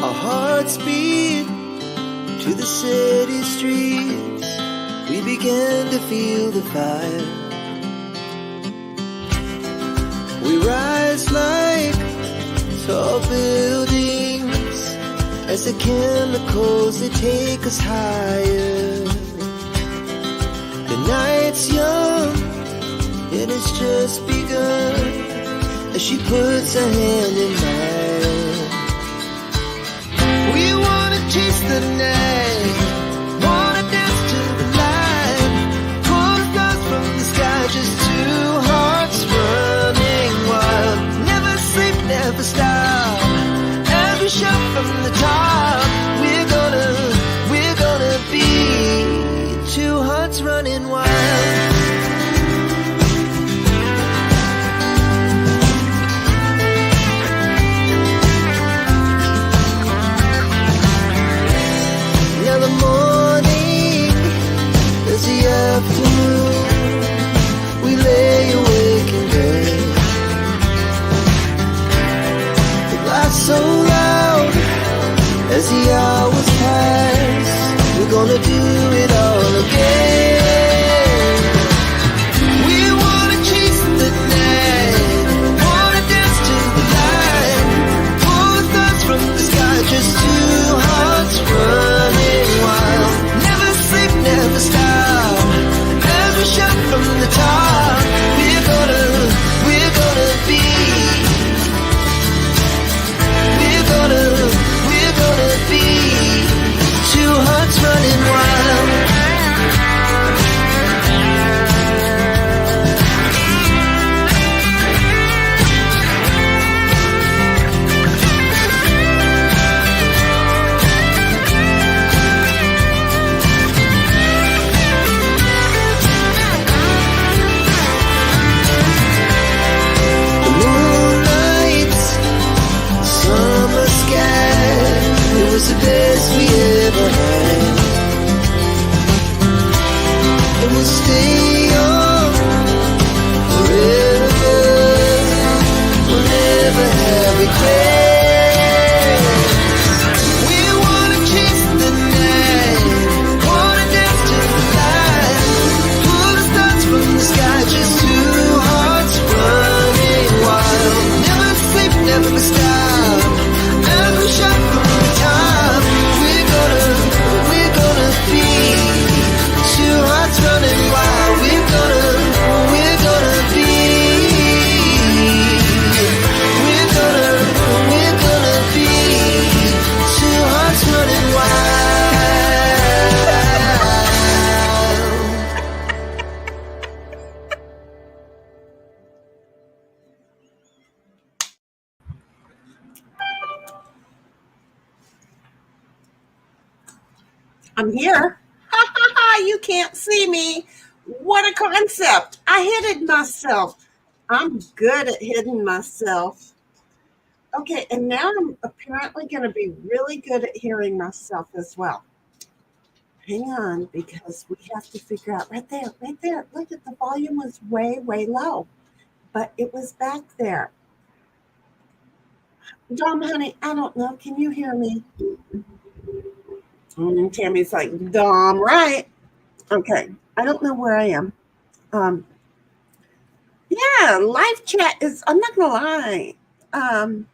Our hearts beat to the city streets. We began to feel the fire. We rise like tall buildings as the chemicals, they take us higher. The night's young, it has just begun as she puts her hand in mine. We wanna chase the night, wanna dance to the light, pull the stars from the sky, just two hearts running wild. Never sleep, never stop, as we shout from the top. We're gonna be two hearts running wild. Afternoon, we lay awake in bed. The glass so loud as the hours pass. We're gonna do it all again. We wanna chase the night, wanna dance to the light, pull the stars from the sky, just two hearts running wild. Never sleep, never stop, shout from the top. We're gonna be. We're gonna be two hearts running wild. The best we ever had, and we'll stay on forever. We'll never have regrets. We wanna chase the night, wanna dance to the light, pull the stars from the sky, just two hearts running wild. Never sleep, never stop, never shut from the top. Two hearts running wild. We're gonna be. We're gonna be two hearts running wild. I'm here. You can't see me. What a concept. I hid myself. I'm good at hiding myself. Okay, and now I'm apparently going to be really good at hearing myself as well. Hang on, because we have to figure out right there. Look at the volume was way, way low, but it was back there. Dom, honey, I don't know. Can you hear me? And Tammy's like, Dom, right? Okay, I don't know where I am. Yeah, live chat is, I'm not gonna lie. If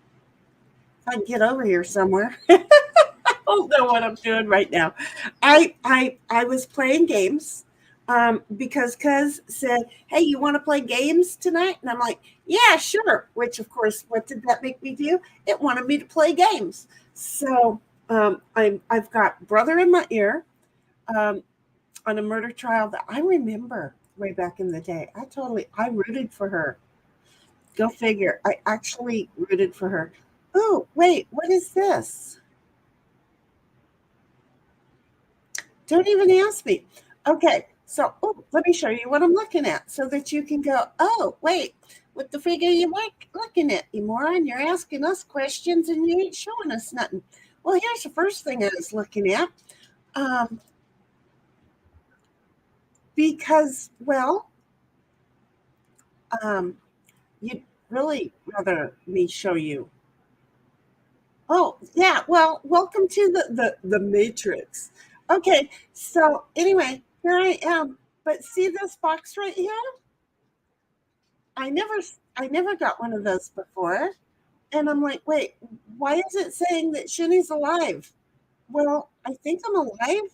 I can get over here somewhere. I don't know what I'm doing right now. I was playing games because Cuz said, hey, you want to play games tonight? And I'm like, yeah, sure. Which, of course, what did that make me do? It wanted me to play games. So I've got Brother in My Ear on a murder trial that I remember way back in the day. I rooted for her. Go figure. I actually rooted for her. Oh, wait, what is this? Don't even ask me. Okay, so let me show you what I'm looking at so that you can go, oh, wait, what the figure you looking at, you moron? You're asking us questions and you ain't showing us nothing. Well, here's the first thing I was looking at. Because, well, you'd really rather me show you Oh, yeah. Well, welcome to the Matrix. Okay, so anyway, here I am. But see this box right here? I never I never got one of those before. And I'm like, wait, why is it saying that Shinny's alive? Well, I think I'm alive.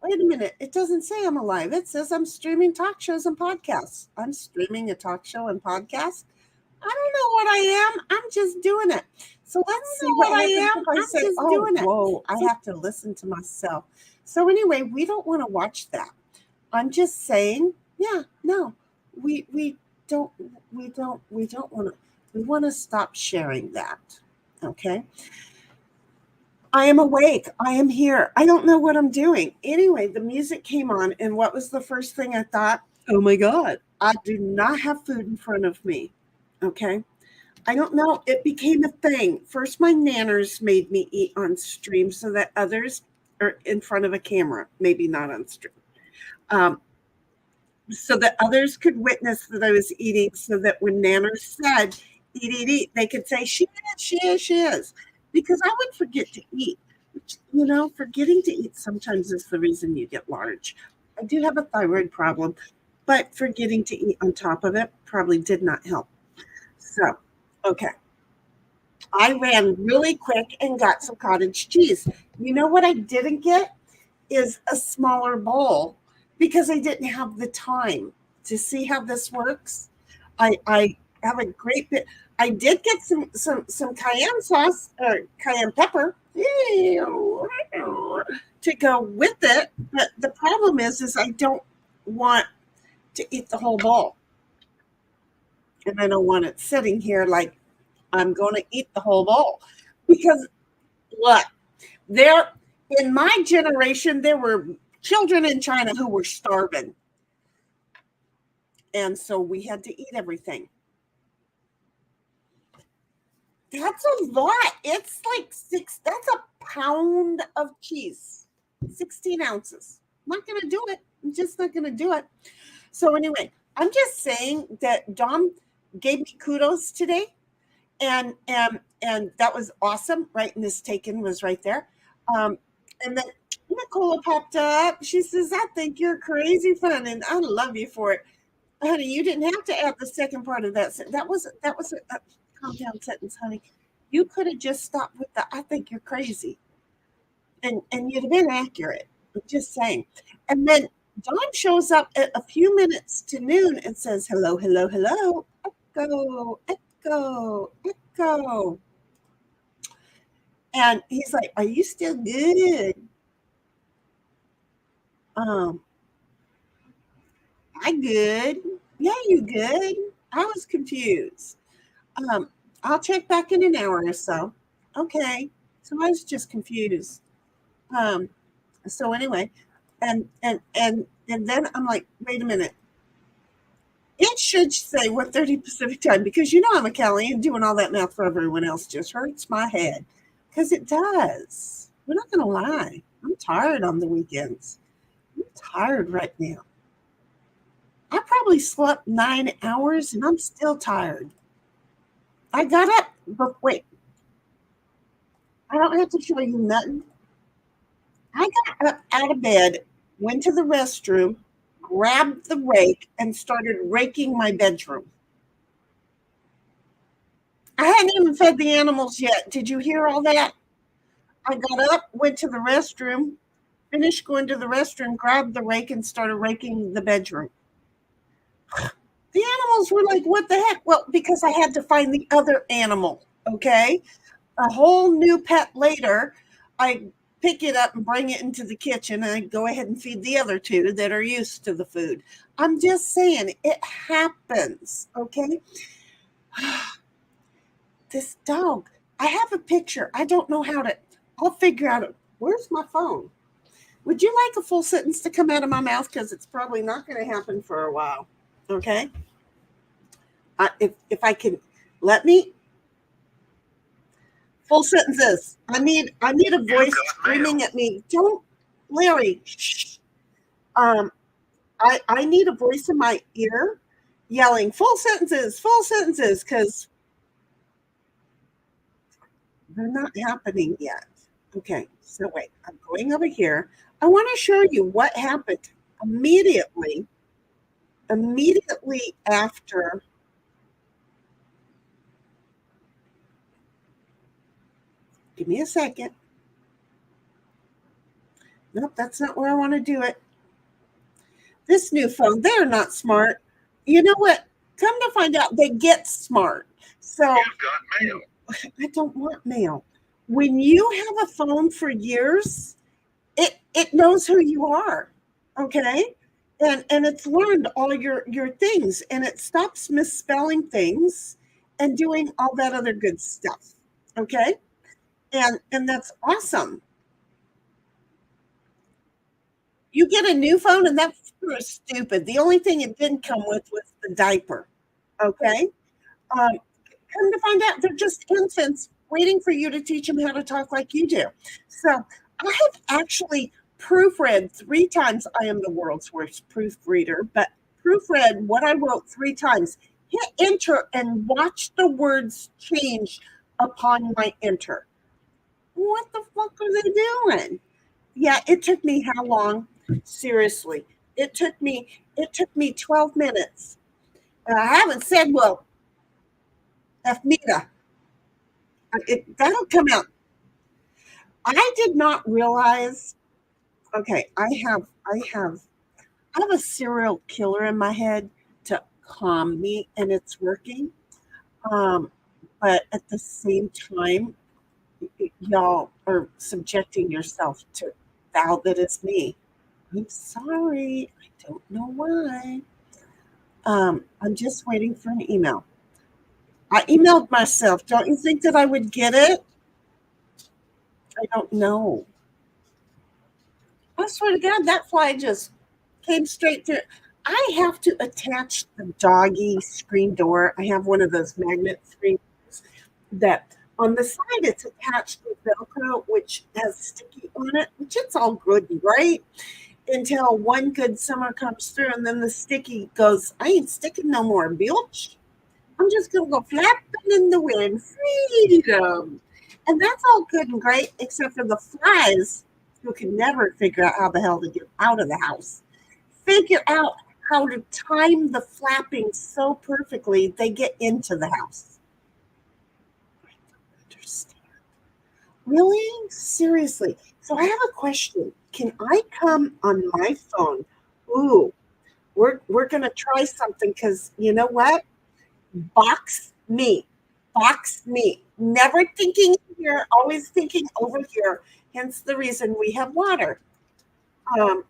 Wait a minute. It doesn't say I'm alive. It says I'm streaming talk shows and podcasts. I'm streaming a talk show and podcast. I don't know what I am. I'm just doing it. So let's see what happens if I say, oh, whoa, I have to listen to myself. So anyway, we don't want to watch that. I'm just saying, yeah, no, we don't want to. We want to stop sharing that. Okay. I am awake. I am here. I don't know what I'm doing. Anyway, the music came on, and what was the first thing I thought? Oh my God, I do not have food in front of me. Okay. I don't know. It became a thing. First, my nanners made me eat on stream so that others are in front of a camera, maybe not on stream, so that others could witness that I was eating, so that when nanners said, eat, eat, eat, they could say, she is. Because I would forget to eat. Which, forgetting to eat sometimes is the reason you get large. I do have a thyroid problem, but forgetting to eat on top of it probably did not help. So, okay. I ran really quick and got some cottage cheese. You know what I didn't get is a smaller bowl because I didn't have the time to see how this works. I have a great bit. I did get some cayenne sauce or cayenne pepper to go with it, but the problem is I don't want to eat the whole bowl, and I don't want it sitting here like I'm going to eat the whole bowl because look, there in my generation there were children in China who were starving, and so we had to eat everything. That's a lot. It's like that's a pound of cheese, 16 ounces. I'm not going to do it. I'm just not going to do it. So anyway, I'm just saying that Dom gave me kudos today, and that was awesome. Right, and this taken was right there. And then Nicola popped up. She says, "I think you're crazy fun, and I love you for it, honey. You didn't have to add the second part of that. That was a compound sentence, honey. You could have just stopped with the I think you're crazy. And you'd have been accurate. I'm just saying. And then Don shows up at a few minutes to noon and says, hello, hello, hello. Echo, echo, echo. And he's like, are you still good? I good. Yeah, you good. I was confused. I'll check back in an hour or so. Okay. So I was just confused. So anyway, and then I'm like, wait a minute. It should say 1:30 Pacific time because I'm a Cali and doing all that math for everyone else just hurts my head. Because it does. We're not gonna lie. I'm tired on the weekends. I'm tired right now. I probably slept 9 hours and I'm still tired. I got up, but wait, I don't have to show you nothing. I got up out of bed, went to the restroom, grabbed the rake, and started raking my bedroom. I hadn't even fed the animals yet. Did you hear all that? I got up, went to the restroom, finished going to the restroom, grabbed the rake, and started raking the bedroom. The animals were like, what the heck? Well, because I had to find the other animal, okay? A whole new pet later, I pick it up and bring it into the kitchen and I go ahead and feed the other two that are used to the food. I'm just saying, it happens, okay? This dog, I have a picture. I don't know how to, I'll figure out, where's my phone? Would you like a full sentence to come out of my mouth? Because it's probably not going to happen for a while, okay? If I can, let me, full sentences. I need a voice screaming at me. Don't, Larry. Shh. I need a voice in my ear yelling full sentences, because They're not happening yet. Okay, so wait, I'm going over here. I want to show you what happened immediately, immediately after. Give me a second. Nope, that's not where I want to do it. This new phone, they're not smart. You know what? Come to find out, they get smart. So I don't want mail. When you have a phone for years, it knows who you are. Okay. And it's learned all your things and it stops misspelling things and doing all that other good stuff. Okay. And that's awesome. You get a new phone and that phone is stupid. The only thing it didn't come with was the diaper. Okay. Um, Come to find out, they're just infants waiting for you to teach them how to talk like you do. So I have actually proofread 3 times. I am the world's worst proofreader, but proofread what I wrote 3 times. Hit enter and watch the words change upon my enter. What the fuck are they doing? Yeah, it took me how long? Seriously, it took me 12 minutes. I haven't said, well, Fnita. That'll come out. I did not realize. Okay, I have a serial killer in my head to calm me, and it's working. Um, but at the same time, y'all are subjecting yourself to vow that it's me. I'm sorry. I don't know why. I'm just waiting for an email. I emailed myself. Don't you think that I would get it? I don't know. I swear to God, that fly just came straight through. I have to attach the doggy screen door. I have one of those magnet screen doors that on the side it's attached with Velcro, which has sticky on it, which it's all good and great until one good summer comes through and then the sticky goes, I ain't sticking no more, bitch. I'm just gonna go flapping in the wind, freedom. And that's all good and great, except for the flies who can never figure out how the hell to get out of the house. Figure out how to time the flapping so perfectly they get into the house. I don't understand. Really? Seriously. So I have a question. Can I come on my phone? Ooh, we're gonna try something because you know what? Box me. Box me. Never thinking here, always thinking over here. Hence the reason we have water. Don't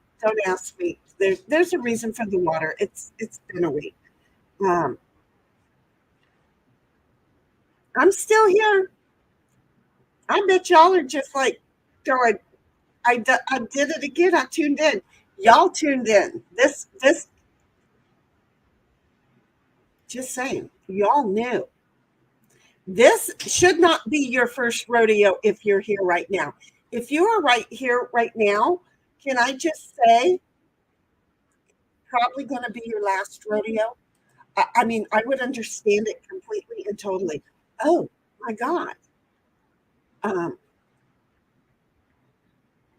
ask me. There's a reason for the water. It's been a week. Um, I'm still here. I bet y'all are just like going. I did it again. I tuned in. Y'all tuned in. This. Just saying. Y'all knew. This should not be your first rodeo if you're here right now. If you are right here right now, can I just say, probably going to be your last rodeo? I mean, I would understand it completely and totally. Oh my God. Um,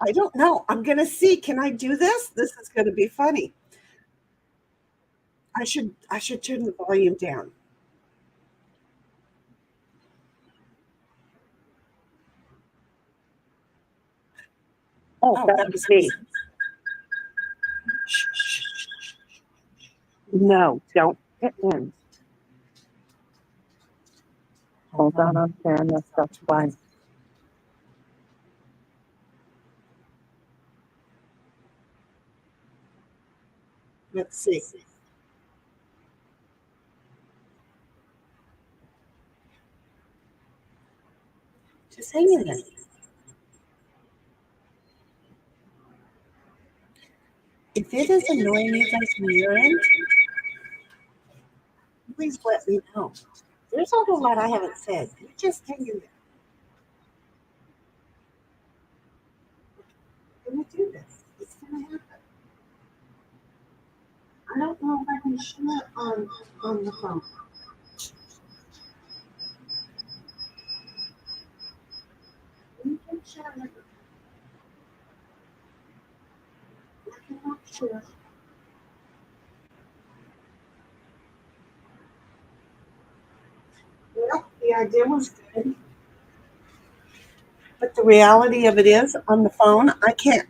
I don't know. I'm going to see. Can I do this? This is going to be funny. I should turn the volume down. Oh, Oh, that that was was me. shh, shh, shh. No, don't hit in. Hold on, I'm tearing this stuff twice. Let's see. Just hang in there. If it is annoying you guys from your end, please let me know. There's a whole lot I haven't said. You just hang in there. I'm gonna do this. It's gonna happen. I don't know if I can show it on the phone. Sure. Well, the idea was good, but the reality of it is, on the phone, I can't.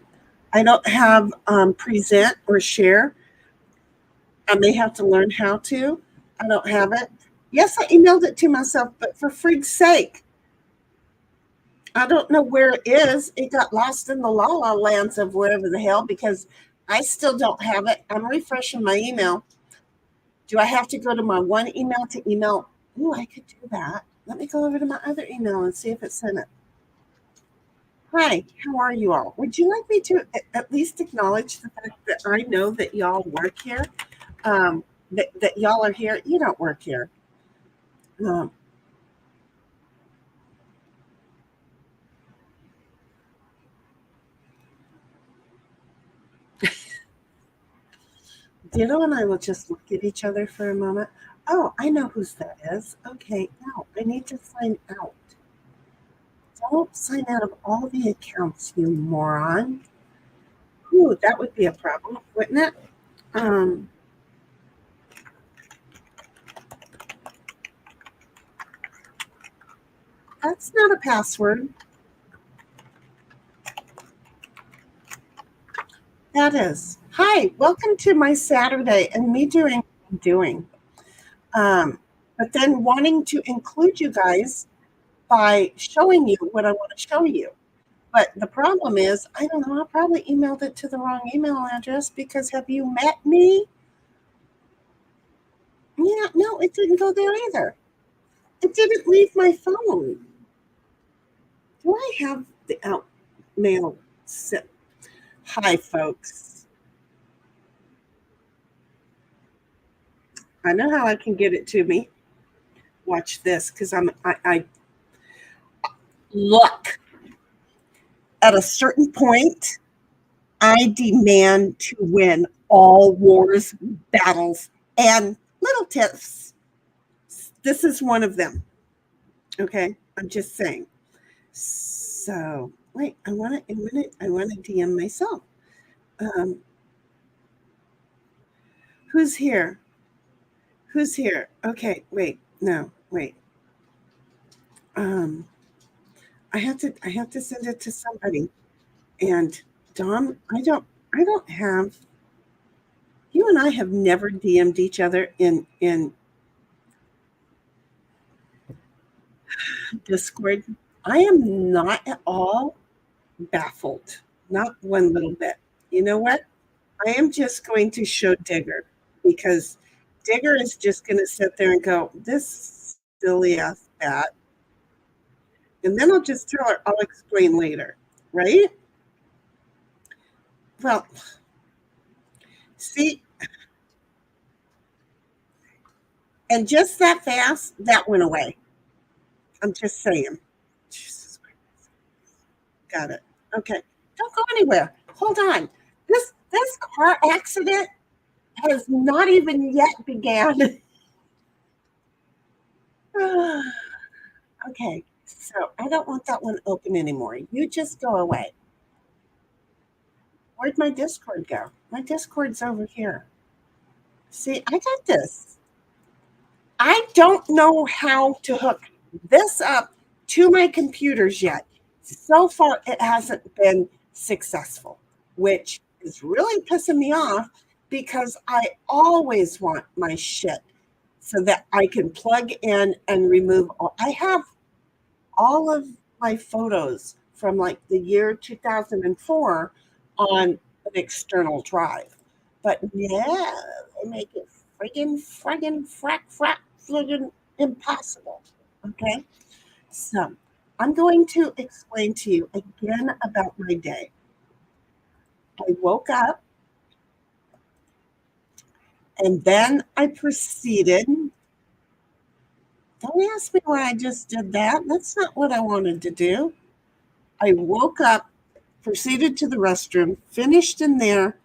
I don't have present or share. I may have to learn how to. I don't have it. Yes, I emailed it to myself, but for freak's sake, I don't know where it is. It got lost in the la la lands of wherever the hell because I still don't have it. I'm refreshing my email. Do I have to go to my one email to email? Ooh, I could do that. Let me go over to my other email and see if it sent it. Hi, how are you all? Would you like me to at least acknowledge the fact that I know that y'all work here? That y'all are here? You don't work here. Um, Ditto and I will just look at each other for a moment. Oh, I know whose that is. Okay, now I need to sign out. Don't sign out of all the accounts, you moron. Ooh, that would be a problem, wouldn't it? Um, that's not a password. That is. Hi, welcome to my Saturday and me doing what I'm doing. Um, but then wanting to include you guys by showing you what I want to show you. But the problem is, I don't know, I probably emailed it to the wrong email address because have you met me? Yeah, no, it didn't go there either. It didn't leave my phone. Do I have the out mail set? Hi, folks. I know how I can get it to me. Watch this because I look at a certain point. I demand to win all wars, battles, and little tips. This is one of them. Okay, I'm just saying. So wait, I want to DM myself. Um, who's here? Who's here? Okay, wait, no, wait. Um, I have to send it to somebody. And Dom, I don't have. You and I have never DM'd each other in Discord. I am not at all baffled, not one little bit. You know what? I am just going to show Digger because Digger is just going to sit there and go, this silly ass bat. And then I'll just tell her, I'll explain later, right? Well, see, and just that fast, that went away. I'm just saying. Jesus Christ. Got it. Okay. Don't go anywhere. Hold on. This car accident has not even yet began. Okay. So I don't want that one open anymore. You just go away. Where'd my Discord go? My Discord's over here. See, I got this. I don't know how to hook this up to my computers yet. So far, it hasn't been successful, which is really pissing me off because I always want my shit so that I can plug in and remove all. I have all of my photos from like the year 2004 on an external drive. But yeah, they make it friggin' impossible. Okay. So I'm going to explain to you again about my day. I woke up and then I proceeded. Don't ask me why I just did that. That's not what I wanted to do. I woke up, proceeded to the restroom, finished in there,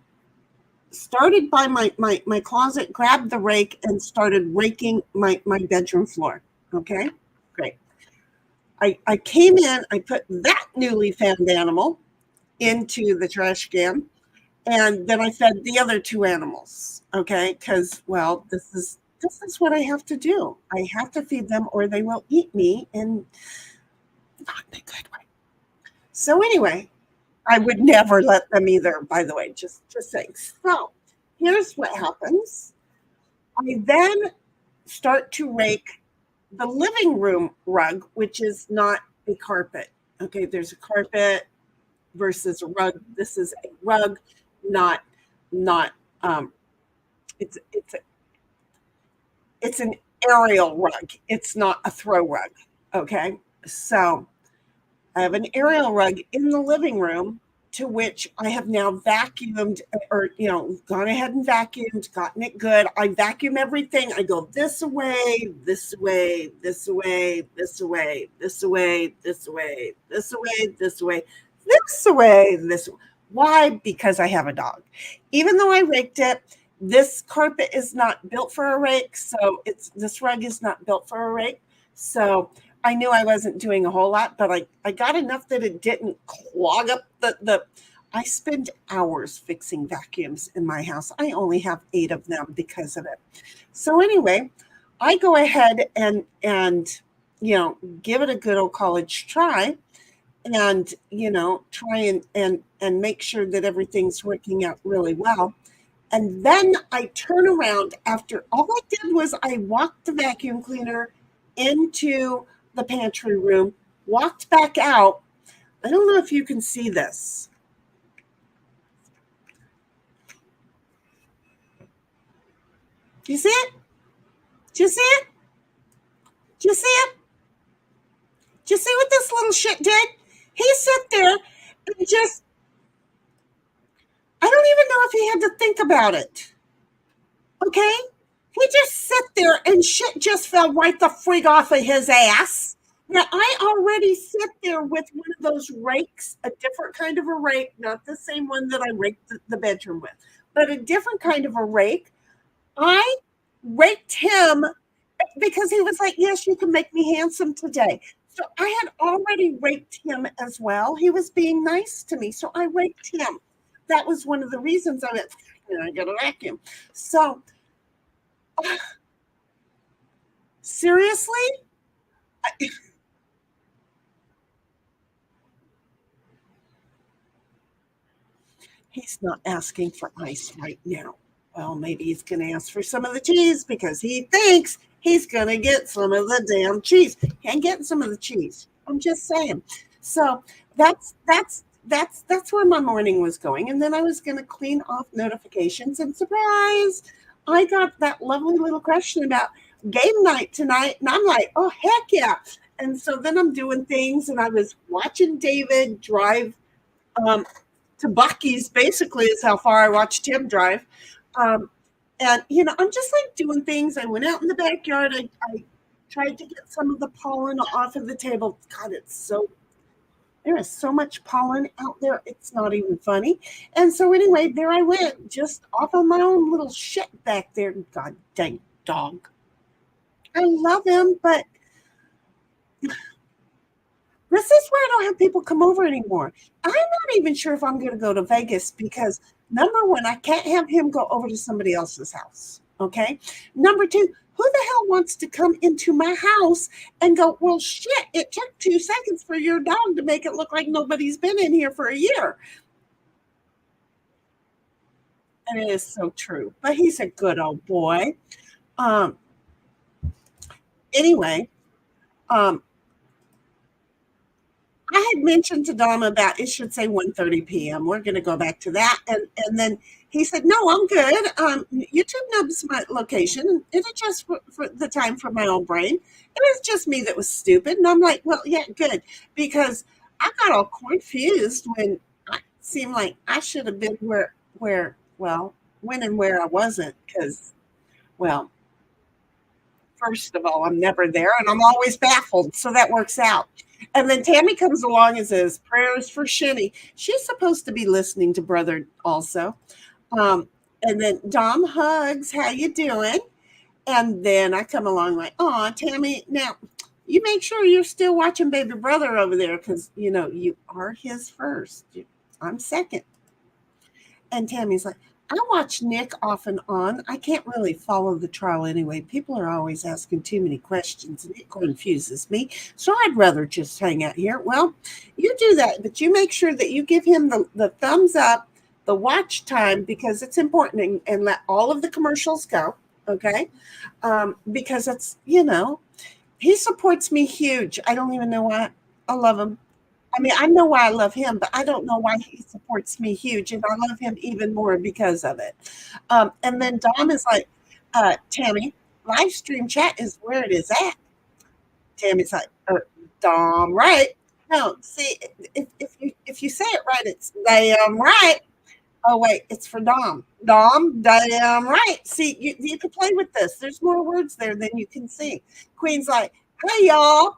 started by my closet, grabbed the rake, and started raking my bedroom floor. Okay, great. I came in, I put that newly found animal into the trash can, And then I fed the other two animals, okay? Because, well, this is what I have to do. I have to feed them or they will eat me, and not in a good way. So anyway, I would never let them either, by the way, just saying. So here's what happens. I then start to rake the living room rug, which is not a carpet. Okay, there's a carpet versus a rug. This is a rug, not it's an aerial rug. It's not a throw rug. Okay, so I have an aerial rug in the living room, to which I have now vacuumed, or gone ahead and vacuumed, gotten it good. I vacuum everything. I go this away, this away, this away, this away, this away, this away, this away, this away, this away, this. Why? Because I have a dog. Even though I raked it, this carpet is not built for a rake, so this rug is not built for a rake. So I knew I wasn't doing a whole lot, but I got enough that it didn't clog up the. I spend hours fixing vacuums in my house. I only have 8 of them because of it. So anyway, I go ahead and give it a good old college try, and try and make sure that everything's working out really well. And then I turn around after all I did was I walked the vacuum cleaner into the pantry room, walked back out. I don't know if you can see this. Do you see it? Do you see it? Do you see it? Do you see what this little shit did? He sat there and just, I don't even know if he had to think about it. Okay? He just sat there and shit just fell right the frig off of his ass. Now, I already sit there with one of those rakes, a different kind of a rake, not the same one that I raked the bedroom with, but a different kind of a rake. I raked him because he was like, yes, you can make me handsome today. So I had already raked him as well. He was being nice to me, so I raked him. That was one of the reasons I went, I got to vacuum. So, seriously? He's not asking for ice right now. Well, maybe he's going to ask for some of the cheese because he thinks he's going to get some of the damn cheese. He ain't getting some of the cheese. I'm just saying. So that's where my morning was going. And then I was going to clean off notifications, and surprise, I got that lovely little question about game night tonight. And I'm like, oh, heck yeah. And so then I'm doing things, and I was watching David drive to Bucky's, basically, is how far I watched him drive. And, I'm just like doing things. I went out in the backyard. I tried to get some of the pollen off of the table. God, there is so much pollen out there. It's not even funny. And so anyway, there I went, just off on my own little shit back there. God dang dog. I love him, but this is where I don't have people come over anymore. I'm not even sure if I'm going to go to Vegas because, number one, I can't have him go over to somebody else's house. Okay. Number two, who the hell wants to come into my house and go, well, shit, it took 2 seconds for your dog to make it look like nobody's been in here for a year. And it is so true. But he's a good old boy. Anyway, I had mentioned to Dom about it should say 1:30 p.m. We're going to go back to that. And then he said, no, I'm good. YouTube knows my location. It adjusts for the time for my own brain. It was just me that was stupid. And I'm like, well, yeah, good. Because I got all confused when it seemed like I should have been when and where I wasn't. Because, well, first of all, I'm never there and I'm always baffled. So that works out. And then Tammy comes along and says, prayers for Shinny. She's supposed to be listening to Brother also. And then Dom hugs, how you doing? And then I come along like, oh, Tammy, now you make sure you're still watching Baby Brother over there because, you are his first. I'm second. And Tammy's like, I watch Nick off and on. I can't really follow the trial anyway. People are always asking too many questions and it confuses me. So I'd rather just hang out here. Well, you do that, but you make sure that you give him the thumbs up, the watch time, because it's important, and let all of the commercials go. Okay. Because it's, he supports me huge. I don't even know why. I love him. I mean, I know why I love him, but I don't know why he supports me huge. And I love him even more because of it. And then Dom is like, Tammy, live stream chat is where it is at. Tammy's like, Dom, right? No, see, if you say it right, it's damn right. Oh, wait, it's for Dom. Dom, damn right. See, you can play with this. There's more words there than you can sing. Queen's like, hey, y'all.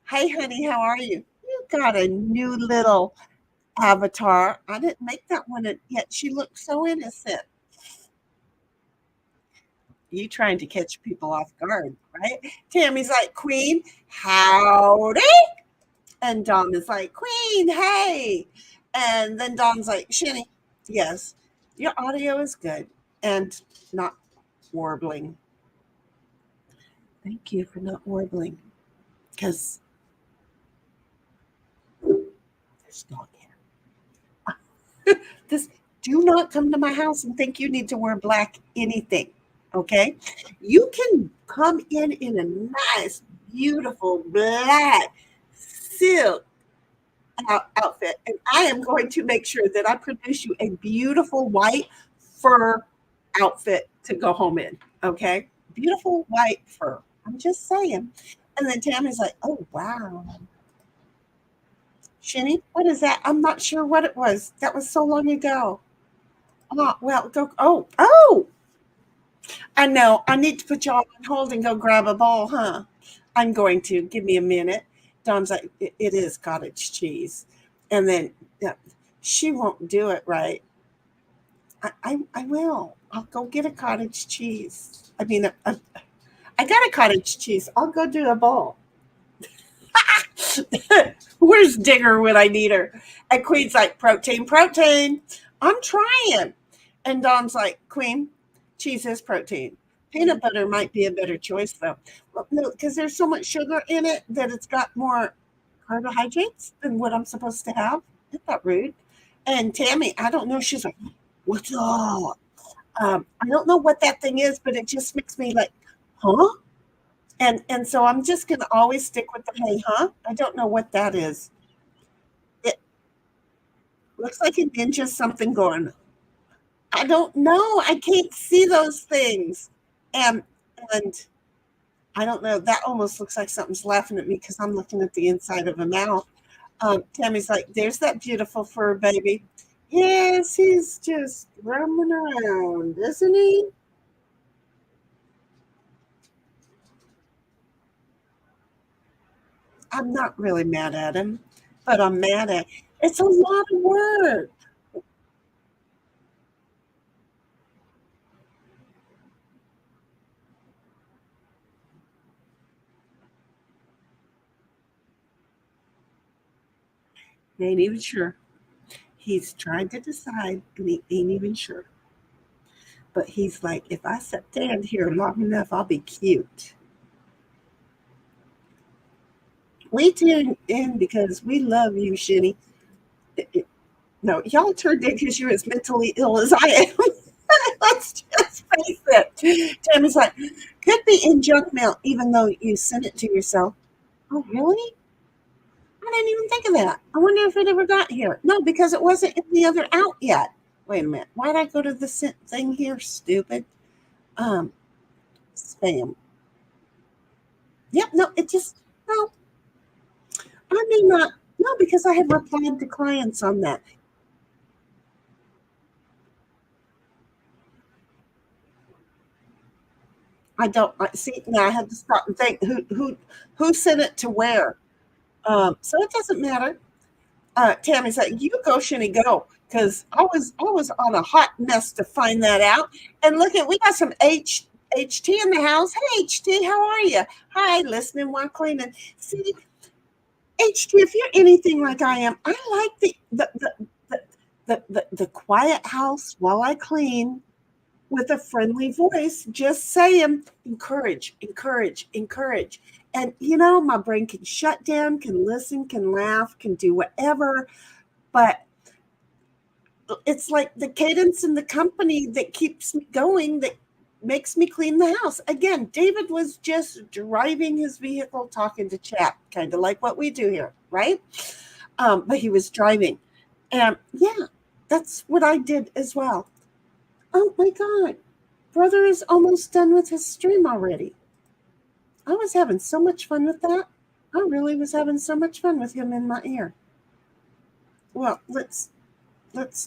Hey, honey, how are you? You got a new little avatar. I didn't make that one yet. She looked so innocent. You trying to catch people off guard, right? Tammy's like, Queen, howdy. And Dom is like, Queen, hey. And then Dom's like, Shinny, yes, your audio is good and not warbling. Thank you for not warbling, because there's dog hair. Do not come to my house and think you need to wear black anything, okay? You can come in a nice, beautiful black silk outfit, and I am going to make sure that I produce you a beautiful white fur outfit to go home in, okay? Beautiful white fur. I'm just saying. And then Tammy's like, oh, wow. Shinny, what is that? I'm not sure what it was. That was so long ago. Oh, well, go. Oh. I know. I need to put y'all on hold and go grab a bowl, huh? I'm going to. Give me a minute. Dom's like, it is cottage cheese. And then she won't do it right. I will. I'll go get a cottage cheese. I mean, I got a cottage cheese. I'll go do a bowl. Where's Digger when I need her? And Queen's like, protein. I'm trying. And Dom's like, Queen, cheese is protein. Peanut butter might be a better choice, though. Well, no, because there's so much sugar in it that it's got more carbohydrates than what I'm supposed to have. Isn't that rude? And Tammy, I don't know. She's like, what's up? I don't know what that thing is, but it just makes me like, huh? And so I'm just going to always stick with the hey, huh? I don't know what that is. It looks like a ninja something going. I don't know. I can't see those things. And I don't know. That almost looks like something's laughing at me because I'm looking at the inside of a mouth. Tammy's like, there's that beautiful fur baby. Yes, he's just roaming around, isn't he? I'm not really mad at him, but I'm mad at it's a lot of work. He ain't even sure. He's trying to decide, and he ain't even sure. But he's like, if I stand here long enough, I'll be cute. We tuned in because we love you, Shinny. No, y'all turned in because you're as mentally ill as I am. Let's just face it. Tammy's like, could be in junk mail, even though you sent it to yourself. Oh, really? I didn't even think of that. I wonder if it ever got here. No, because it wasn't in the other out yet. Wait a minute. Why'd I go to the sent thing here? Stupid. Spam. Yep, no, it just, no. I may not. No, because I have replied to clients on that. I don't see now. I had to stop and think who sent it to where. So it doesn't matter. Tammy's like, you go, Shinny, go, because I was on a hot mess to find that out. And look at we got some HT in the house. Hey HT, how are you? Hi, listening while cleaning. See, HT, if you're anything like I am, I like the the quiet house while I clean with a friendly voice, just saying, encourage, encourage, encourage. And, my brain can shut down, can listen, can laugh, can do whatever. But it's like the cadence and the company that keeps me going, that makes me clean the house. Again, David was just driving his vehicle, talking to chat, kind of like what we do here, right? But he was driving. And yeah, that's what I did as well. Oh my God, brother is almost done with his stream already. I was having so much fun with that. I really was having so much fun with him in my ear. Well, let's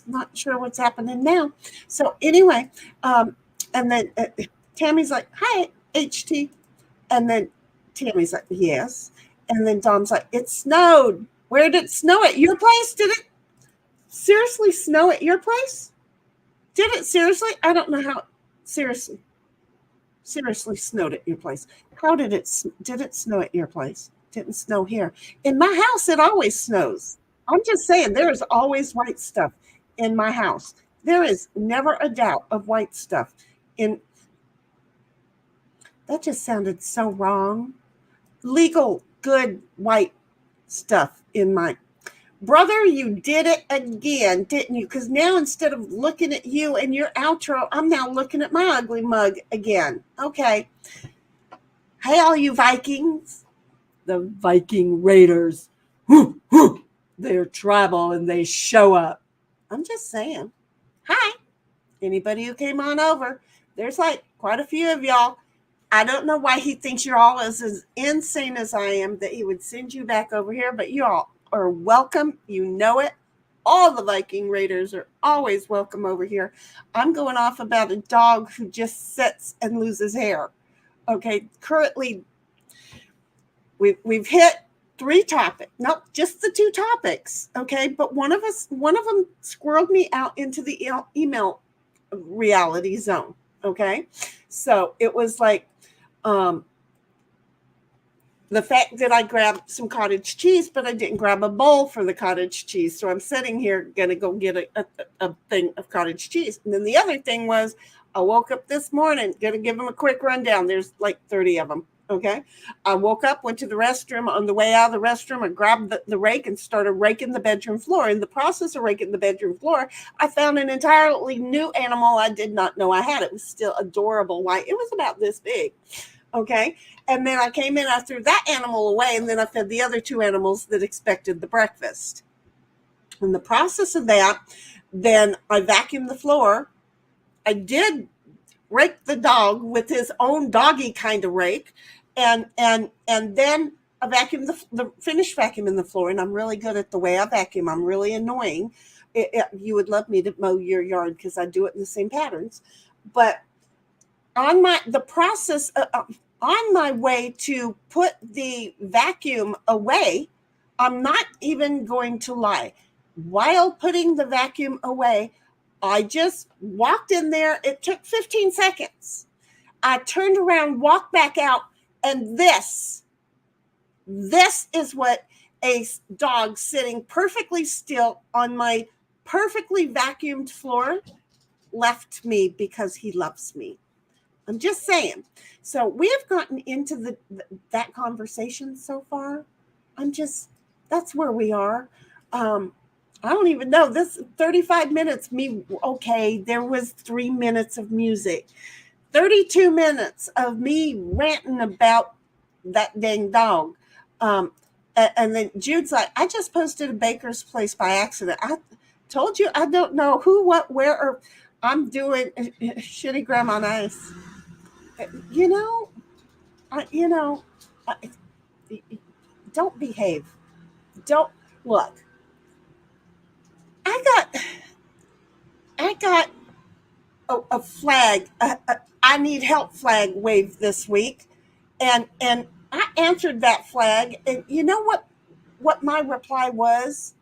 not sure what's happening now. So anyway, and then Tammy's like, "Hi, HT," and then Tammy's like, "Yes," and then Dom's like, "It snowed. Where did it snow at your place? Did it seriously snow at your place? Did it seriously? I don't know how. Seriously snowed at your place. How did it snow at your place? Didn't snow here. In my house, it always snows. I'm just saying, there is always white stuff in my house. There is never a doubt of white stuff. That just sounded so wrong. Legal, good white stuff in my. Brother, you did it again, didn't you? Because now instead of looking at you and your outro, I'm now looking at my ugly mug again. Okay. Hey, all you Vikings. The Viking Raiders. They're tribal and they show up. I'm just saying. Hi. Anybody who came on over. There's like quite a few of y'all. I don't know why he thinks you're all as insane as I am that he would send you back over here, but you all are welcome. You know it. All the Viking Raiders are always welcome over here. I'm going off about a dog who just sits and loses hair. Okay, currently we've hit 3 topics. Nope, just the 2 topics. Okay, but one of them squirreled me out into the email reality zone. Okay, so it was like the fact that I grabbed some cottage cheese, but I didn't grab a bowl for the cottage cheese. So I'm sitting here going to go get a thing of cottage cheese. And then the other thing was I woke up this morning, going to give them a quick rundown. There's like 30 of them. Okay. I woke up, went to the restroom. On the way out of the restroom, I grabbed the rake and started raking the bedroom floor. In the process of raking the bedroom floor, I found an entirely new animal I did not know I had. It was still adorable. White. It was about this big. Okay. And then I came in, I threw that animal away, and then I fed the other 2 animals that expected the breakfast. In the process of that, then I vacuumed the floor. I did rake the dog with his own doggy kind of rake, and then I vacuumed the finished vacuuming the floor, and I'm really good at the way I vacuum. I'm really annoying. You would love me to mow your yard because I do it in the same patterns, but on my way to put the vacuum away, I'm not even going to lie. While putting the vacuum away, I just walked in there. It took 15 seconds. I turned around, walked back out, and this is what a dog sitting perfectly still on my perfectly vacuumed floor left me because he loves me. I'm just saying. So we have gotten into that conversation so far. That's where we are. I don't even know. This 35 minutes, okay, there was 3 minutes of music. 32 minutes of me ranting about that dang dog. And then Jude's like, I just posted a baker's place by accident. I told you I don't know who, what, where, or I'm doing shitty grandma nice. Don't behave. Don't look. I got a flag. I need help flag waved this week, and I answered that flag. And you know what my reply was?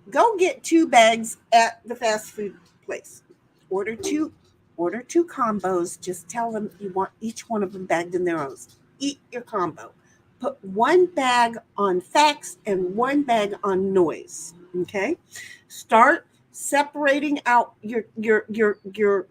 Go get 2 bags at the fast food place. Order two combos. Just tell them you want each one of them bagged in their own. Eat your combo. Put 1 bag on facts and 1 bag on noise. Okay, start separating out your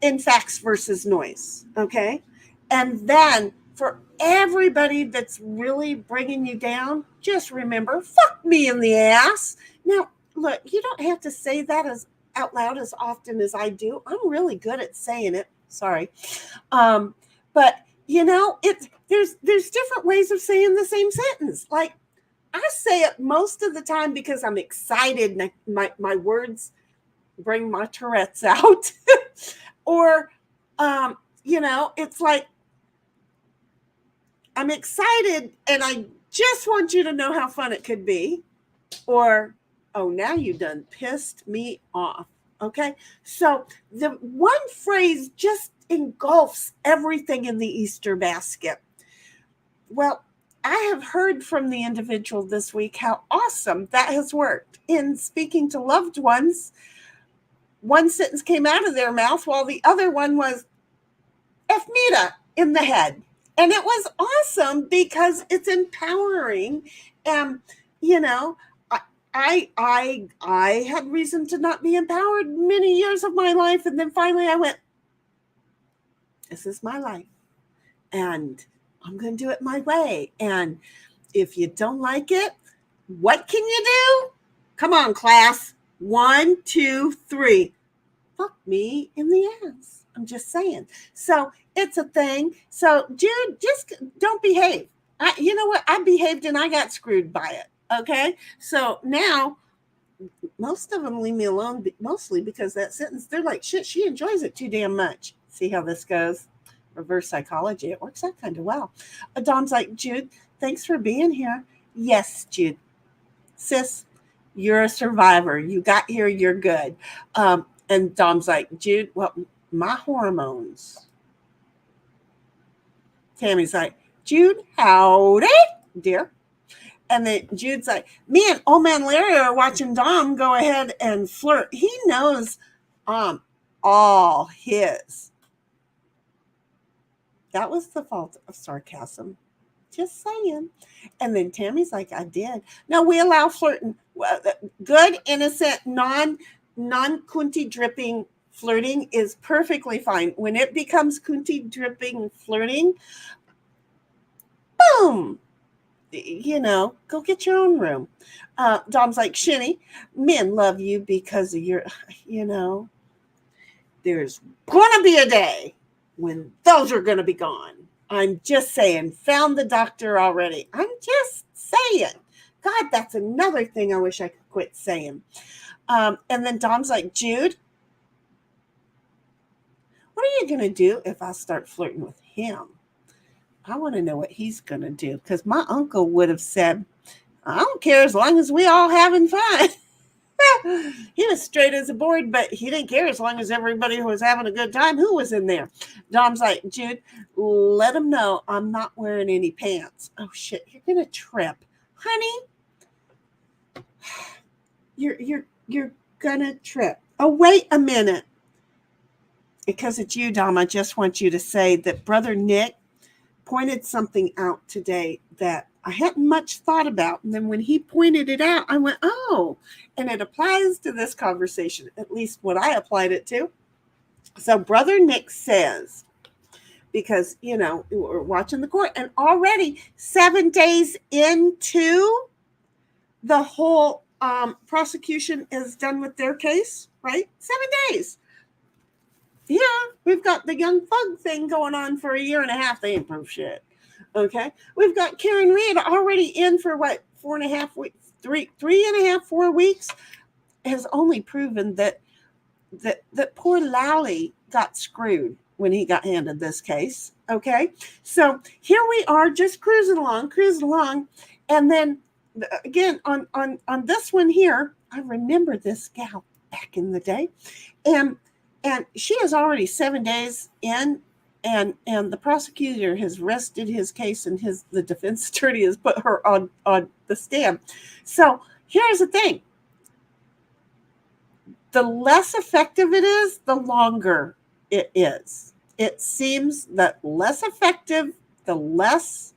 in facts versus noise. Okay, and then for everybody that's really bringing you down, just remember, fuck me in the ass. Now, look, you don't have to say that as out loud as often as I do. I'm really good at saying it. Sorry, but there's different ways of saying the same sentence. Like, I say it most of the time because I'm excited and my words bring my Tourette's out. Or, it's like I'm excited and I just want you to know how fun it could be. Or, oh, now you done pissed me off. Okay. So the one phrase just engulfs everything in the Easter basket. Well, I have heard from the individual this week how awesome that has worked in speaking to loved ones. One sentence came out of their mouth while the other one was F Nita in the head. And it was awesome because it's empowering. And, I had reason to not be empowered many years of my life. And then finally I went, this is my life. And I'm going to do it my way. And if you don't like it, what can you do? Come on, class. 1, 2, 3. Fuck me in the ass. I'm just saying. So it's a thing. So, Jude, just don't behave. You know what? I behaved and I got screwed by it. Okay. So now most of them leave me alone, mostly because that sentence, they're like, shit, she enjoys it too damn much. See how this goes? Reverse psychology. It works out kind of well. Dom's like, Jude, thanks for being here. Yes, Jude. Sis, you're a survivor. You got here. You're good. And Dom's like, Jude, well, my hormones. Tammy's like, Jude, howdy, dear. And then Jude's like, me and old man Larry are watching Dom go ahead and flirt. He knows all his. That was the fault of sarcasm. Just saying. And then Tammy's like, I did. No, we allow flirting. Good, innocent, non-kunti dripping flirting is perfectly fine. When it becomes kunti dripping flirting, boom. Go get your own room. Dom's like, Shinny, men love you because of your, there's going to be a day when those are going to be gone. I'm just saying, found the doctor already. I'm just saying. God, that's another thing I wish I could quit saying. And then Dom's like, Jude, what are you going to do if I start flirting with him? I want to know what he's going to do, because my uncle would have said, I don't care as long as we all having fun. He was straight as a board, but he didn't care as long as everybody was having a good time. Who was in there? Dom's like, Jude, let him know I'm not wearing any pants. Oh, shit, you're going to trip. Honey, you're going to trip. Oh, wait a minute. Because it's you, Dom, I just want you to say that Brother Nick pointed something out today that I hadn't much thought about. And then when he pointed it out, I went, oh, and it applies to this conversation, at least what I applied it to. So Brother Nick says, because, we're watching the court, and already 7 days into the whole prosecution is done with their case, right? 7 days. Yeah, we've got the young thug thing going on for 1.5 years. They ain't proof shit. Okay. We've got Karen Reed already in for 4.5 weeks, 3.5, 4 weeks, has only proven that poor Lally got screwed when he got handed this case. Okay. So here we are just cruising along. And then again, on this one here, I remember this gal back in the day. And she is already 7 days in, and the prosecutor has rested his case, and the defense attorney has put her on the stand. So here's the thing. The less effective it is, the longer it is. It seems that less effective, the less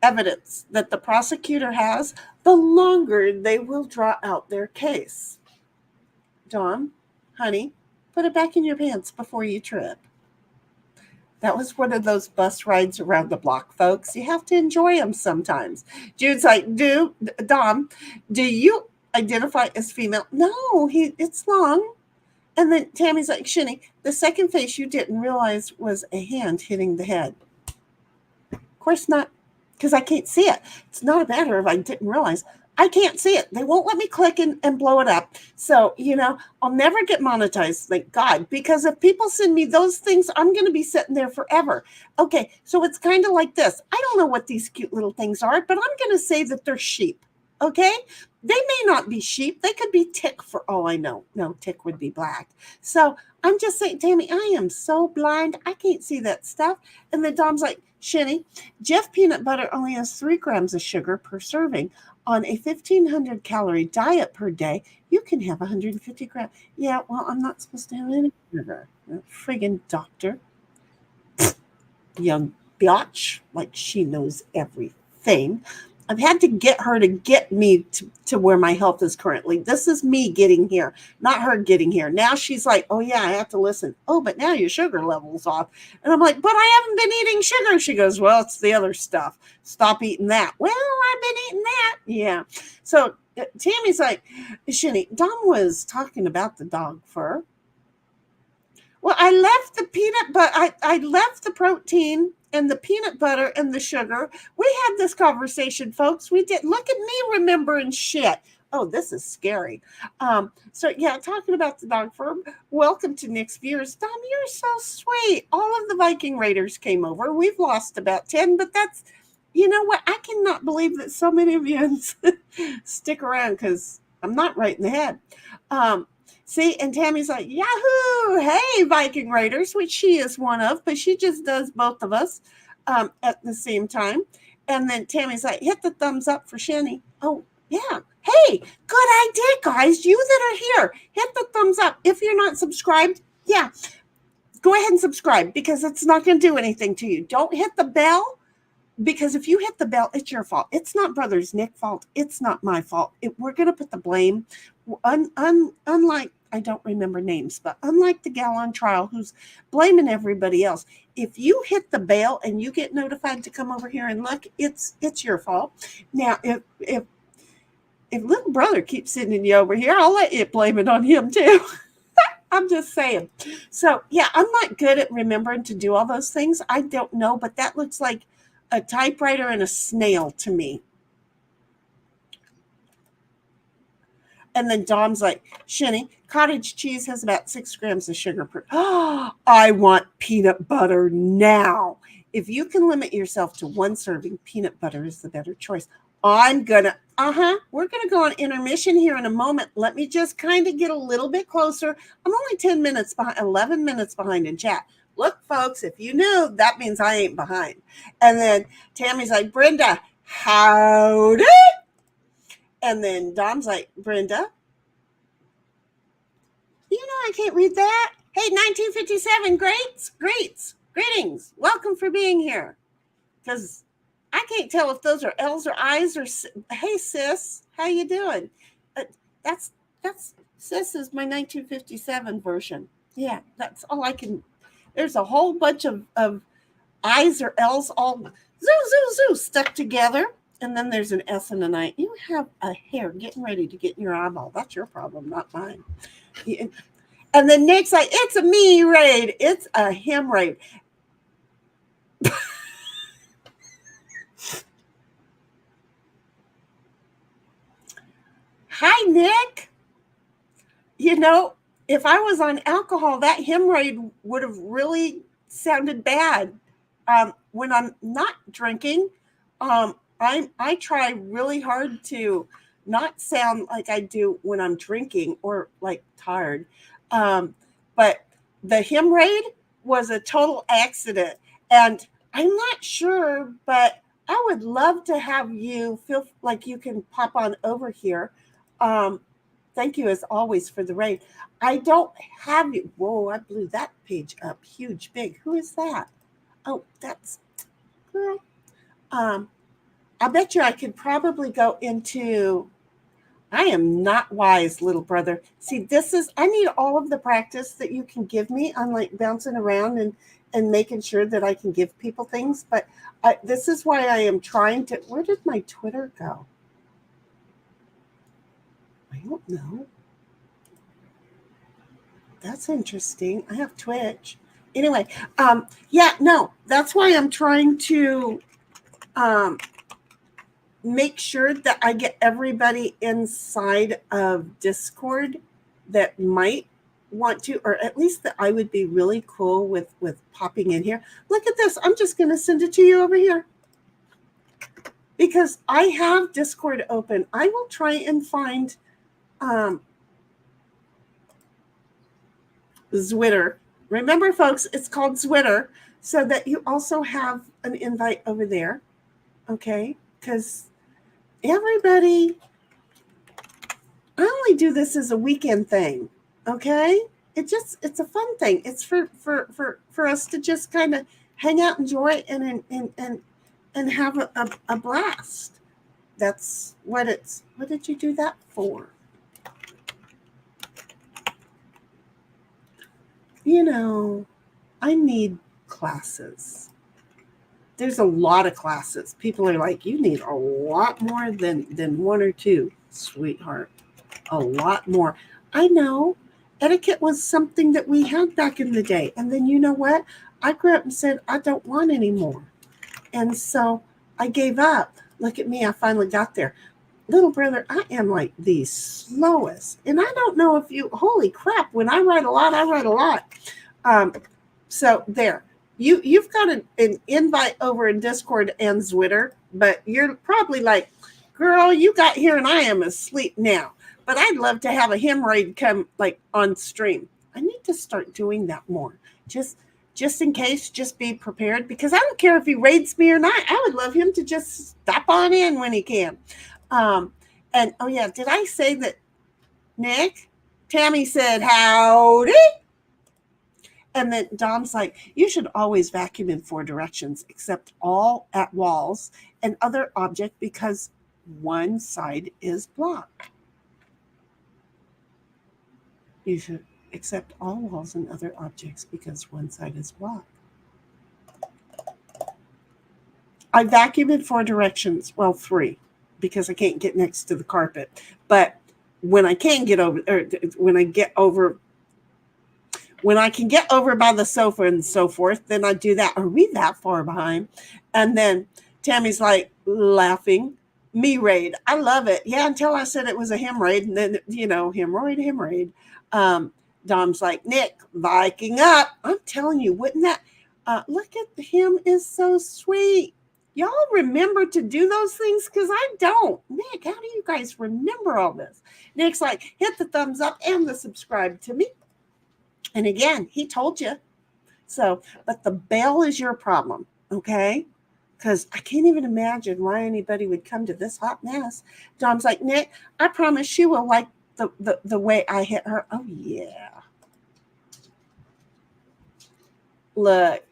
evidence that the prosecutor has, the longer they will draw out their case. Dawn, honey, put it back in your pants before you trip. That was one of those bus rides around the block, folks. You have to enjoy them sometimes. Jude's like, Dom, do you identify as female? No, it's long. And then Tammy's like, Shinny, the second face you didn't realize was a hand hitting the head. Of course not, because I can't see it. It's not a matter of I didn't realize. I can't see it. They won't let me click and blow it up. So, I'll never get monetized, thank God, because if people send me those things, I'm going to be sitting there forever. Okay, so it's kind of like this. I don't know what these cute little things are, but I'm going to say that they're sheep. Okay? They may not be sheep. They could be tick for all I know. No, tick would be black. So I'm just saying, Tammy, I am so blind. I can't see that stuff. And then Dom's like, Shinny, Jeff peanut butter only has 3 grams of sugar per serving. On a 1,500 calorie diet per day, you can have 150 grams. Yeah, well, I'm not supposed to have any sugar. Friggin' doctor. Young biatch, like she knows everything. I've had to get her to get me to where my health is currently. This is me getting here, not her getting here. Now she's like, oh, yeah, I have to listen. Oh, but now your sugar level's off. And I'm like, but I haven't been eating sugar. She goes, well, it's the other stuff. Stop eating that. Well, I've been eating that. Yeah. So Tammy's like, Shinny, Dom was talking about the dog fur. Well, I left the peanut butter. I left the protein and the peanut butter and the sugar. We had this conversation, folks. We did. Look at me remembering shit. Oh, this is scary. So yeah, talking about the dog fur. Welcome to Nick's Viewers. Dom, you're so sweet. All of the Viking Raiders came over. We've lost about 10, but that's, you know what? I cannot believe that so many of you stick around because I'm not right in the head. See, and Tammy's like, Yahoo! Hey, Viking Raiders, which she is one of, but she just does both of us at the same time. And then Tammy's like, hit the thumbs up for Shinny. Oh, yeah. Hey, good idea, guys. You that are here, hit the thumbs up. If you're not subscribed, yeah, go ahead and subscribe because it's not going to do anything to you. Don't hit the bell because if you hit the bell, it's your fault. It's not Brothers Nick's fault. It's not my fault. We're going to put the blame, unlike, I don't remember names, but unlike the gal on trial who's blaming everybody else, if you hit the bell and you get notified to come over here and look, it's your fault. Now, if little brother keeps sending you over here, I'll let you blame it on him too. I'm just saying. So, yeah, I'm not good at remembering to do all those things. I don't know, but that looks like a typewriter and a snail to me. And then Dom's like, Shinny, cottage cheese has about 6 grams of sugar per. Oh, I want peanut butter now. If you can limit yourself to 1 serving, peanut butter is the better choice. We're going to go on intermission here in a moment. Let me just kind of get a little bit closer. I'm only 10 minutes behind, 11 minutes behind in chat. Look, folks, if you knew, that means I ain't behind. And then Tammy's like, Brenda, howdy. And then Dom's like, Brenda, you know I can't read that. Hey, 1957, greetings. Welcome for being here. Because I can't tell if those are L's or I's or, hey, sis, how you doing? That's sis is my 1957 version. Yeah, that's all I can. There's a whole bunch of I's or L's all zoo stuck together. And then there's an S and an I. You have a hair getting ready to get in your eyeball. That's your problem, not mine. And then Nick's like, it's a me raid. It's a him raid. Hi, Nick. You know, if I was on alcohol, that him raid would have really sounded bad. When I'm not drinking, I try really hard to not sound like I do when I'm drinking or like tired. But the him raid was a total accident. And I'm not sure, but I would love to have you feel like you can pop on over here. Thank you as always for the raid. I don't have you. Whoa, I blew that page up huge, big. Who is that? Oh, that's girl. I bet you I could probably go into, I am not wise, little brother. See, I need all of the practice that you can give me on like bouncing around and making sure that I can give people things. But this is why I am trying to, where did my Twitter go? I don't know. That's interesting. I have Twitch. Anyway, yeah, no, that's why I'm trying to make sure that I get everybody inside of Discord that might want to, or at least that I would be really cool with popping in here. Look at this. I'm just going to send it to you over here because I have Discord open. I will try and find Zwitter. Remember, folks, it's called Zwitter, so that you also have an invite over there, okay? Because everybody, I only do this as a weekend thing, okay? It's a fun thing. It's for us to just kind of hang out, enjoy, and have a blast. That's what it's. What did you do that for? You know, I need classes. There's a lot of classes. People are like, you need a lot more than one or two, sweetheart. A lot more. I know. Etiquette was something that we had back in the day. And then you know what? I grew up and said, I don't want any more. And so I gave up. Look at me. I finally got there. Little brother, I am like the slowest. And I don't know if you, holy crap, when I write a lot, I write a lot. So there. You've got an invite over in Discord and Twitter, but you're probably like, girl, you got here and I am asleep now. But I'd love to have a hemorrhoid come like on stream. I need to start doing that more. Just in case, just be prepared, because I don't care if he raids me or not. I would love him to just stop on in when he can. And oh yeah, did I say that, Nick? Tammy said howdy. And then Dom's like, you should always vacuum in 4 directions, except all at walls and other object, because one side is blocked. You should accept all walls and other objects because one side is blocked. I vacuum in 4 directions. Well, 3, because I can't get next to the carpet. But when I can get over, or when I can get over by the sofa and so forth, then I do that. Are we that far behind? And then Tammy's like laughing. Me raid. I love it. Yeah, until I said it was a hemorrhoid. And then, hemorrhoid. Dom's like, Nick, Viking up. I'm telling you, wouldn't that, look at him, is so sweet. Y'all remember to do those things? Because I don't. Nick, how do you guys remember all this? Nick's like, hit the thumbs up and the subscribe to me. And again, he told you. So, but the bell is your problem, okay? Because I can't even imagine why anybody would come to this hot mess. Dom's like, Nick, I promise she will like the way I hit her. Oh, yeah. Look,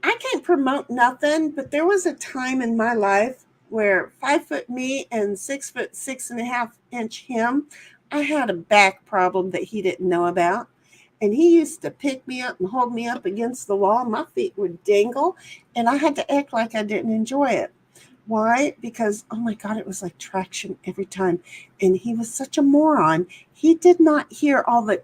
I can't promote nothing, but there was a time in my life where 5 foot me and 6 foot 6.5 inch him, I had a back problem that he didn't know about. And he used to pick me up and hold me up against the wall. My feet would dangle, and I had to act like I didn't enjoy it. Why? Because, oh my God, it was like traction every time. And he was such a moron. He did not hear all the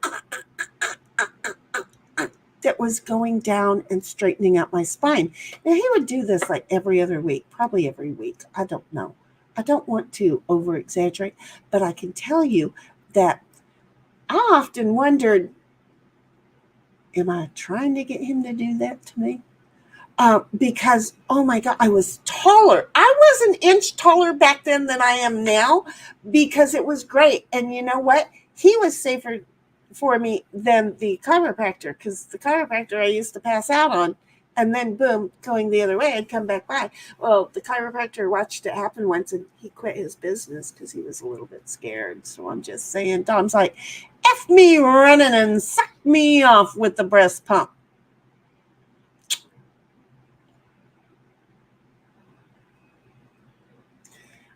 that was going down and straightening out my spine. Now, he would do this like every other week, probably every week. I don't know. I don't want to over exaggerate, but I can tell you that I often wondered, am I trying to get him to do that to me? Because, oh my God, I was taller. I was an inch taller back then than I am now, because it was great. And you know what? He was safer for me than the chiropractor, because the chiropractor I used to pass out on, and then boom, going the other way, I'd come back by. Well, the chiropractor watched it happen once, and he quit his business because he was a little bit scared. So I'm just saying, Dom's like, F me running and suck me off with the breast pump.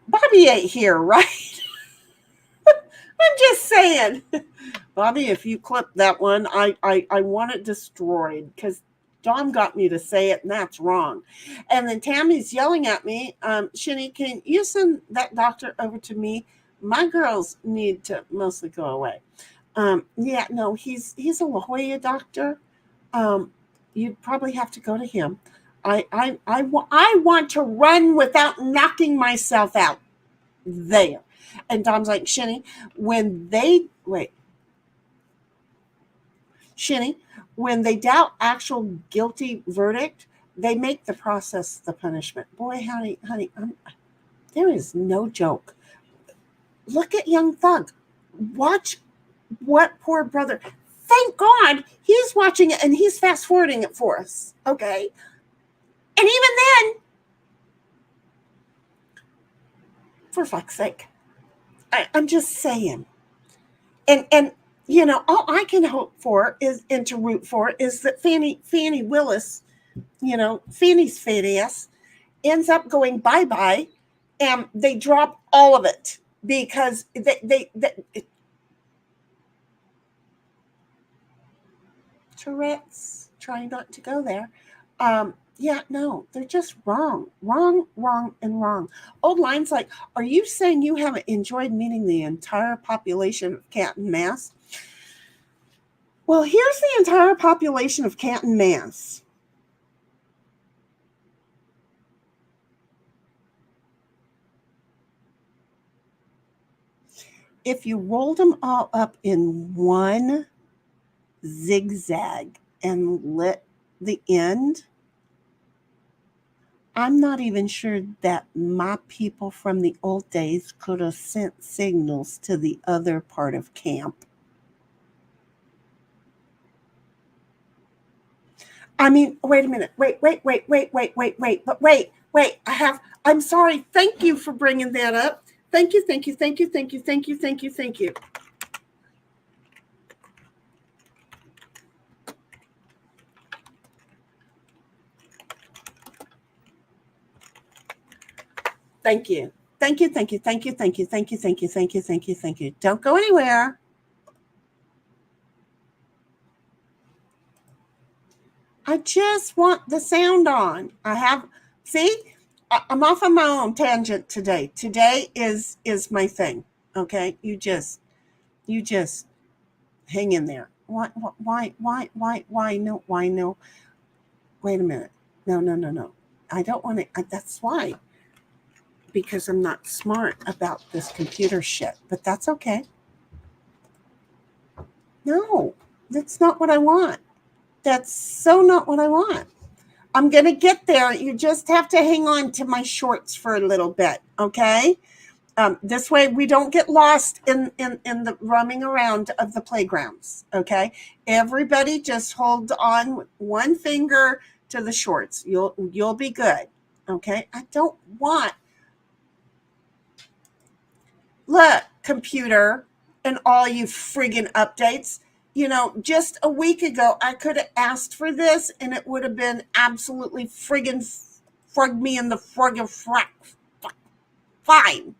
Bobby ain't here, right? I'm just saying. Bobby, if you clip that one, I want it destroyed because Dom got me to say it, and that's wrong. And then Tammy's yelling at me, Shinny, can you send that doctor over to me? My girls need to mostly go away. Yeah, no, he's a La Jolla doctor. You'd probably have to go to him. I want to run without knocking myself out there. And Dom's like, Shinny, when they wait, Shinny, when they doubt actual guilty verdict, they make the process the punishment. Boy, honey, there is no joke. Look at Young Thug. Watch what poor brother. Thank God he's watching it and he's fast forwarding it for us. Okay. And even then, for fuck's sake, I'm just saying. And you know, all I can hope for is and to root for is that Fannie Willis, you know, Fannie's fat ass, ends up going bye-bye and they drop all of it because they Tourette's, trying not to go there. Yeah, no, they're just wrong, and wrong. Old lines like, are you saying you haven't enjoyed meeting the entire population of Canton, Mass? Well, here's the entire population of Canton, Mass. If you rolled them all up in one zigzag and lit the end, I'm not even sure that my people from the old days could have sent signals to the other part of camp. I mean, wait a minute. Wait. But wait. I'm sorry. Thank you for bringing that up. Thank you. Thank you. Don't go anywhere. I just want the sound on. I'm off on my own tangent today. Today is my thing. Okay. You just hang in there. Why? No. Wait a minute. No. I don't want to. That's why. Because I'm not smart about this computer shit. But that's okay. No, that's not what I want. That's so not what I want. I'm going to get there. You just have to hang on to my shorts for a little bit, okay? This way we don't get lost in the roaming around of the playgrounds, okay? Everybody just hold on with one finger to the shorts. You'll be good, okay? I don't want... Look, computer, and all you friggin' updates. You know, just a week ago, I could have asked for this, and it would have been absolutely friggin' frug me in the friggin' fine.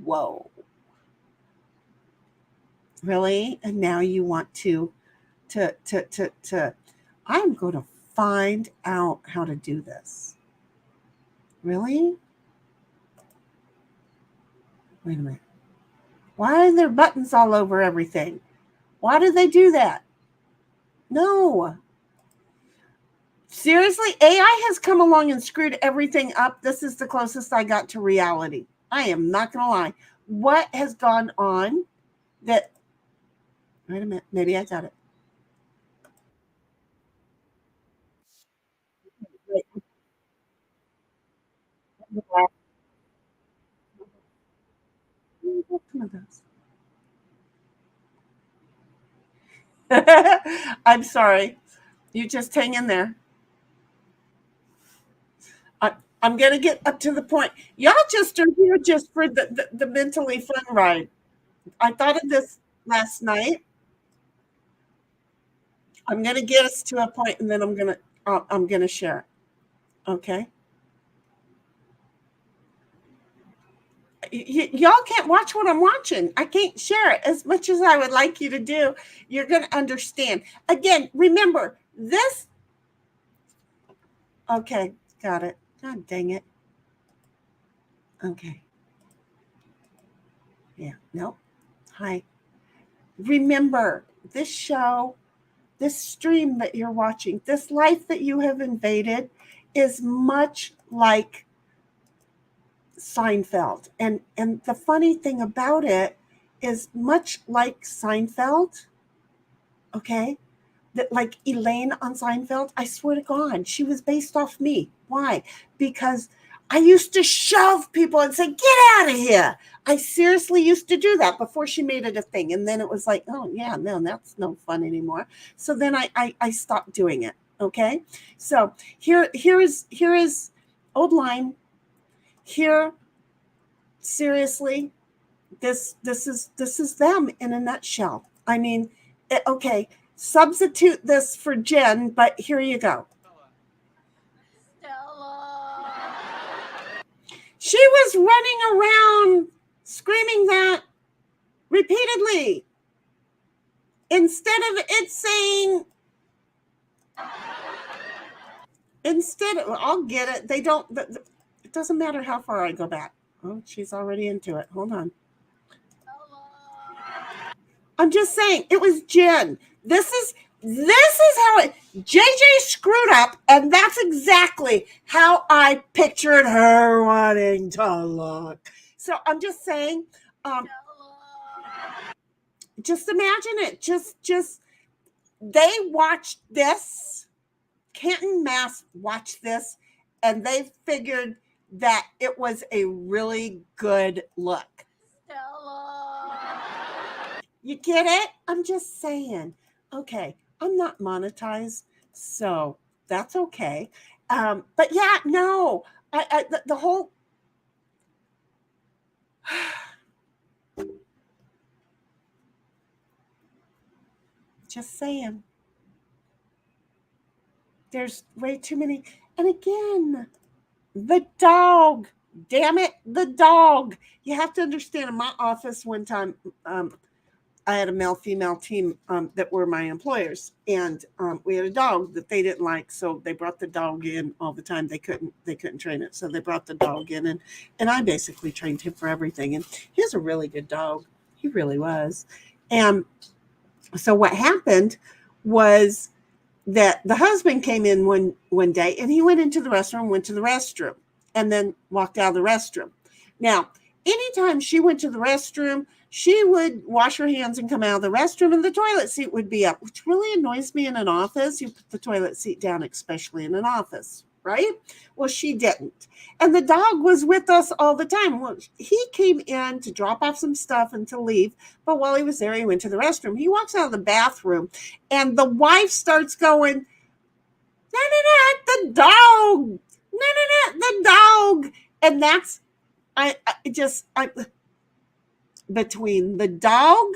Whoa. Really? And now you want to I'm going to find out how to do this. Really? Wait a minute. Why are there buttons all over everything? Why do they do that? No. Seriously, AI has come along and screwed everything up. This is the closest I got to reality. I am not going to lie. What has gone on that... Wait a minute. Maybe I got it. Wait. I'm sorry. You just hang in there. I'm going to get up to the point. Y'all just are here just for the mentally fun ride. I thought of this last night. I'm going to get us to a point, and then I'm going to share. Okay. y'all can't watch what I'm watching. I can't share it as much as I would like you to do. You're going to understand. Again, remember this. Okay, got it. God dang it. Okay. Yeah, nope. Hi. Remember, this show, this stream that you're watching, this life that you have invaded is much like Seinfeld. And the funny thing about it is much like Seinfeld, okay? That like Elaine on Seinfeld, I swear to God, she was based off me. Why? Because I used to shove people and say, get out of here. I seriously used to do that before she made it a thing. And then it was like, oh, yeah, no, that's no fun anymore. So then I stopped doing it. Okay. So here is old line. Here, seriously, this is them in a nutshell. I mean, okay, substitute this for Jen, but here you go. She was running around screaming that repeatedly. Instead of it saying, I'll get it. They don't, it doesn't matter how far I go back. Oh, she's already into it. Hold on. I'm just saying, it was Jen. This is how JJ screwed up, and that's exactly how I pictured her wanting to look. So I'm just saying, just imagine it. Just they watched this. Canton, Mass watched this, and they figured that it was a really good look. You get it? I'm just saying. Okay, I'm not monetized, so that's okay. But yeah, no, the whole. Just saying. There's way too many. And again, the dog. Damn it, the dog. You have to understand, in my office one time, I had a male-female team that were my employers, and we had a dog that they didn't like, so they brought the dog in all the time. They couldn't train it, so they brought the dog in, and I basically trained him for everything. And he was a really good dog. He really was. And so what happened was that the husband came in one day, and he went into the restroom, and then walked out of the restroom. Now, anytime she went to the restroom, she would wash her hands and come out of the restroom, and the toilet seat would be up, which really annoys me in an office. You put the toilet seat down, especially in an office, right? Well, she didn't. And the dog was with us all the time. Well, he came in to drop off some stuff and to leave, but while he was there, he went to the restroom. He walks out of the bathroom, and the wife starts going, no, the dog. No, the dog. And that's, between the dog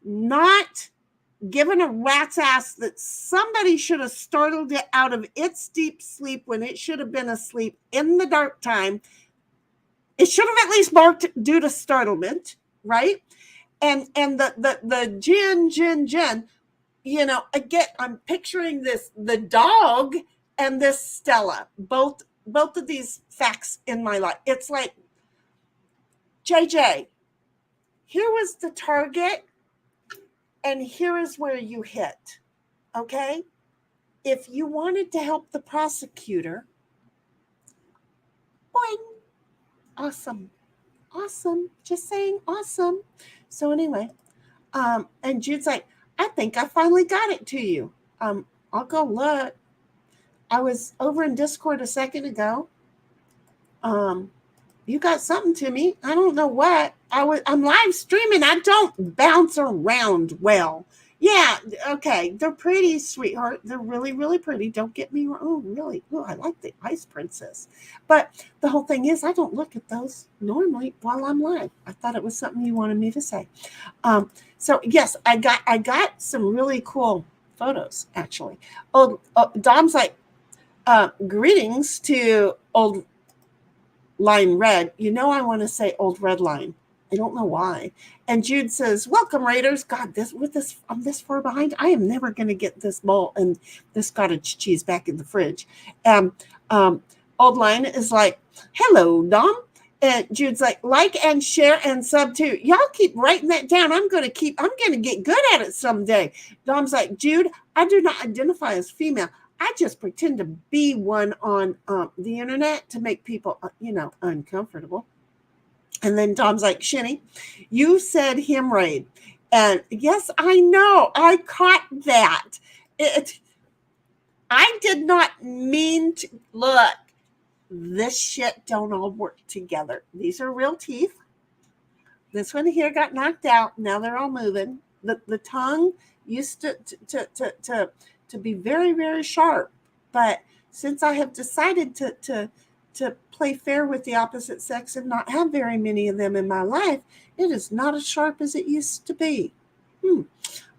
not giving a rat's ass that somebody should have startled it out of its deep sleep when it should have been asleep in the dark time. It should have at least barked due to startlement, right? And the Jen, you know, again, I'm picturing the dog and this Stella, both of these facts in my life. It's like, JJ, here was the target, and here is where you hit, okay? If you wanted to help the prosecutor, boing, awesome, just saying awesome. So anyway, and Jude's like, I think I finally got it to you. I'll go look. I was over in Discord a second ago. You got something to me. I don't know what. I'm live streaming. I don't bounce around well. Yeah, okay. They're pretty, sweetheart. They're really, really pretty. Don't get me wrong. Oh, really? Oh, I like the Ice Princess. But the whole thing is, I don't look at those normally while I'm live. I thought it was something you wanted me to say. So yes, I got some really cool photos actually. Oh, Dom's like, greetings to old line red, I want to say old red line. I don't know why. And Jude says, welcome, Raiders. God, I'm this far behind. I am never going to get this bowl and this cottage cheese back in the fridge. And old line is like, hello, Dom. And Jude's like and share and sub too. Y'all keep writing that down. I'm going to get good at it someday. Dom's like, Jude, I do not identify as female. I just pretend to be one on the internet to make people, uncomfortable. And then Dom's like, Shinny, you said hemorrhoid. And yes, I know. I caught that. I did not mean to. Look, this shit don't all work together. These are real teeth. This one here got knocked out. Now they're all moving. The tongue used to be very, very sharp. But since I have decided to play fair with the opposite sex and not have very many of them in my life, it is not as sharp as it used to be.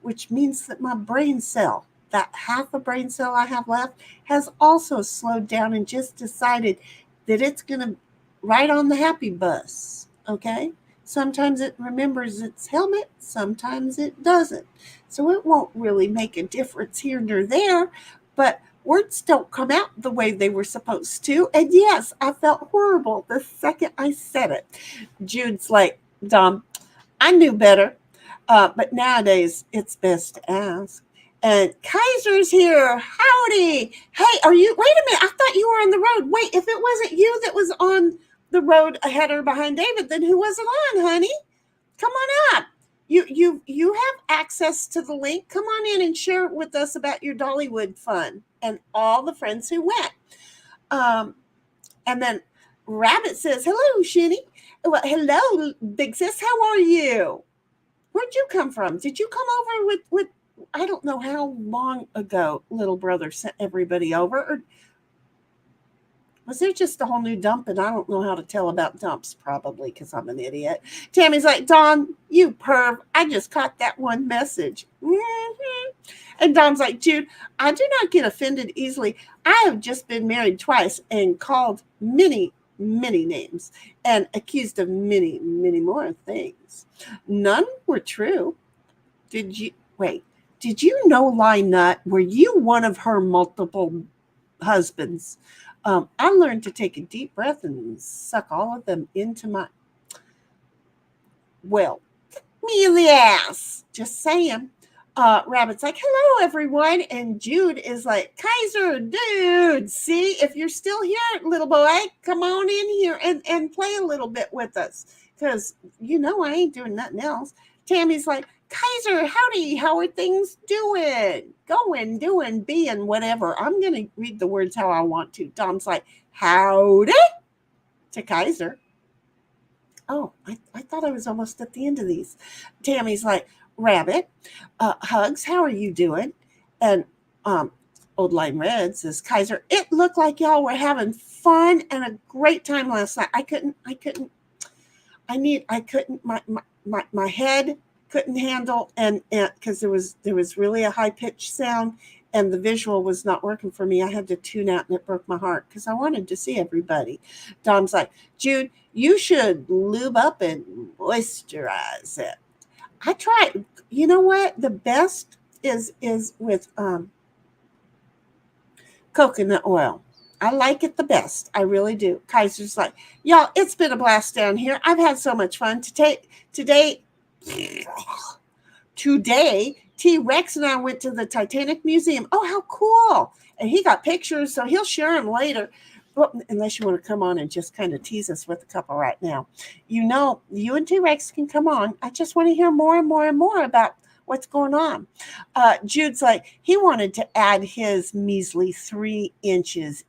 Which means that my brain cell, that half a brain cell I have left, has also slowed down and just decided that it's going to ride on the happy bus. Okay? Sometimes it remembers its helmet, sometimes it doesn't. So it won't really make a difference here nor there, but words don't come out the way they were supposed to. And yes, I felt horrible the second I said it. Jude's like, Dom, I knew better, but nowadays it's best to ask. And Kaiser's here. Howdy. Hey, wait a minute. I thought you were on the road. Wait, if it wasn't you that was on the road ahead or behind David, then who was it on, honey? Come on up. You have access to the link. Come on in and share with us about your Dollywood fun and all the friends who went. And then Rabbit says, hello, Shinny. Well, hello, big sis. How are you? Where'd you come from? Did you come over with I don't know how long ago little brother sent everybody over, or was there just a whole new dump and I don't know how to tell about dumps, probably because I'm an idiot. Tammy's like, Don, you perv, I just caught that one message. Mm-hmm. And Don's like, Jude, I do not get offended easily. I have just been married twice and called many, many names and accused of many, many more things. None were true. Did you know, Lie Nut, were you one of her multiple husbands? I learned to take a deep breath and suck all of them into my, me in the ass. Just saying. Rabbit's like, hello, everyone. And Jude is like, Kaiser, dude, see, if you're still here, little boy, come on in here and play a little bit with us. Because, I ain't doing nothing else. Tammy's like, Kaiser, howdy, how are things doing? Going, doing, being, whatever. I'm going to read the words how I want to. Dom's like, howdy to Kaiser. Oh, I thought I was almost at the end of these. Tammy's like, Rabbit, Hugs, how are you doing? And Old Line Red says, Kaiser, it looked like y'all were having fun and a great time last night. My head couldn't handle, and because there was really a high pitched sound and the visual was not working for me. I had to tune out and it broke my heart because I wanted to see everybody. Dom's like, Jude, you should lube up and moisturize it. I tried. You know what? The best is with coconut oil. I like it the best. I really do. Kaiser's like, y'all, it's been a blast down here. I've had so much fun. Today, T-Rex and I went to the Titanic Museum. Oh, how cool. And he got pictures, so he'll share them later. Well, unless you want to come on and just kind of tease us with a couple right now. You and T-Rex can come on. I just want to hear more and more and more about what's going on. Jude's like, he wanted to add his measly 3 inches.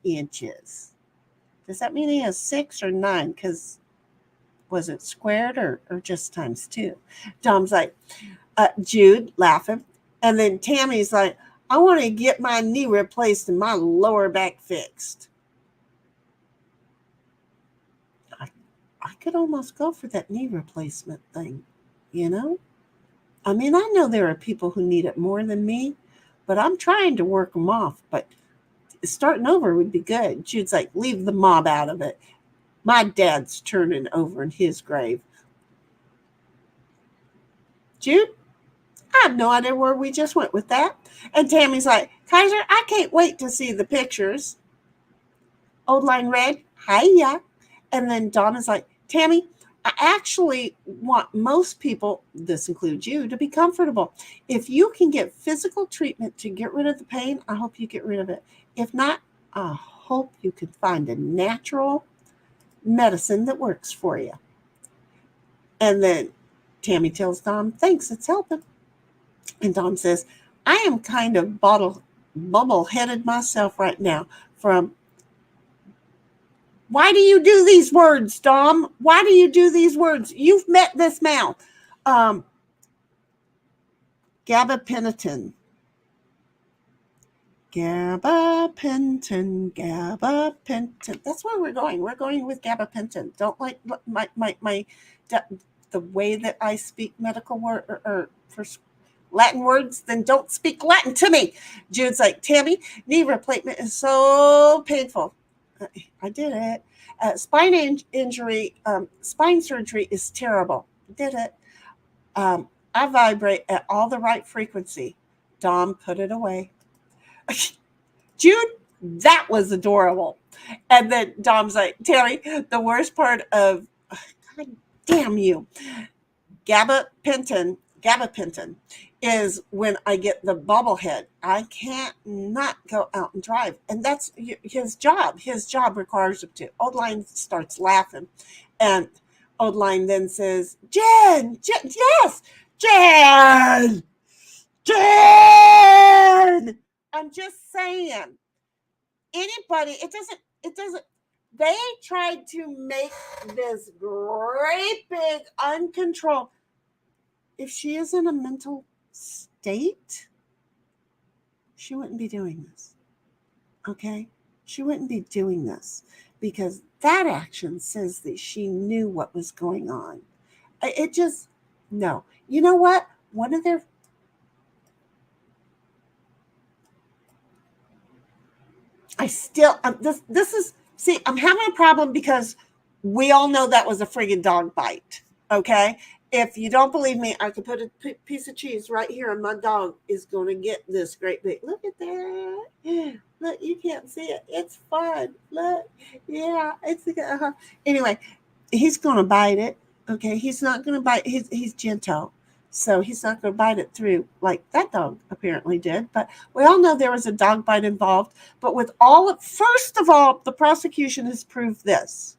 Does that mean he has 6 or 9? Because was it squared or just times 2? Dom's like, Jude laughing. And then Tammy's like, I want to get my knee replaced and my lower back fixed. I could almost go for that knee replacement thing, I mean, I know there are people who need it more than me, but I'm trying to work them off. But starting over would be good. Jude's like, leave the mob out of it. My dad's turning over in his grave. Jude, I have no idea where we just went with that. And Tammy's like, Kaiser, I can't wait to see the pictures. Old Line Red, hiya. And then Donna's like, Tammy, I actually want most people, this includes you, to be comfortable. If you can get physical treatment to get rid of the pain, I hope you get rid of it. If not, I hope you can find a natural medicine that works for you. And then Tammy tells Dom, thanks, it's helping. And Dom says, I am kind of bubble-headed myself right now from, why do you do these words, Dom? Why do you do these words? You've met this mouth. Gabapentin. Gabapentin. That's where we're going. We're going with gabapentin. Don't like the way that I speak medical word or for Latin words, then don't speak Latin to me. Jude's like, Tammy, knee replacement is so painful. I did it. Spine surgery is terrible. Did it. I vibrate at all the right frequency. Dom put it away. Jude, that was adorable. And then Dom's like, Tammy, the worst part of, God damn you, gabapentin is when I get the bobblehead. I can't not go out and drive. And that's his job. His job requires him to. Old Line starts laughing. And Old Line then says, Jen, yes, Jen. I'm just saying. Anybody, it doesn't, they tried to make this great big uncontrolled. If she is in a mental state, she wouldn't be doing this. Okay? She wouldn't be doing this because that action says that she knew what was going on. It just, no. You know what? One of their, this is, see, I'm having a problem because we all know that was a friggin' dog bite. Okay? If you don't believe me, I could put a piece of cheese right here, and my dog is going to get this great big. Look at that. Look, you can't see it. It's fun. Look. Yeah. Anyway, he's going to bite it. Okay. He's not going to bite. He's gentle. So he's not going to bite it through like that dog apparently did. But we all know there was a dog bite involved. But first of all, the prosecution has proved this.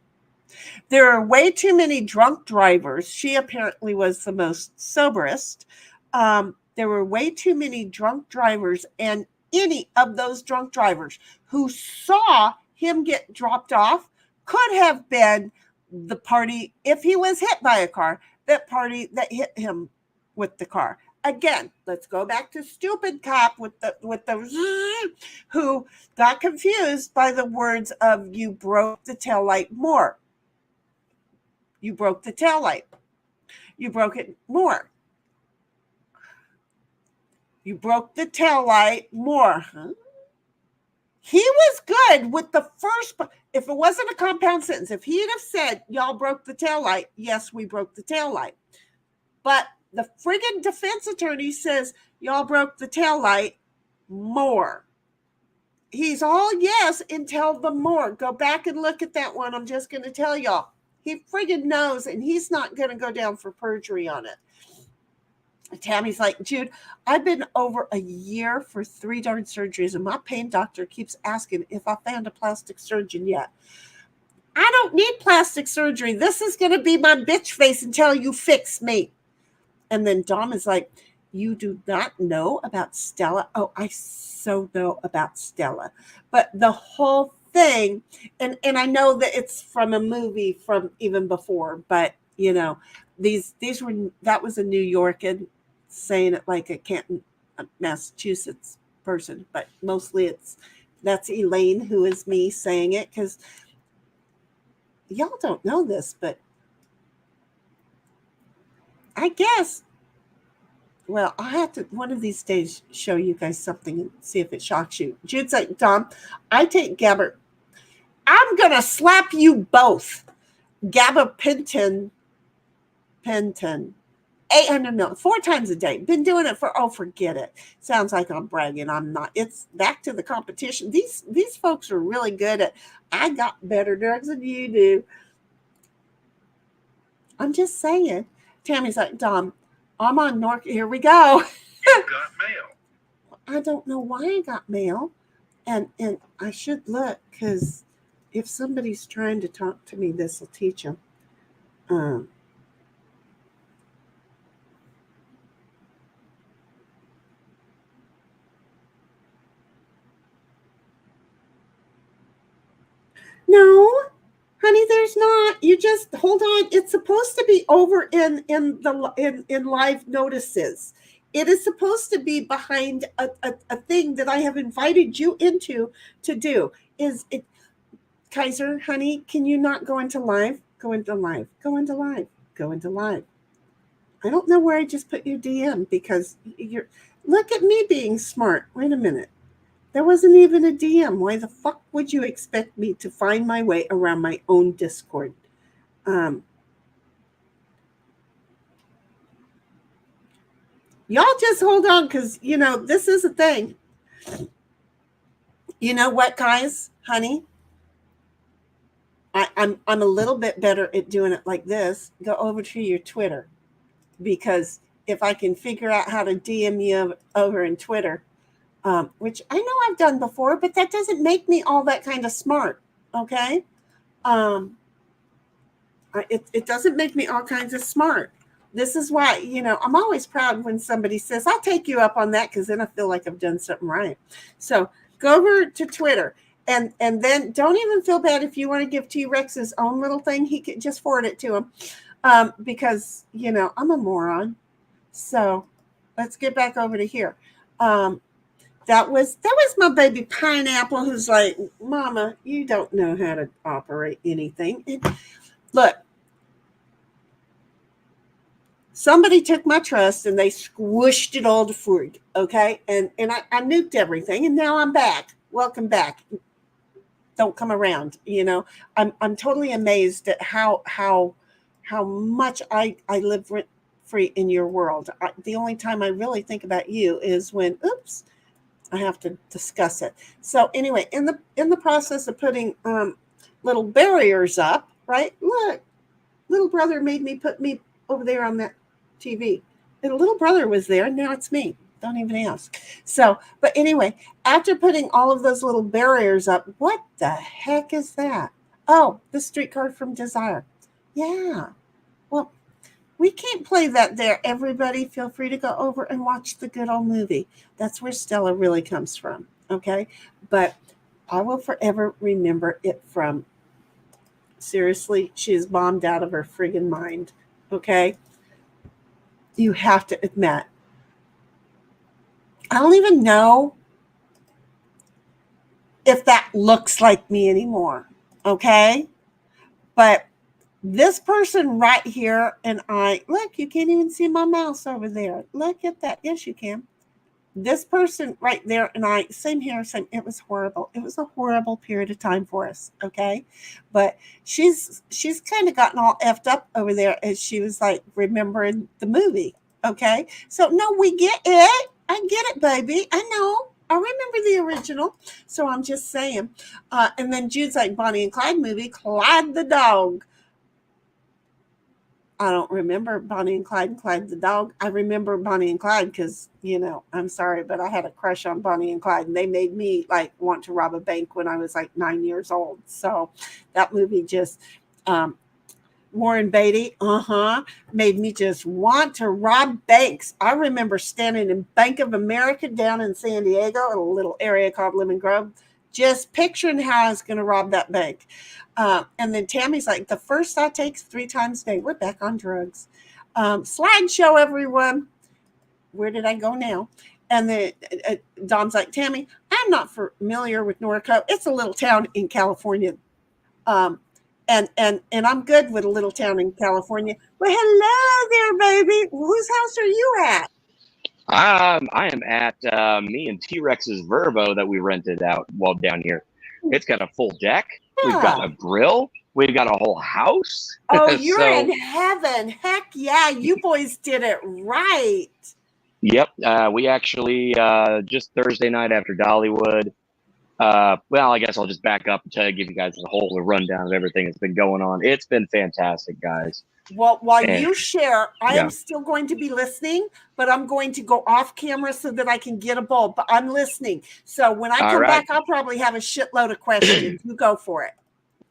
There are way too many drunk drivers. She apparently was the most soberest. There were way too many drunk drivers, and any of those drunk drivers who saw him get dropped off could have been the party, if he was hit by a car, that party that hit him with the car. Again, let's go back to stupid cop with the who got confused by the words of "you broke the taillight more." You broke the taillight. You broke it more. You broke the taillight more. Huh? He was good with the first. If it wasn't a compound sentence, if he'd have said, y'all broke the taillight, yes, we broke the taillight. But the friggin' defense attorney says, y'all broke the taillight more. He's all yes until the more. Go back and look at that one. I'm just going to tell y'all. He friggin' knows, and he's not going to go down for perjury on it. Tammy's like, Jude, I've been over a year for 3 darn surgeries, and my pain doctor keeps asking if I found a plastic surgeon yet. I don't need plastic surgery. This is going to be my bitch face until you fix me. And then Dom is like, you do not know about Stella? Oh, I so know about Stella. But the whole thing, and I know that it's from a movie from even before, but you know, that was a New York and saying it like a Canton, Massachusetts person, but mostly that's Elaine, who is me saying it, because y'all don't know this, but I guess, well, I'll have to one of these days show you guys something and see if it shocks you. Jude's like, Dom, I take Gabbert. I'm going to slap you both. gabapentin, 800 mil, 4 times a day. Been doing it for, forget it. Sounds like I'm bragging. I'm not. It's back to the competition. These folks are really good at, I got better drugs than you do. I'm just saying. Tammy's like, Dom, I'm on Nork. Here we go. You got mail. I don't know why I got mail. And I should look, because if somebody's trying to talk to me, this will teach them. No, honey, there's not. You just hold on. It's supposed to be over in live notices. It is supposed to be behind a thing that I have invited you into to do. Is it, Kaiser, honey? Can you not go into live? Go into live. Go into live. Go into live. I don't know where I just put your DM, because you're. Look at me being smart. Wait a minute. There wasn't even a DM. Why the fuck would you expect me to find my way around my own Discord? Y'all just hold on, because, this is a thing. You know what, guys? Honey? I'm a little bit better at doing it like this. Go over to your Twitter, because if I can figure out how to DM you over in Twitter, which I know I've done before, but that doesn't make me all that kind of smart. Okay. It doesn't make me all kinds of smart. This is why, I'm always proud when somebody says, I'll take you up on that, because then I feel like I've done something right. So go over to Twitter, and then don't even feel bad if you want to give T-Rex his own little thing. He can just forward it to him, because, I'm a moron. So let's get back over to here. That was my baby Pineapple, who's like, Mama, you don't know how to operate anything. Look, somebody took my trust and they squished it all to frig, okay? And I nuked everything, and now I'm back. Welcome back. Don't come around, I'm totally amazed at how much I live rent-free in your world. The only time I really think about you is when, oops, I have to discuss it. So anyway, in the process of putting little barriers up, right? Look, little brother made me put me over there on that TV. And little brother was there, and now it's me. Don't even ask. So, but anyway, after putting all of those little barriers up, what the heck is that? Oh, the streetcar from Desire. Yeah. Well, we can't play that there. Everybody feel free to go over and watch the good old movie. That's where Stella really comes from, okay? But I will forever remember it from, seriously, she is bombed out of her friggin' mind, okay? You have to admit, I don't even know if that looks like me anymore, okay? But this person right here, and look, you can't even see my mouse over there. Look at that. Yes, you can. This person right there, and same here, same. It was horrible. It was a horrible period of time for us, okay? But she's kind of gotten all effed up over there as she was like remembering the movie, okay? So, no, we get it. I get it, baby. I know. I remember the original. So I'm just saying. And then Jude's like, Bonnie and Clyde movie, Clyde the dog. I don't remember Bonnie and Clyde the dog. I remember Bonnie and Clyde because, I'm sorry, but I had a crush on Bonnie and Clyde, and they made me like want to rob a bank when I was like 9 years old. So that movie just, Warren Beatty, made me just want to rob banks. I remember standing in Bank of America down in San Diego, in a little area called Lemon Grove, just picturing how I was going to rob that bank. And then Tammy's like, the first I take 3 times a day. We're back on drugs. Slideshow, everyone. Where did I go now? And then Dom's like, Tammy, I'm not familiar with Norco. It's a little town in California. And I'm good with a little town in California. Well, hello there, baby. Whose house are you at? I am at me and T-Rex's Vervo that we rented out while down here. It's got a full deck. We've got a grill. We've got a whole house. Oh, you're So, in heaven. Heck yeah, you boys did it right. yep. We actually just Thursday night after Dollywood. Well, I guess I'll just back up and give you guys the whole rundown of everything that's been going on. It's been fantastic, guys. Well, while And- you share, I yeah. am still going to be listening, but I'm going to go off camera so that I can get a bowl. But I'm listening. So when I All come right. back, I'll probably have a shitload of questions. You go for it.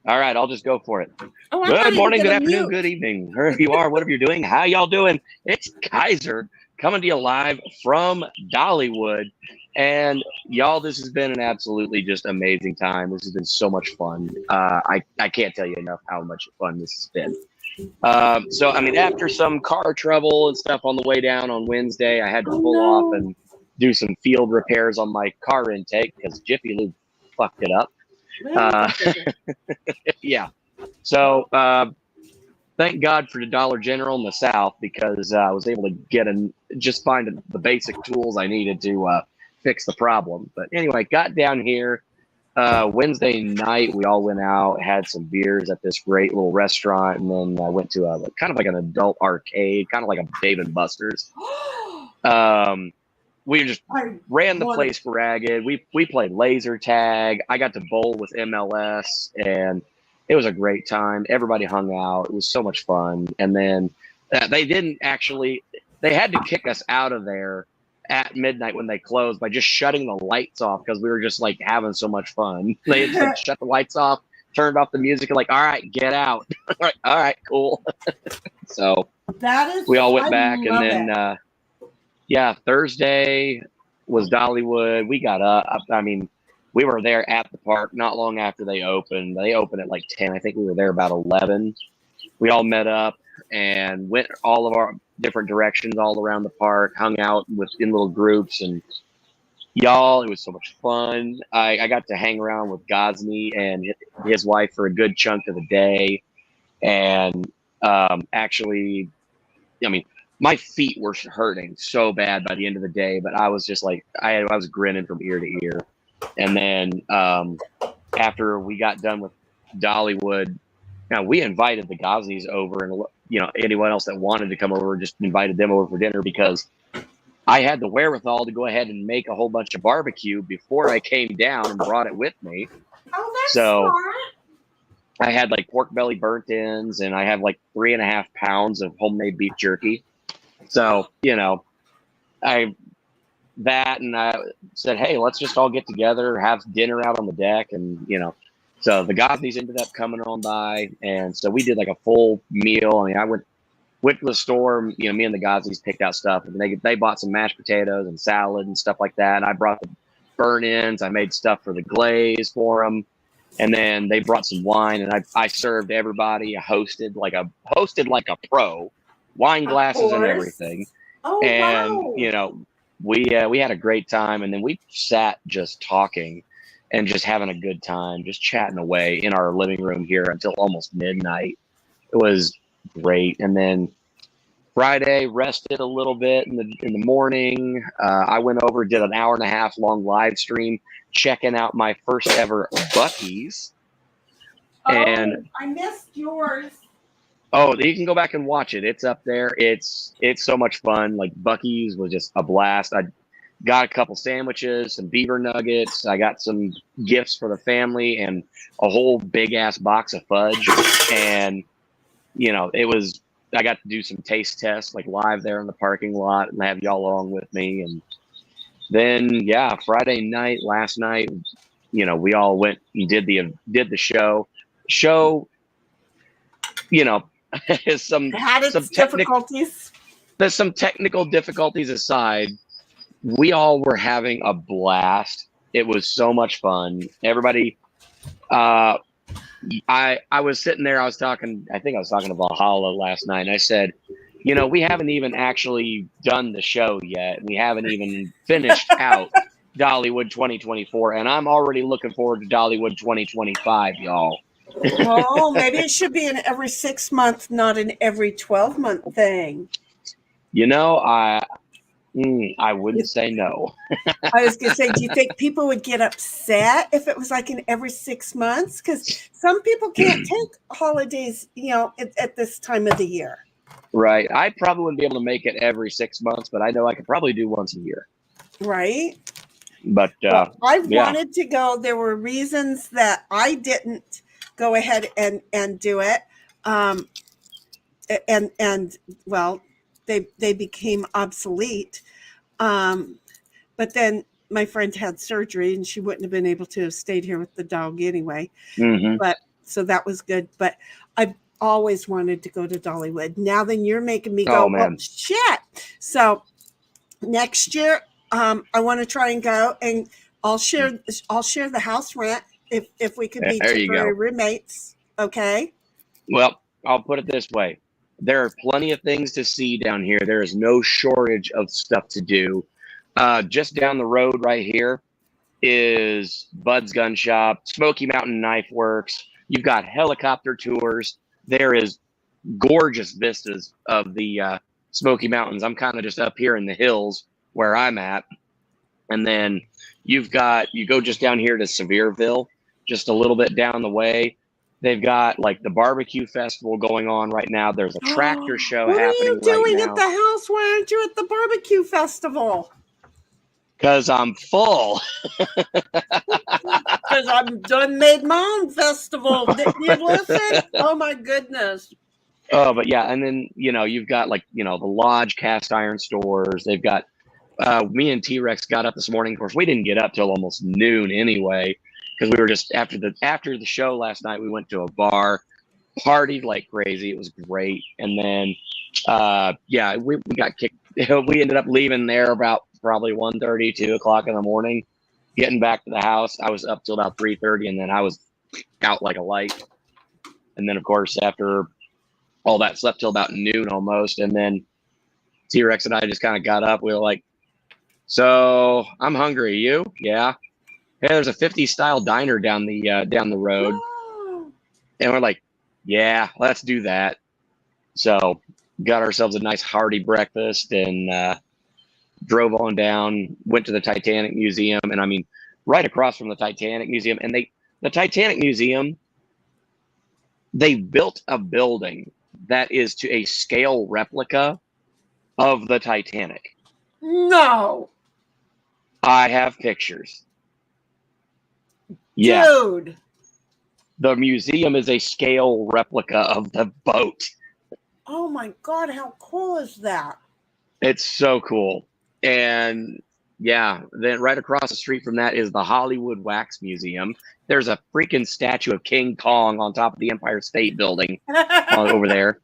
All right, I'll just go for it. Oh, I'm not Good even morning, good gonna afternoon, mute. good evening. Wherever you are, whatever you're doing, how y'all doing? It's Kaiser coming to you live from Dollywood. And y'all, this has been an absolutely just amazing time. This has been so much fun. I can't tell you enough how much fun this has been. So, I mean, after some car trouble and stuff on the way down on Wednesday, I had to pull off and do some field repairs on my car intake because Jiffy Lube fucked it up. Yeah. So thank God for the Dollar General in the South because I was able to find the basic tools I needed to fix the problem. But anyway, got down here Wednesday night. We all went out, had some beers at this great little restaurant, and then I went to kind of like an adult arcade, kind of like a Dave and Buster's. We just ran the place ragged. We played laser tag. I got to bowl with MLS, and it was a great time. Everybody hung out. It was so much fun. And then they had to kick us out of there at midnight when they closed by just shutting the lights off because we were just like having so much fun. They just like shut the lights off, turned off the music, and like, all right, get out. All right, cool. So we all went back, and then yeah, Thursday was Dollywood. We got up. I mean, we were there at the park not long after they opened. They opened at like 10. I think we were there about 11. We all met up and went all of our different directions all around the park, hung out in little groups. And y'all, it was so much fun. I got to hang around with Gosney and his wife for a good chunk of the day. And actually, I mean, my feet were hurting so bad by the end of the day, but I was just like, I was grinning from ear to ear. And then after we got done with Dollywood, now we invited the Gosneys over, and anyone else that wanted to come over, just invited them over for dinner because I had the wherewithal to go ahead and make a whole bunch of barbecue before I came down and brought it with me. Oh, that's So smart. I had like pork belly burnt ends, and I have like 3.5 pounds of homemade beef jerky. So, I said, hey, let's just all get together, have dinner out on the deck. And, so the Gosneys ended up coming on by. And so we did like a full meal. I mean, I went to the store, me and the Gosneys picked out stuff. And they bought some mashed potatoes and salad and stuff like that. And I brought the burn ends. I made stuff for the glaze for them. And then they brought some wine, and I served everybody. I hosted like a pro, wine glasses and everything. Oh, And wow. we had a great time, and then we sat just talking and just having a good time, just chatting away in our living room here until almost midnight. It was great. And then Friday, rested a little bit in the morning. I went over, did an 1.5 hour long live stream, checking out my first ever Buc-ee's. And I missed yours. oh, you can go back and watch it. It's up there. It's so much fun. Like Buc-ee's was just a blast. I got a couple sandwiches, some beaver nuggets. I got some gifts for the family and a whole big ass box of fudge. And I got to do some taste tests like live there in the parking lot and have y'all along with me. And then Friday night, last night, we all went and did the show. Had its difficulties. There's some technical difficulties aside. We all were having a blast. It was so much fun. Everybody, I was sitting there. I think I was talking to Valhalla last night. And I said, we haven't even actually done the show yet. We haven't even finished out Dollywood 2024, and I'm already looking forward to Dollywood 2025, y'all. Well, maybe it should be an every 6 month, not an every 12-month thing. I wouldn't say no. I was going to say, do you think people would get upset if it was like in every 6 months? Because some people can't take holidays, at this time of the year. Right. I probably wouldn't be able to make it every 6 months, but I know I could probably do once a year. Right. But Well, I yeah. wanted to go. There were reasons that I didn't go ahead and do it. And well, they became obsolete. But then my friend had surgery and she wouldn't have been able to have stayed here with the dog anyway. Mhm. But so that was good. But I've always wanted to go to Dollywood. Now then you're making me go, Oh, man. well, shit. So next year, I want to try and go, and I'll share the house rent if we could be There you temporary go. roommates. Okay. Well, I'll put it this way. There are plenty of things to see down here. There is no shortage of stuff to do. Just down the road right here is Bud's Gun Shop, Smoky Mountain Knife Works. You've got helicopter tours. There is gorgeous vistas of the Smoky Mountains. I'm kind of just up here in the hills where I'm at. And then you go just down here to Sevierville, just a little bit down the way. They've got like the barbecue festival going on right now. There's a tractor show What are happening you doing right at now. the house? Why aren't you at the barbecue festival? Because I'm full. Because I'm done made my own festival. Didn't you listen? Oh my goodness. Oh, but yeah, and then you've got like the Lodge cast iron stores. They've got me and T-Rex got up this morning. Of course, we didn't get up till almost noon anyway, because we were just after the show last night. We went to a bar, partied like crazy. It was great, and then we got kicked. We ended up leaving there about probably 1:30, 2 o'clock in the morning. Getting back to the house, I was up till about 3:30, and then I was out like a light. And then, of course, after all that, slept till about noon almost. And then T-Rex and I just kind of got up. We were like, "So I'm hungry. You? Yeah. Hey, there's a 50s style diner down the road." Oh. And we're like, "Yeah, let's do that." So got ourselves a nice hearty breakfast and drove on down, went to the Titanic Museum. And I mean, right across from the Titanic Museum. And the Titanic Museum, they built a building that is to a scale replica of the Titanic. No. I have pictures. Yeah. Dude. The museum is a scale replica of the boat. Oh my God, how cool is that? It's so cool. And yeah, then right across the street from that is the Hollywood Wax Museum. There's a freaking statue of King Kong on top of the Empire State Building over there.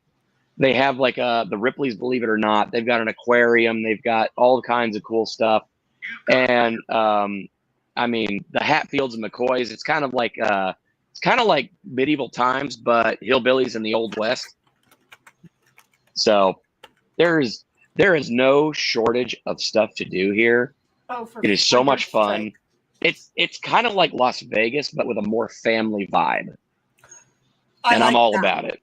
They have like the Ripley's Believe It or Not. They've got an aquarium. They've got all kinds of cool stuff. And I mean, the Hatfields and McCoys. It's kind of like medieval times, but hillbillies in the Old West. So there is no shortage of stuff to do here. Oh, for it is so much fun. sake. It's kind of like Las Vegas, but with a more family vibe. I And like I'm all that. about it.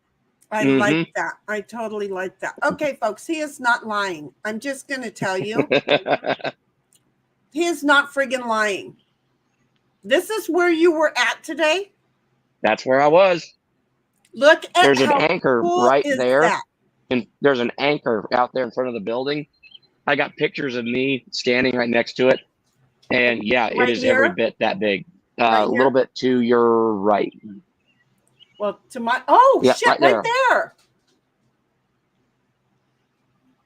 I like that. I totally like that. Okay, folks, he is not lying. I'm just going to tell you. He is not friggin' lying. This is where you were at today. That's where I was. Look at There's an how anchor cool right is there. that? And there's an anchor out there in front of the building. I got pictures of me standing right next to it. And yeah, Right it is here? every bit that big. Right A little bit to your right. Well, shit, right right there.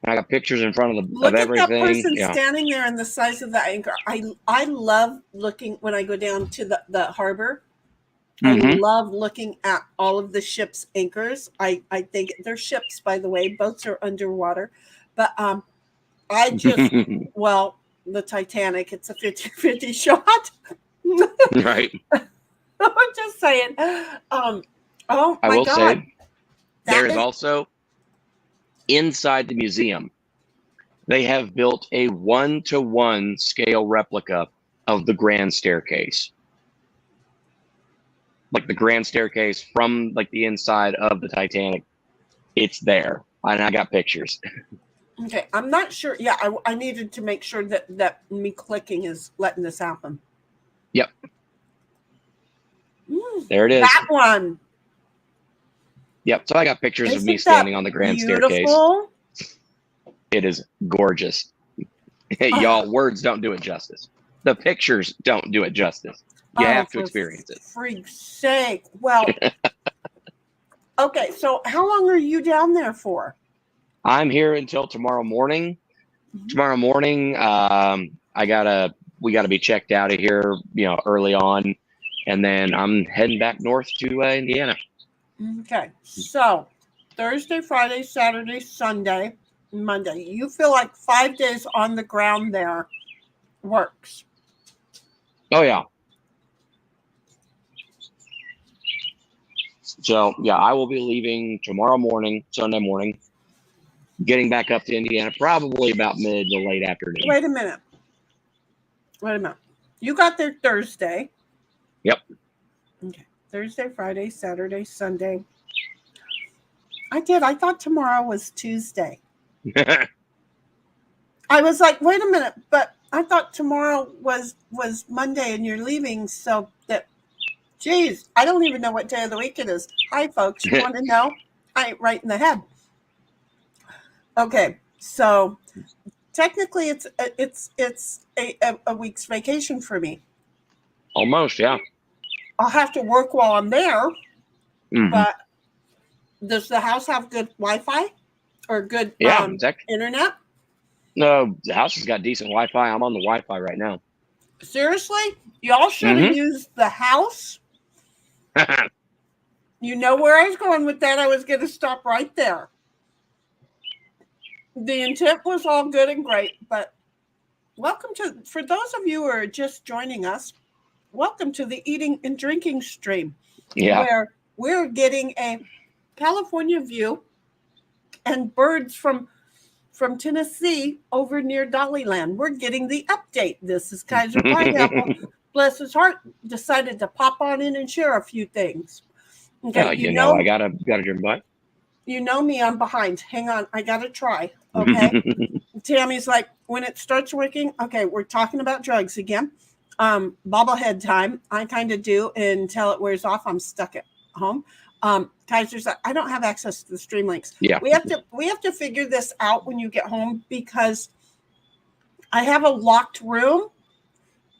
And I got pictures in front of Look at everything. that person Yeah. standing there and the size of the anchor. I love looking when I go down to the harbor. I Mhm. love looking at all of the ship's anchors. I think they're ships, by the way. Boats are underwater. But I just, well, the Titanic, it's a 50-50 shot. Right. I'm just saying. Oh, I my will God. say, there That is also, inside the museum, they have built a 1-to-1 scale replica of the Grand Staircase. Like the Grand Staircase from like the inside of the Titanic. It's there. And I got pictures. Okay, I'm not sure. Yeah, I needed to make sure that me clicking is letting this happen. Yep. There it is. That one. Yep. So I got pictures of me Isn't that standing on the grand staircase. beautiful? It is gorgeous. Y'all, words don't do it justice. The pictures don't do it justice. You have to for experience it. Freak's sake. Well, okay, so how long are you down there for? I'm here until tomorrow morning. Tomorrow morning, we gotta be checked out of here, early on, and then I'm heading back north to Indiana. Okay, so Thursday, Friday, Saturday, Sunday, Monday. You feel like 5 days on the ground there works? Oh yeah. So yeah, I will be leaving tomorrow morning, Sunday morning, getting back up to Indiana probably about mid to late afternoon. Wait a minute. You got there Thursday. Yep. Okay. Thursday, Friday, Saturday, Sunday. I did. I thought tomorrow was Tuesday. I was like, wait a minute, but I thought tomorrow was Monday and you're leaving, so that, geez, I don't even know what day of the week it is. Hi, folks. You want to know? I ain't right in the head. Okay, so technically it's a week's vacation for me. Almost, yeah. I'll have to work while I'm there, Mhm. but does the house have good Wi-Fi or good internet? No, the house has got decent Wi-Fi. I'm on the Wi-Fi right now. Seriously? Y'all should have used the house. You know where I was going with that. I was going to stop right there. The intent was all good and great, but for those of you who are just joining us, welcome to the eating and drinking stream, where we're getting a California view and birds from Tennessee over near Dollyland. We're getting the update. This is Kaiser Pineapple. Bless his heart, decided to pop on in and share a few things. Okay, I gotta drink by. You know me, I'm behind. Hang on, I gotta try. Okay. Tammy's like, when it starts working, okay, we're talking about drugs again. Bobblehead time. I kind of do until it wears off. I'm stuck at home. Kaiser's like, I don't have access to the stream links. Yeah. We have to figure this out when you get home, because I have a locked room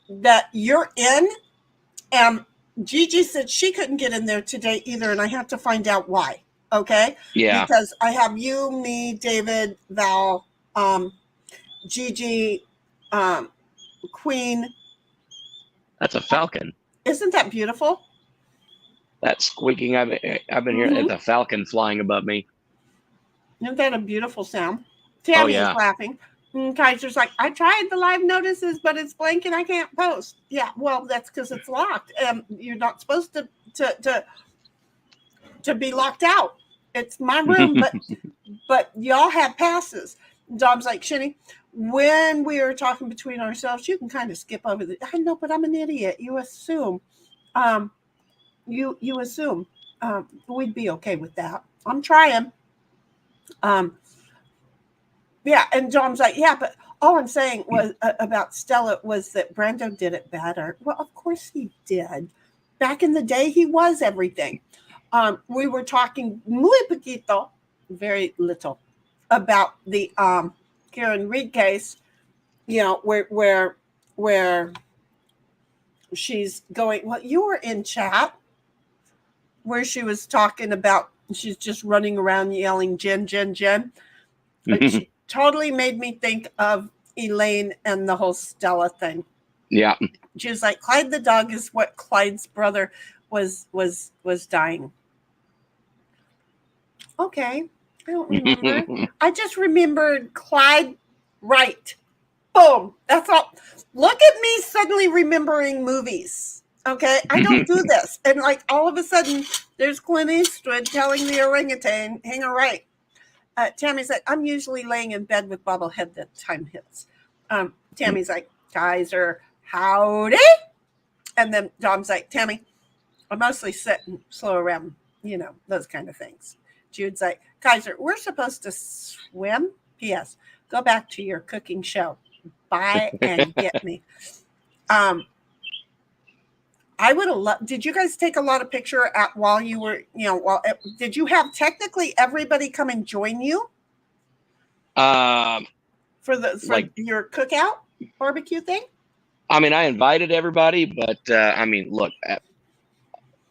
that you're in, and Gigi said she couldn't get in there today either, and I have to find out why. Okay. Yeah. Because I have you, me, David, Val, Gigi, Queen. That's a falcon. Isn't that beautiful? That squeaking I've been hearing. It's a falcon flying above me. Isn't that a beautiful sound? Tammy is laughing. And Kaiser's like, I tried the live notices, but it's blank and I can't post. Yeah, well, that's because it's locked. You're not supposed to be locked out. It's my room, but y'all have passes. Dom's like, Shinny, when we are talking between ourselves, you can kind of skip over the. I know, but I'm an idiot. You assume, you assume we'd be okay with that. I'm trying. Yeah, and Dom's like, yeah, but all I'm saying was about Stella was that Brando did it better. Well, of course he did. Back in the day, he was everything. We were talking muy poquito, very little, about the Karen Reed case, where she's going. Well, you were in chat where she was talking about she's just running around yelling Jen, Jen, Jen. She totally made me think of Elaine and the whole Stella thing. Yeah. She was like, Clyde the dog is what Clyde's brother was dying. Okay. I don't remember. I just remembered Clyde Wright. Boom. That's all. Look at me suddenly remembering movies. Okay. I don't do this. And like all of a sudden there's Clint Eastwood telling the orangutan, hang a right. Tammy's like, I'm usually laying in bed with bobblehead that time hits. Tammy's like, Kaiser, howdy. And then Dom's like, Tammy, I mostly sit and slow around, those kind of things. Jude's like, Kaiser, we're supposed to swim. P.S. Go back to your cooking show. Buy and get me. I would have loved. Did you guys take a lot of picture while you were, did you have technically everybody come and join you Um, for like- your cookout barbecue thing? I mean, I invited everybody, but look,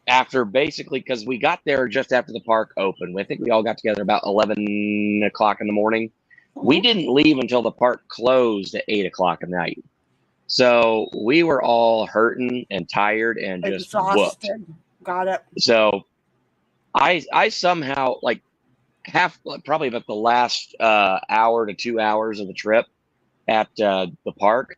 after basically, because we got there just after the park opened. I think we all got together about 11 o'clock in the morning. We didn't leave until the park closed at 8 o'clock at night. So we were all hurting and tired and just whooped. Exhausted. Got it. So I somehow probably about the last hour to 2 hours of the trip at the park,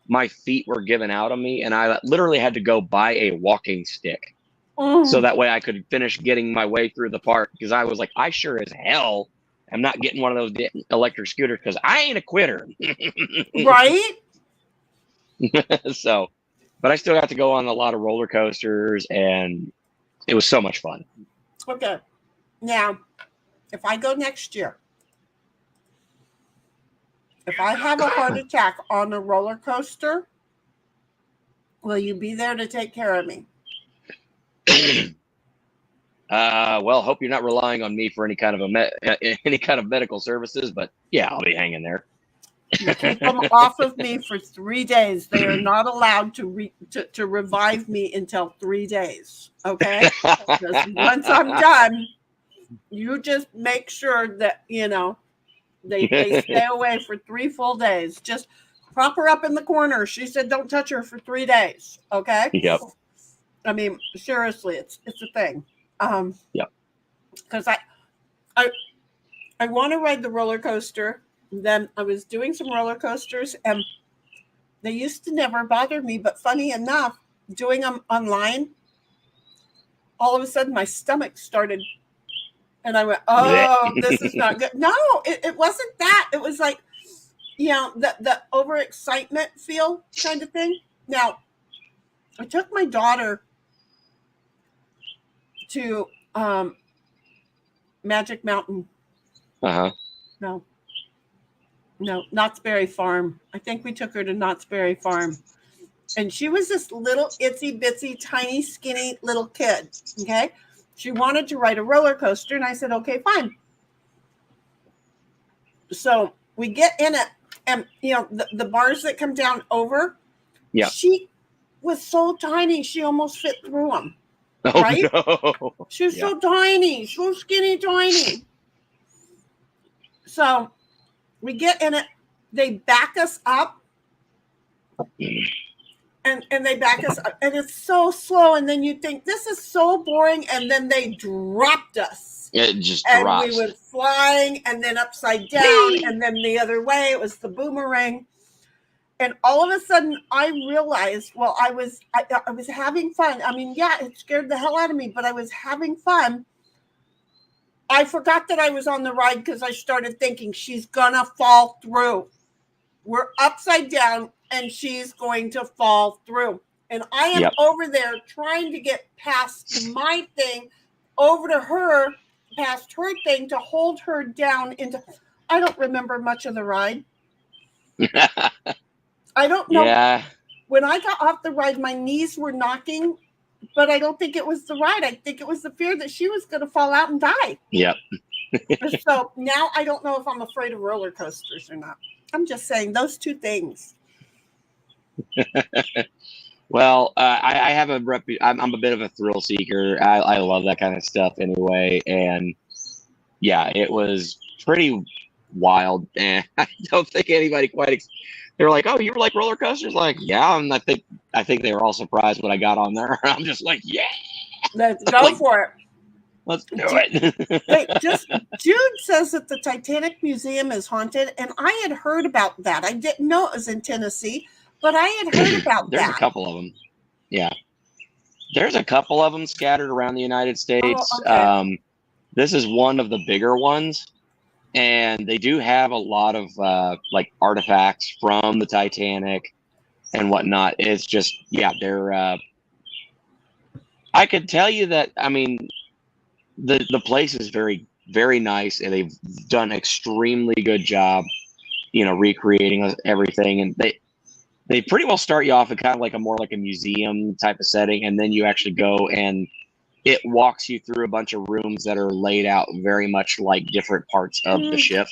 my feet were giving out on me, and I literally had to go buy a walking stick so that way I could finish getting my way through the park, because I was like, I sure as hell am not getting one of those electric scooters because I ain't a quitter. Right? So, but I still got to go on a lot of roller coasters, and it was so much fun. Okay. Now, if I go next year, if I have a heart attack on a roller coaster, will you be there to take care of me? Well, hope you're not relying on me for any kind of any kind of medical services, but yeah, I'll be hanging there. You keep them off of me for 3 days. They are not allowed to revive me until 3 days. Okay? Because once I'm done, you just make sure that, they stay away for 3 full days. Just prop her up in the corner. She said don't touch her for 3 days. Okay? Yep. I mean, seriously, it's a thing. Yep. Because I want to ride the roller coaster. Then I was doing some roller coasters, and they used to never bother me. But funny enough, doing them online, all of a sudden my stomach started, and I went, "Oh, this is not good." No, it wasn't that. It was like, the overexcitement feel kind of thing. Now, I took my daughter to Magic Mountain. No, Knott's Berry Farm. I think we took her to Knott's Berry Farm. And she was this little itsy bitsy, tiny, skinny little kid. Okay. She wanted to ride a roller coaster. And I said, okay, fine. So we get in it. And, the bars that come down over. Yeah. She was so tiny. She almost fit through them. Oh, right? no. She was so tiny, so skinny, tiny. So we get in it. They back us up. And they back us up. And it's so slow. And then you think, this is so boring. And then they dropped us. It just and drops. We went flying and then upside down. And then the other way. It was the boomerang. And all of a sudden, I realized, well, I was having fun. I mean, yeah, it scared the hell out of me, but I was having fun. I forgot that I was on the ride because I started thinking she's going to fall through. We're upside down, and she's going to fall through. And I am over there trying to get past my thing, over to her, past her thing, to hold her down into. I don't remember much of the ride. I don't know. Yeah. When I got off the ride, my knees were knocking, but I don't think it was the ride. I think it was the fear that she was going to fall out and die. Yep. So now I don't know if I'm afraid of roller coasters or not. I'm just saying those two things. Well, I have I'm a bit of a thrill seeker. I love that kind of stuff anyway. And yeah, it was pretty wild. And I don't think anybody they were like, "Oh, you were like roller coasters?" Like, yeah. And I think they were all surprised when I got on there. I'm just like, yeah, let's go for it. Let's do it. Wait, Jude says that the Titanic Museum is haunted, and I had heard about that. I didn't know it was in Tennessee, but I had heard about There's that. a couple of them. Yeah, there's a couple of them scattered around the United States. Oh, okay. This is one of the bigger ones. And they do have a lot of like artifacts from the Titanic and whatnot. It's just, they're. I could tell you that. I mean, the place is very very nice, and they've done an extremely good job, recreating everything. And they pretty well start you off at kind of like a more like a museum type of setting, and then you actually go and it walks you through a bunch of rooms that are laid out very much like different parts of the ship.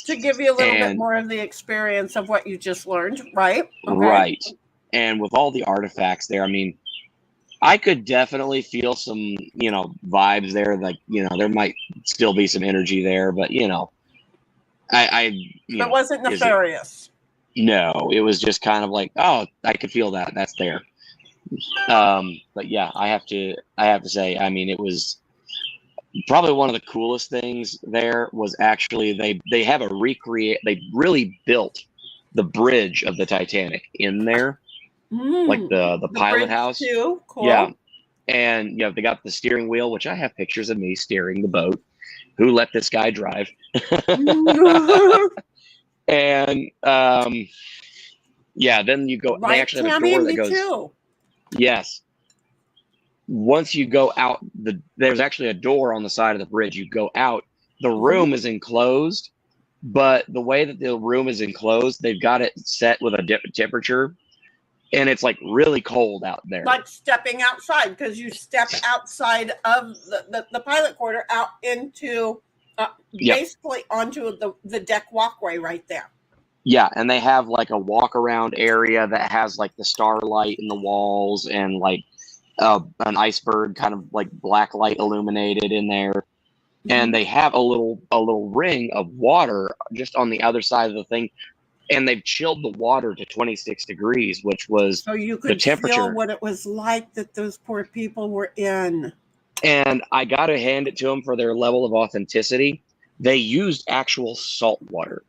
To give you a little bit more of the experience of what you just learned, right? Okay. Right. And with all the artifacts there, I mean, I could definitely feel some, vibes there. Like, there might still be some energy there, but it wasn't nefarious. No, it was just kind of like, oh, I could feel that. That's there. But yeah, I have to say, I mean, it was probably one of the coolest things there was actually they have they really built the bridge of the Titanic in there, like the pilot house. Too. Cool. Yeah, and they got the steering wheel, which I have pictures of me steering the boat. Who let this guy drive? And then you go. Right, they actually have a door that goes. Too. Yes. Once you go out, there's actually a door on the side of the bridge. You go out. The room is enclosed, but the way that the room is enclosed, they've got it set with a different temperature, and it's like really cold out there. Like stepping outside, because you step outside of the pilot quarter out into basically onto the deck walkway right there. Yeah, and they have like a walk around area that has like the starlight in the walls and like an iceberg kind of like black light illuminated in there. And they have a little ring of water just on the other side of the thing, and they've chilled the water to 26 degrees, which was so you could the temperature. Feel what it was like that those poor people were in. And I got to hand it to them for their level of authenticity. They used actual salt water.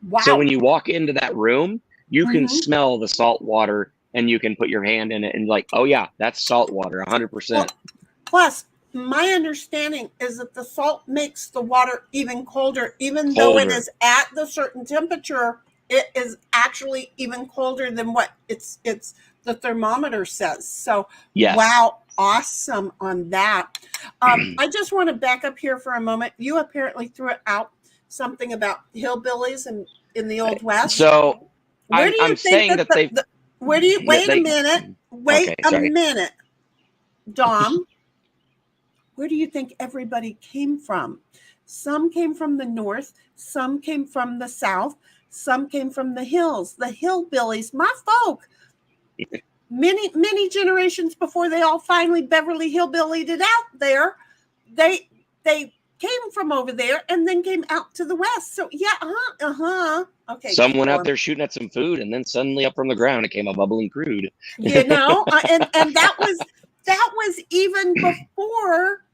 Wow. So when you walk into that room, you can smell the salt water, and you can put your hand in it and like, oh yeah, that's salt water, 100%. Well, plus, my understanding is that the salt makes the water even colder, though it is at the certain temperature. It is actually even colder than what it's the thermometer says. So, yes. Wow, awesome on that. I just want to back up here for a moment. You apparently threw out something about hillbillies in the Old West. So where do you I'm think saying that they. Where do you wait a minute? Wait a minute, Dom. Where do you think everybody came from? Some came from the north, some came from the south, some came from the hills. The hillbillies, my folk, many generations before they all finally Beverly Hillbillied it out there, they came from over there and then came out to the west. So yeah, okay. Some went out there shooting at some food, and then suddenly up from the ground it came a bubbling crude. And that was even before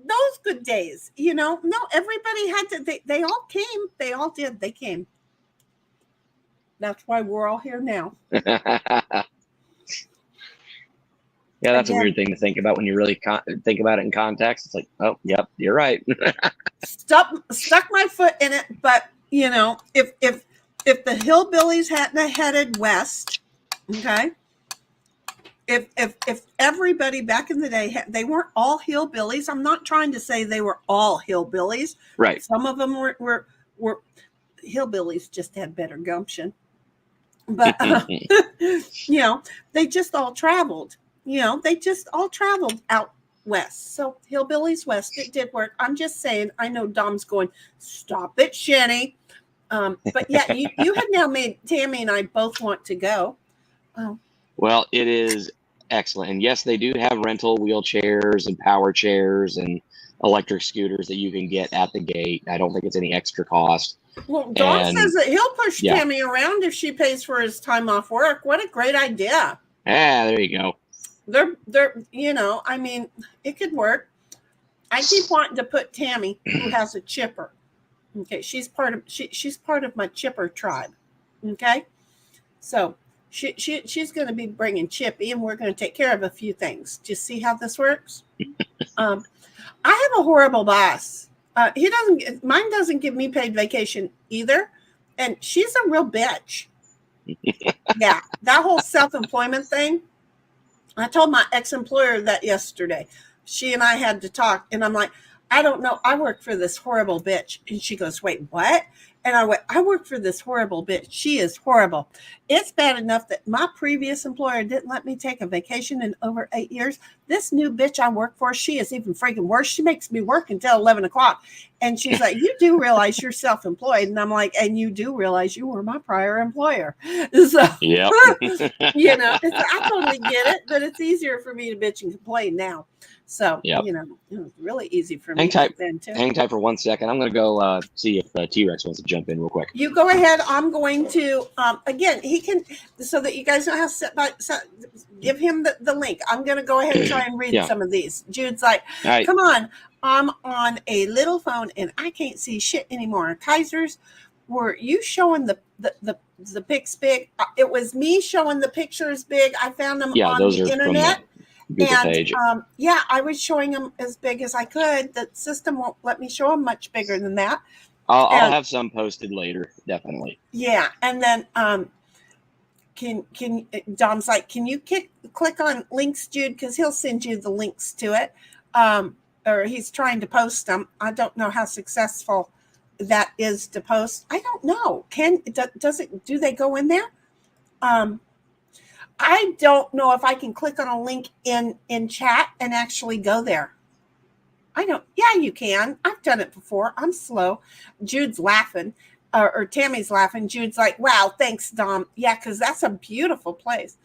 those good days. No, everybody had to. They all came. They all did. They came. That's why we're all here now. Yeah, that's a weird thing to think about when you really think about it in context. It's like, oh, yep, you're right. Stuck my foot in it, but if the hillbillies hadn't headed west, okay. If everybody back in the day they weren't all hillbillies. I'm not trying to say they were all hillbillies. Right. Some of them were hillbillies, just had better gumption. But they just all traveled. They just all traveled out west. So hillbillies west, it did work. I'm just saying, I know Dom's going, stop it, Shenny. But yeah, you have now made Tammy and I both want to go. Well, it is excellent. And yes, they do have rental wheelchairs and power chairs and electric scooters that you can get at the gate. I don't think it's any extra cost. Well, Dom says that he'll push Tammy around if she pays for his time off work. What a great idea. There you go. They're I mean, it could work. I keep wanting to put Tammy, who has a chipper. Okay, she's part of my chipper tribe. Okay, so she's going to be bringing Chippy, and we're going to take care of a few things. Do you see how this works? I have a horrible boss. Mine doesn't give me paid vacation either, and she's a real bitch. Yeah, that whole self-employment thing. I told my ex-employer that yesterday. She and I had to talk, and I'm like, I don't know. I work for this horrible bitch. And she goes, wait, what? And I went, I work for this horrible bitch. She is horrible. It's bad enough that my previous employer didn't let me take a vacation in over 8 years. This new bitch I work for, she is even freaking worse. She makes me work until 11 o'clock. And she's like, you do realize you're self-employed. And I'm like, and you do realize you were my prior employer. So, Yep. I totally get it, but it's easier for me to bitch and complain now. So, Yep. it was really easy for me Hang tight. then too. Hang tight for 1 second. I'm going to go see if T-Rex wants to jump in real quick. You go ahead. I'm going to, again, he can, so that you guys know how to give him the link. I'm going to go ahead and try and read some of these. Jude's like, All right. come on, I'm on a little phone and I can't see shit anymore. Kaiser's, were you showing the pics big? It was me showing the pictures big. I found them on those the are internet. from the Google page. I was showing them as big as I could. The system won't let me show them much bigger than that. I'll have some posted later, definitely. Yeah, and then can Dom's like, can you click on links, Jude, because he'll send you the links to it, or he's trying to post them. I don't know how successful that is to post. I don't know. Do they go in there? I don't know if I can click on a link in chat and actually go there. I don't. Yeah, you can. I've done it before. I'm slow. Jude's laughing, or Tammy's laughing. Jude's like, wow, thanks, Dom. Yeah, because that's a beautiful place.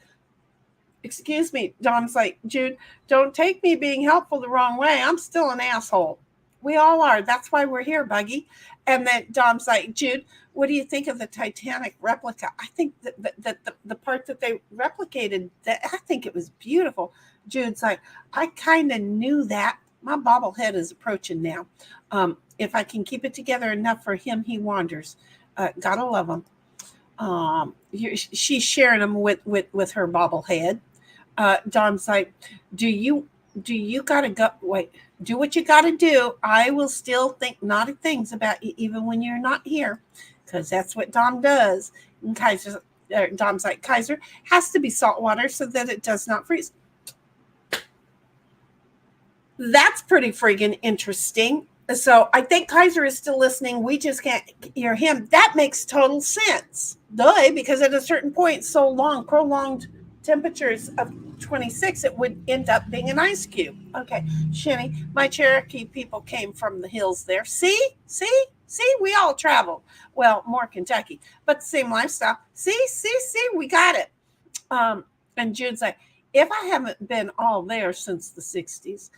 Excuse me. Dom's like, Jude, don't take me being helpful the wrong way. I'm still an asshole. We all are. That's why we're here, Buggy. And then Dom's like, Jude, what do you think of the Titanic replica? I think that the part that they replicated, I think it was beautiful. Jude's like, I kind of knew that. My bobblehead is approaching now. If I can keep it together enough for him, he wanders. Gotta love him. She's sharing them with her bobblehead. Dom's like, do you gotta go? Wait, do what you gotta do. I will still think naughty things about you even when you're not here, because that's what Dom does. And Dom's like, Kaiser has to be salt water so that it does not freeze. That's pretty friggin' interesting. So I think Kaiser is still listening. We just can't hear him. That makes total sense. Duh, because at a certain point, so long, prolonged temperatures of 26, it would end up being an ice cube. Okay, Shinny, my Cherokee people came from the hills there. See, we all traveled. Well, more Kentucky, but the same lifestyle. See, we got it. And Jude's like, if I haven't been all there since the 60s,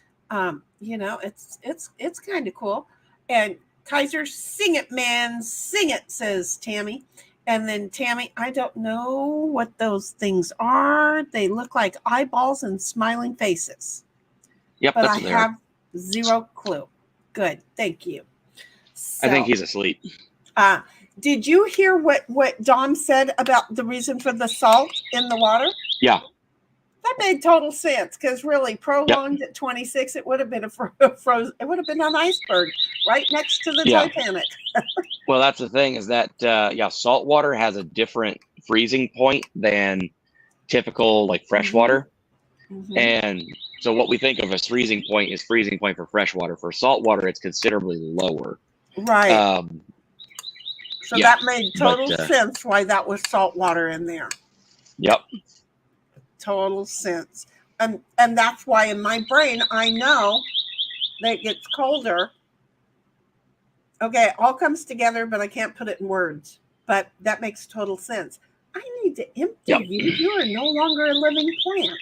it's kind of cool. And Kaiser, sing it, man, sing it, says Tammy. And then Tammy, I don't know what those things are. They look like eyeballs and smiling faces. Yep, but that's I have zero clue. Good, thank you. So, I think he's asleep. did you hear what Dom said about the reason for the salt in the water? Yeah. That made total sense, because really prolonged at 26, it would have been it would have been an iceberg right next to the Titanic. Well, that's the thing is that salt water has a different freezing point than typical like fresh water. Mm-hmm. And so what we think of as freezing point is freezing point for fresh water. For salt water, it's considerably lower. Right. So that made total sense why that was salt water in there. Yep. Total sense. And that's why in my brain, I know that it gets colder. Okay, it all comes together, but I can't put it in words. But that makes total sense. I need to empty you. You are no longer a living plant.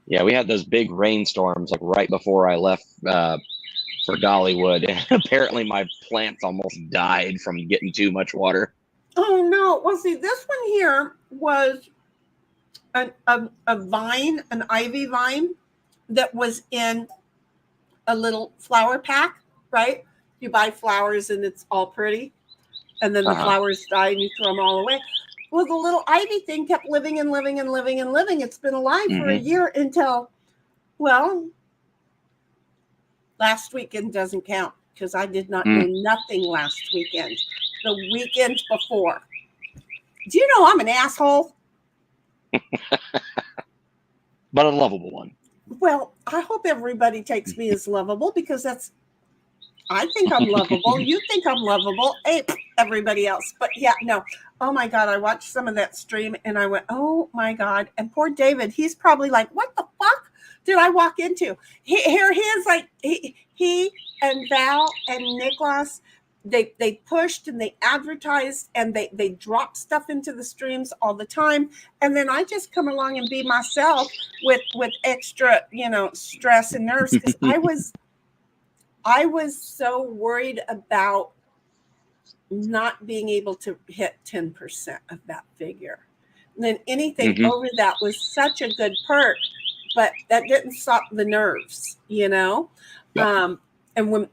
Yeah, we had those big rainstorms like right before I left for Dollywood. And apparently my plants almost died from getting too much water. Oh, no. Well, see, this one here was a vine, an ivy vine that was in a little flower pack, right? You buy flowers and it's all pretty. And then the flowers die and you throw them all away. Well, the little ivy thing kept living and living and living and living. It's been alive for a year until, well, last weekend doesn't count because I did not do nothing last weekend. The weekend before. Do you know I'm an asshole? but a lovable one. Well, I hope everybody takes me as lovable because I think I'm lovable. You think I'm lovable. Hey, everybody else. But yeah, no. Oh my God. I watched some of that stream and I went, oh my God. And poor David, he's probably like, what the fuck did I walk into? Here he is, like he and Val and Nicholas, they pushed and they advertised and they drop stuff into the streams all the time. And then I just come along and be myself with extra, stress and nerves because I was so worried about not being able to hit 10% of that figure. And then anything over that was such a good perk, but that didn't stop the nerves, Yep. And when,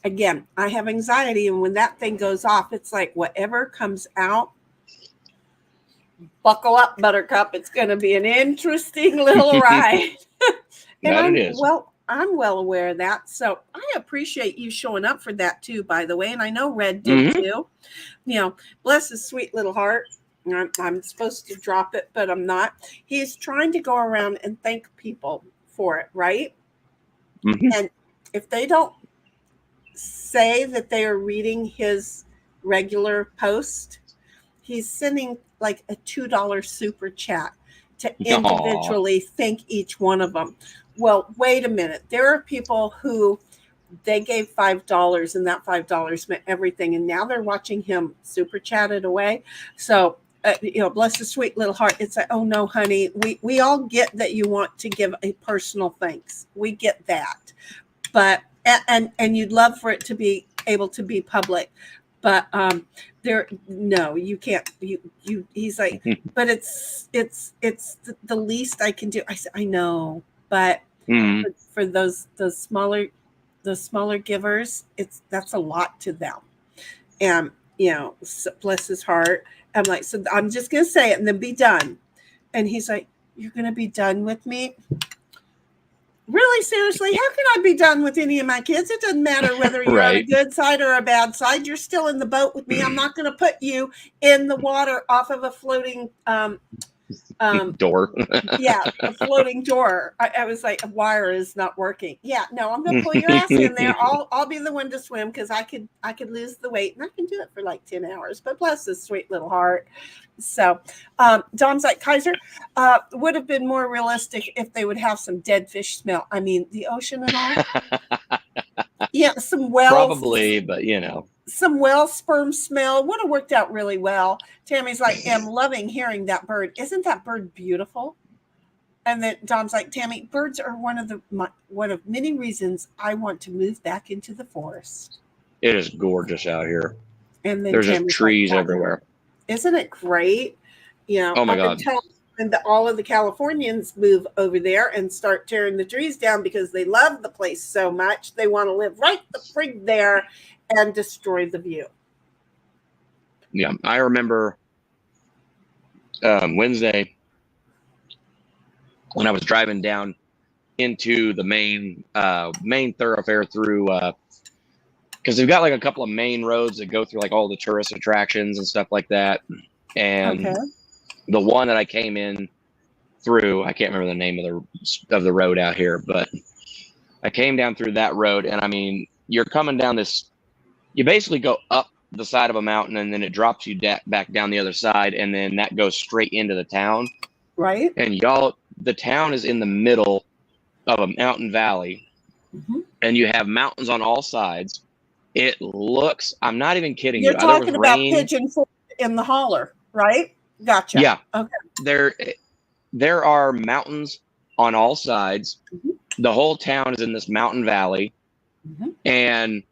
again, I have anxiety, and when that thing goes off, it's like whatever comes out, buckle up, Buttercup. It's going to be an interesting little ride. And it is. I'm well aware of that. So I appreciate you showing up for that too, by the way. And I know Red did too. Bless his sweet little heart. I'm supposed to drop it, but I'm not. He's trying to go around and thank people for it, right? And if they don't say that they are reading his regular post, he's sending like a $2 super chat to individually thank each one of them. Well, wait a minute. There are people who they gave $5 and that $5 meant everything. And now they're watching him super chat it away. So, bless his sweet little heart. It's like, oh no, honey, we all get that you want to give a personal thanks. We get that. But, and you'd love for it to be able to be public. But no, you can't. He's like, but it's the least I can do. I said, I know, but for those smaller givers, that's a lot to them. And bless his heart. I'm like, so I'm just gonna say it and then be done. And he's like, you're gonna be done with me? Really, seriously, how can I be done with any of my kids? It doesn't matter whether you're on a good side or a bad side. You're still in the boat with me. I'm not going to put you in the water off of a floating door. Yeah, a floating door. I was like, a wire is not working. Yeah, no, I'm going to pull your ass in there. I'll be the one to swim because I could lose the weight and I can do it for like 10 hours. But bless his sweet little heart. So Dom's like, Kaiser, would have been more realistic if they would have some dead fish smell. I mean, the ocean and all. Yeah, some wells. Probably, but some well sperm smell would have worked out really well. Tammy's like, I'm loving hearing that bird. Isn't that bird beautiful? And then Dom's like, Tammy, birds are one of many reasons I want to move back into the forest. It is gorgeous out here. And then there's Tammy's just trees like, everywhere. Isn't it great? Oh my God. And all of the Californians move over there and start tearing the trees down because they love the place so much. They want to live right the frig there and destroy the view. Yeah, I remember Wednesday when I was driving down into the main thoroughfare through because they've got like a couple of main roads that go through like all the tourist attractions and stuff like that. And the one that I came in through, I can't remember the name of the road out here, but I came down through that road. And I mean, you're coming down this, you basically go up the side of a mountain and then it drops you back down the other side. And then that goes straight into the town. Right. And the town is in the middle of a mountain valley and you have mountains on all sides. It looks, I'm not even kidding you. You're talking about Pigeon Forge in the holler, right? Gotcha. Yeah. Okay. There are mountains on all sides. The whole town is in this mountain valley. And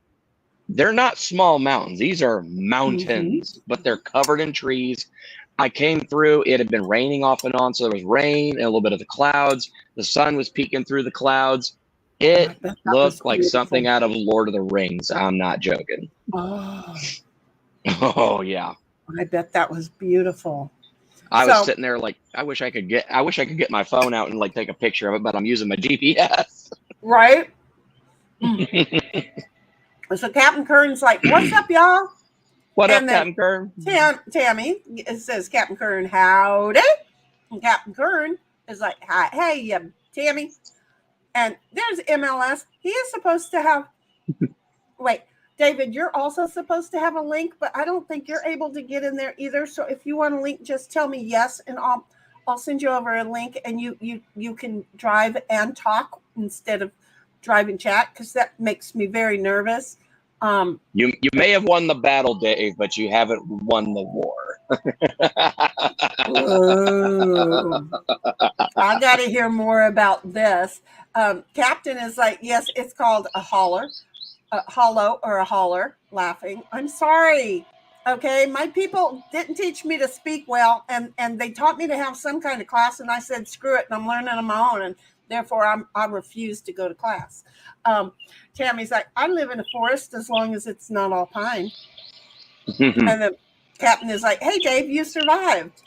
they're not small mountains. These are mountains, but they're covered in trees. I came through, it had been raining off and on. So there was rain and a little bit of the clouds. The sun was peeking through the clouds. It looked like something out of Lord of the Rings. I'm not joking. Oh yeah. I bet that was beautiful. I was sitting there like, I wish I could get my phone out and like take a picture of it, but I'm using my GPS. Right. So Captain Kern's like, what's up, y'all? What up, Captain Kern? Tammy, it says, Captain Kern, howdy. And Captain Kern is like, hi, hey, Tammy. And there's MLS. He is supposed to have, wait, David, you're also supposed to have a link, but I don't think you're able to get in there either. So if you want a link, just tell me yes, and I'll send you over a link, and you can drive and talk instead of drive and chat, because that makes me very nervous. You may have won the battle, Dave, but you haven't won the war. I got to hear more about this. Captain is like, yes, it's called a hollow or a holler, laughing. I'm sorry. Okay, my people didn't teach me to speak well, and they taught me to have some kind of class, and I said, screw it, and I'm learning on my own, and therefore I refuse to go to class. Tammy's like, I live in a forest as long as it's not all pine. And the captain is like, hey, Dave, you survived.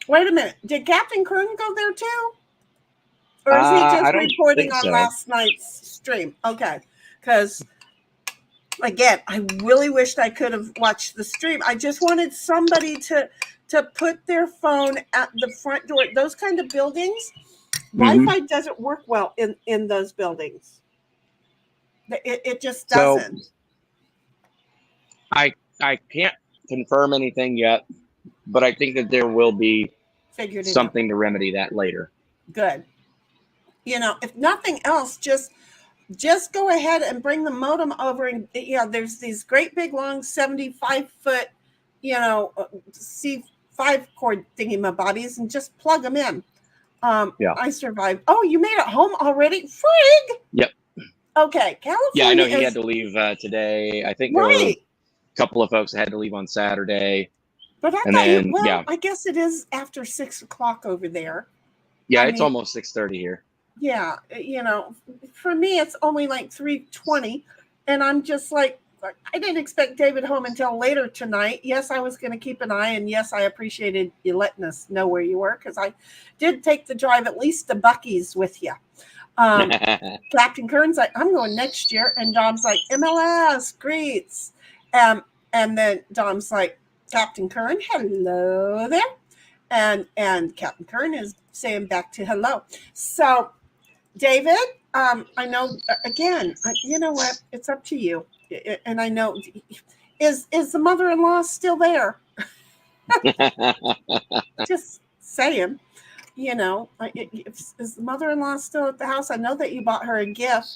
Wait a minute. Did Captain Kern go there too? Or is he just reporting on last night's stream? Okay. Because, again, I really wished I could have watched the stream. I just wanted somebody to put their phone at the front door. Those kind of buildings, Wi-Fi doesn't work well in those buildings. It just doesn't. So, I can't confirm anything yet, but I think that there will be something to remedy that later. Good. You know, if nothing else, just go ahead and bring the modem over, and there's these great big long 75-foot, C5 cord thingy-mabobbies, and just plug them in. I survived. Oh, you made it home already? Frig! Yep. Okay, California. Yeah, I know he had to leave today. I think there were a couple of folks that had to leave on Saturday. But I I guess it is after 6 o'clock over there. Yeah, it's almost 6:30 here. Yeah, for me, it's only like 3:20, and I'm just like, I didn't expect David home until later tonight. Yes, I was going to keep an eye, and yes, I appreciated you letting us know where you were, because I did take the drive at least to Buc-ee's with you. Captain Kern's like, I'm going next year, and Dom's like, MLS, greets. And then Dom's like, Captain Kern, hello there. And Captain Kern is saying back to hello. So, David, I know, again, you know what? It's up to you. And I know, is the mother-in-law still there? Just saying. Is the mother-in-law still at the house? I know that you bought her a gift.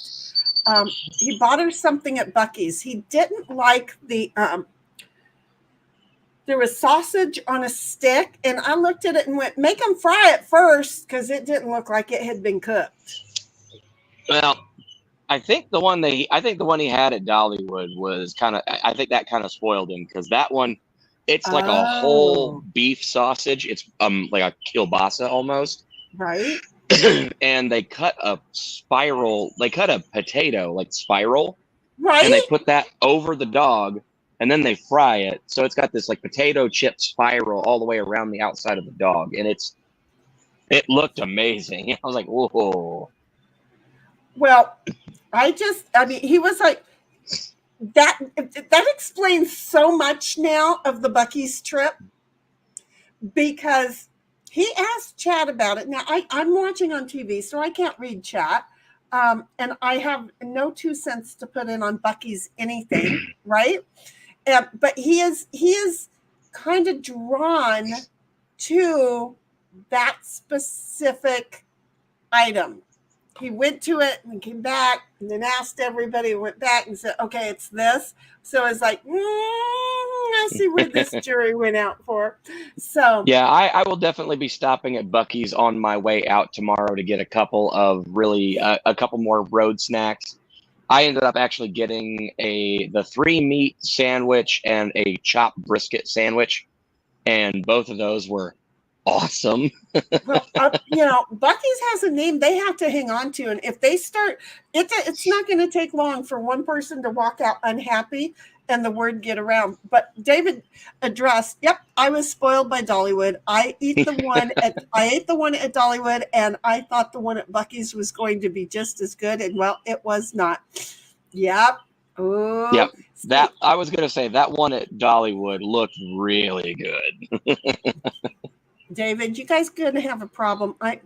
He bought her something at Buc-ee's. He didn't like there was sausage on a stick, and I looked at it and went, make them fry it first, because it didn't look like it had been cooked. Well, I think the one he had at Dollywood was I think that kind of spoiled him, because that one, it's like a whole beef sausage. It's like a kielbasa almost. Right. And they cut a potato like spiral. Right. And they put that over the dog, and then they fry it. So it's got this like potato chip spiral all the way around the outside of the dog. And it looked amazing. I was like, whoa. Well, he was like, that explains so much now of the Buc-ee's trip, because he asked Chad about it. Now, I'm watching on TV, so I can't read chat. And I have no 2 cents to put in on Buc-ee's anything, right? But he is kind of drawn to that specific item. He went to it and came back and then asked everybody, went back and said, okay, it's this. So it's like, I see where this jury went out for. So yeah, I will definitely be stopping at Buc-ee's on my way out tomorrow to get a couple of a couple more road snacks. I ended up actually getting the 3-meat sandwich and a chopped brisket sandwich, and both of those were awesome. Well, Buc-ee's has a name they have to hang on to, and if they start, it's not going to take long for one person to walk out unhappy and the word get around. But David addressed, yep, I was spoiled by Dollywood. I ate the one at Dollywood, and I thought the one at Buc-ee's was going to be just as good, and well, it was not. Yep. Ooh. Yep. That I was going to say that one at Dollywood looked really good. David, you guys gonna have a problem. I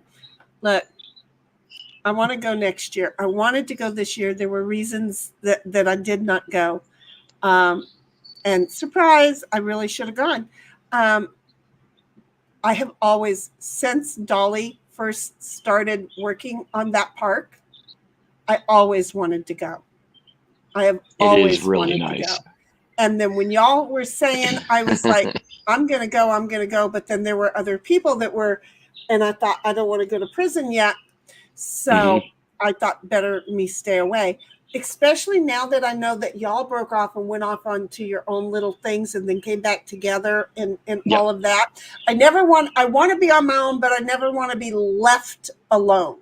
want to go next year. I wanted to go this year. There were reasons that I did not go. And surprise, I really should have gone. I have always, since Dolly first started working on that park, I always wanted to go. I have always really wanted nice. to go. And then when y'all were saying, I was like, I'm going to go. But then there were other people that were, and I thought, I don't want to go to prison yet. So I thought better me stay away, especially now that I know that y'all broke off and went off onto your own little things and then came back together and all of that. I want to be on my own, but I never want to be left alone.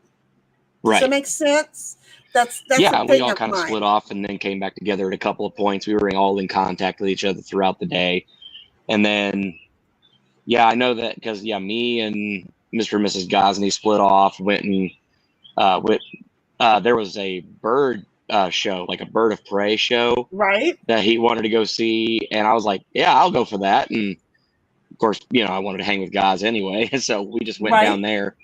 Right. Does that make sense? That's yeah, a thing we all of kind of mine. split off and then came back together at a couple of points. We were all in contact with each other throughout the day. And then, yeah, I know that because, me and Mr. and Mrs. Gosney split off, went and there was a bird show, like a bird of prey show, right? That he wanted to go see. And I was like, yeah, I'll go for that. And of course, I wanted to hang with guys anyway. So we just went down there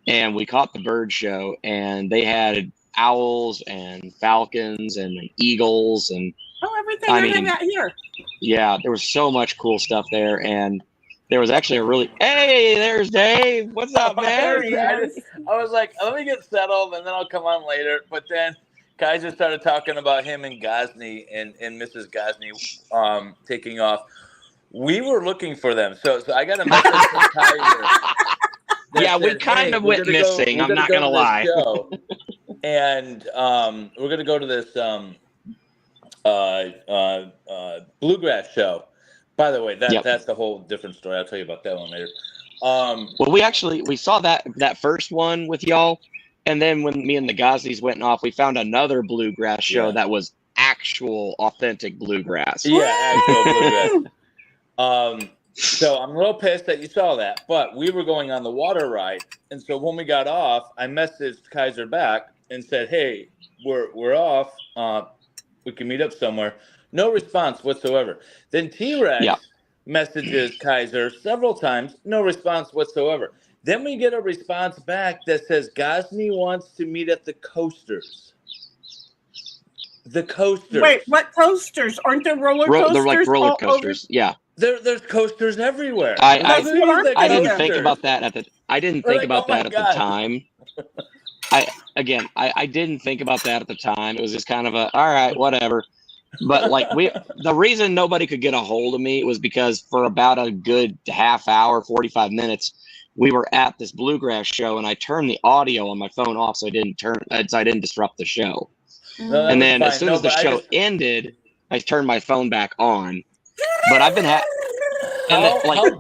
and we caught the bird show, and they had owls and falcons and eagles and everything I have out here. Yeah, there was so much cool stuff there, and there was actually hey, there's Dave. What's up, man? I was like, let me get settled, and then I'll come on later. But then Kaiser started talking about him and Gosney and Mrs. Gosney taking off. We were looking for them, so I got a message from Kaiser. Yeah, we kind of went missing. I'm not gonna lie. And we're gonna go to this bluegrass show. By the way, that's a whole different story. I'll tell you about that one later. Well, we saw that first one with y'all, and then when me and the Gosneys went off, we found another bluegrass show that was actual, authentic bluegrass. Yeah, actual bluegrass. So I'm a little pissed that you saw that, but we were going on the water ride, and so when we got off, I messaged Kaiser back and said, "Hey, we're off. We can meet up somewhere." No response whatsoever. Then T-Rex messages Kaiser several times. No response whatsoever. Then we get a response back that says Gosney wants to meet at the Coasters. The Coasters. Wait, what coasters? Aren't there roller coasters? They're like roller coasters. Yeah. There's coasters everywhere. I didn't think about that at the time. I didn't think about that at the time. It was just kind of all right, whatever. But the reason nobody could get a hold of me was because for about a good half hour, 45 minutes, we were at this bluegrass show, and I turned the audio on my phone off so I didn't disrupt the show. And then as soon as the show ended, I turned my phone back on. But I've been how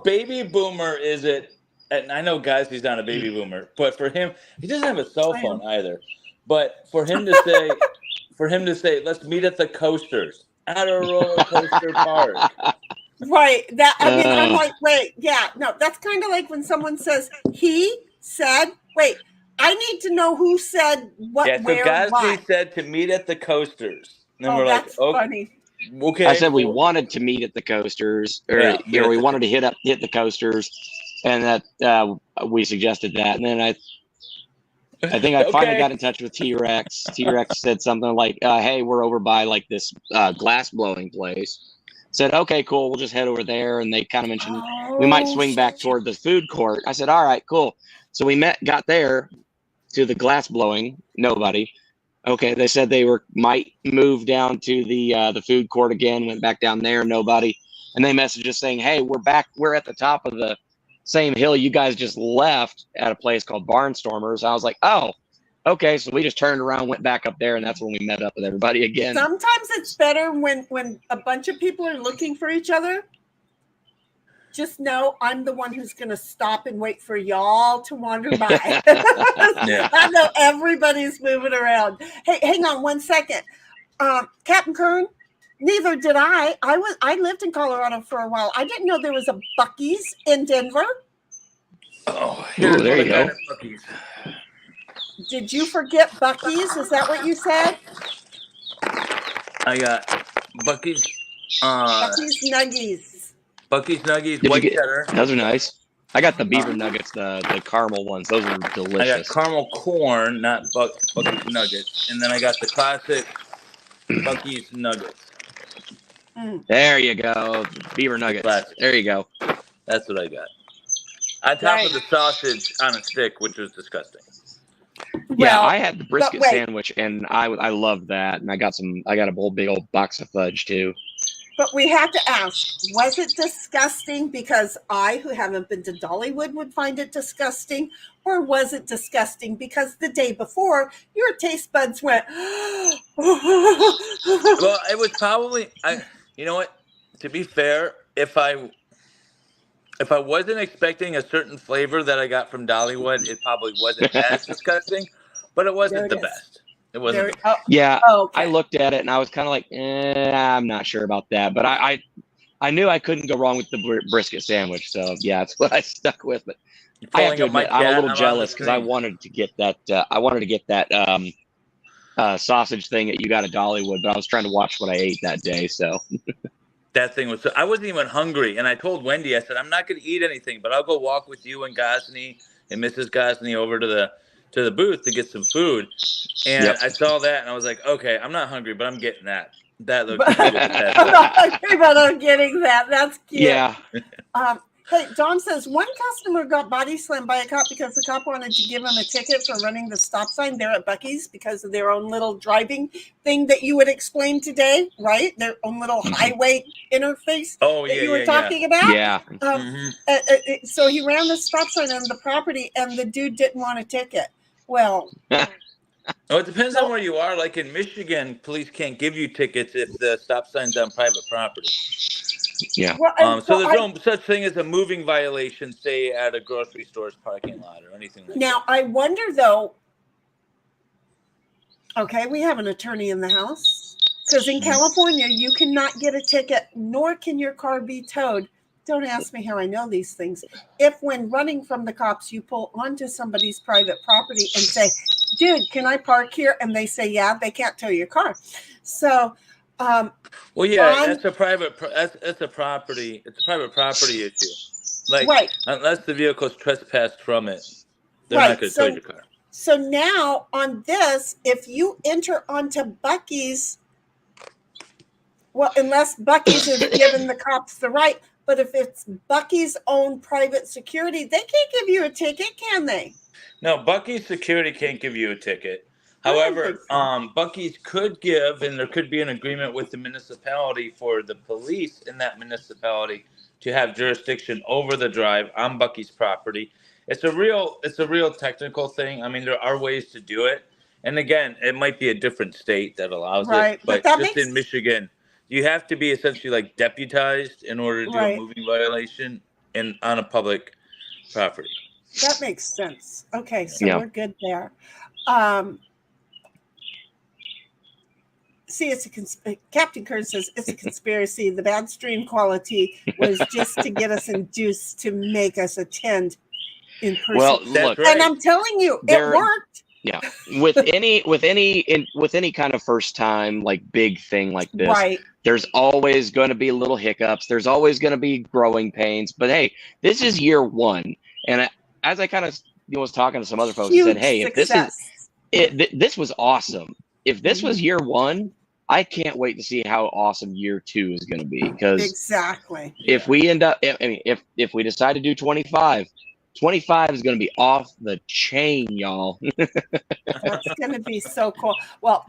baby boomer is it? And I know, guys, he's not a baby boomer, but for him, he doesn't have a cell phone either. But for him to say, let's meet at the Coasters at a roller coaster park. Right. I'm like, wait, yeah, no, that's kind of like when someone says, he said, wait, I need to know who said what, where, Gosney why. said to meet at the Coasters. And then we're that's funny. Okay. I said we wanted to meet at the Coasters, or we wanted to hit the Coasters, and that we suggested that. And then I think I finally got in touch with T-Rex. T-Rex said something like, "Hey, we're over by this glass blowing place." Said, "Okay, cool. We'll just head over there." And they kind of mentioned we might swing back toward the food court. I said, "All right, cool." So we got there to the glass blowing. Nobody. Okay, they said they might move down to the food court again. Went back down there, nobody. And they messaged us saying, "Hey, we're back. We're at the top of the same hill you guys just left at a place called Barnstormers." I was like, "Oh, okay." So we just turned around, went back up there, and that's when we met up with everybody again. Sometimes it's better when a bunch of people are looking for each other. Just know I'm the one who's going to stop and wait for y'all to wander by. I know everybody's moving around. Hey, hang on 1 second. Captain Kern, neither did I. I lived in Colorado for a while. I didn't know there was a Buc-ee's in Denver. Oh, there you go. Did you forget Buc-ee's? Is that what you said? I got Buc-ee's. Buc-ee's Nuggies. Buc-ee's Nuggies, white cheddar. Those are nice. I got the beaver nuggets, the caramel ones. Those are I got delicious. caramel corn, not Bucky's nuggets, and then I got the classic Bucky's nuggets. There you go, beaver nuggets. Classic. There you go. That's what I got. On top of the sausage on a stick, which was disgusting. Yeah, Well, I had the brisket wait. sandwich, and I loved that. And I got a whole big old box of fudge too. But we have to ask, was it disgusting because I, who haven't been to Dollywood, would find it disgusting? Or was it disgusting because the day before, your taste buds went, Well, it was probably, you know what? To be fair, if I wasn't expecting a certain flavor that I got from Dollywood, it probably wasn't as disgusting, but it wasn't the best. It wasn't. Yeah, okay. I looked at it and I was kind of like, I'm not sure about that. But I knew I couldn't go wrong with the brisket sandwich. So yeah, that's what I stuck with. But I have to admit, I'm a little jealous because I wanted to get that. Sausage thing that you got at Dollywood, but I was trying to watch what I ate that day. So that thing was. I wasn't even hungry, and I told Wendy, I said, I'm not going to eat anything, but I'll go walk with you and Gosney and Mrs. Gosney over to the booth to get some food. And I saw that, and I was like, okay, I'm not hungry, but I'm getting that. That looks I'm not hungry, but I'm getting that. That's cute. Yeah. Hey, Dawn says, one customer got body slammed by a cop because the cop wanted to give him a ticket for running the stop sign there at Buc-ee's because of their own little driving thing that you would explain today, right? Their own little highway interface that you were talking about. Yeah. So he ran the stop sign on the property, and the dude didn't want a ticket. Well... Oh, it depends on where you are. Like in Michigan, police can't give you tickets if the stop sign's on private property. Yeah. Well, so there's no such thing as a moving violation, say at a grocery store's parking lot or anything like that. Now, I wonder though. Okay, we have an attorney in the house because in California you cannot get a ticket, nor can your car be towed. Don't ask me how I know these things. If when running from the cops, you pull onto somebody's private property and say, dude, can I park here? And they say, yeah, they can't tow your car. So, well, yeah, that's a private, that's a property. It's a private property issue. Like, unless the vehicle's trespassed from it, they're not going to tow your car. So now on this, if you enter onto Buc-ee's, well, unless Buc-ee's has given the cops the right, but if it's Buc-ee's own private security, they can't give you a ticket, can they? No, Buc-ee's security can't give you a ticket. However, Buc-ee's could give, and there could be an agreement with the municipality for the police in that municipality to have jurisdiction over the drive on Buc-ee's property. It's a real technical thing. I mean, there are ways to do it. And again, it might be a different state that allows it. But just in Michigan, you have to be essentially like deputized in order to do a moving violation on a public property. That makes sense. Okay, so we're good there. See, Captain Kern says it's a conspiracy. The bad stream quality was just to get us induced to make us attend in person. Well, look, and I'm telling you, it worked. Yeah, with any kind of first time like big thing like this, there's always going to be little hiccups. There's always going to be growing pains. But hey, this is year one, and as I kind of was talking to some other folks, and said, "Hey, if this was awesome. If this was year one, I can't wait to see how awesome year two is going to be." Because if we end up, if we decide to do 25 is going to be off the chain, y'all. That's going to be so cool. Well,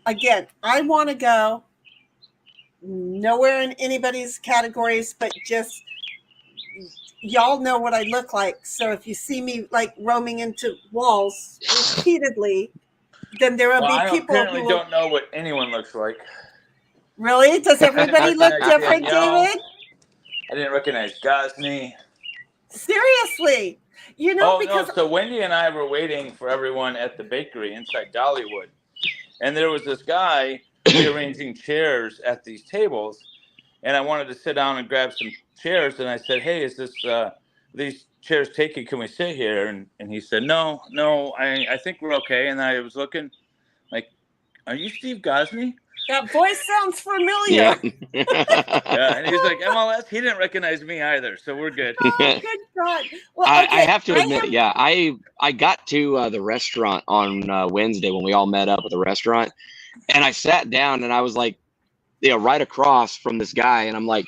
again, I want to go nowhere in anybody's categories, but just y'all know what I look like. So if you see me like roaming into walls repeatedly, then there will be people who don't know what anyone looks like. Really? Does everybody look different, David? I didn't recognize Gosney. Seriously, because so Wendy and I were waiting for everyone at the bakery inside Dollywood, and there was this guy rearranging chairs at these tables, and I wanted to sit down and grab some chairs, and I said, "Hey, is this these chairs taken? Can we sit here?" And he said, "No, I think we're okay." And I was looking like, "Are you Steve Gosney?" That voice sounds familiar. Yeah. Yeah, and he's like, MLS, he didn't recognize me either, so we're good. Oh, good God. Well, I okay, have to admit, have- yeah, I got to the restaurant on Wednesday when we all met up at the restaurant, and I sat down and I was like, right across from this guy, and I'm like,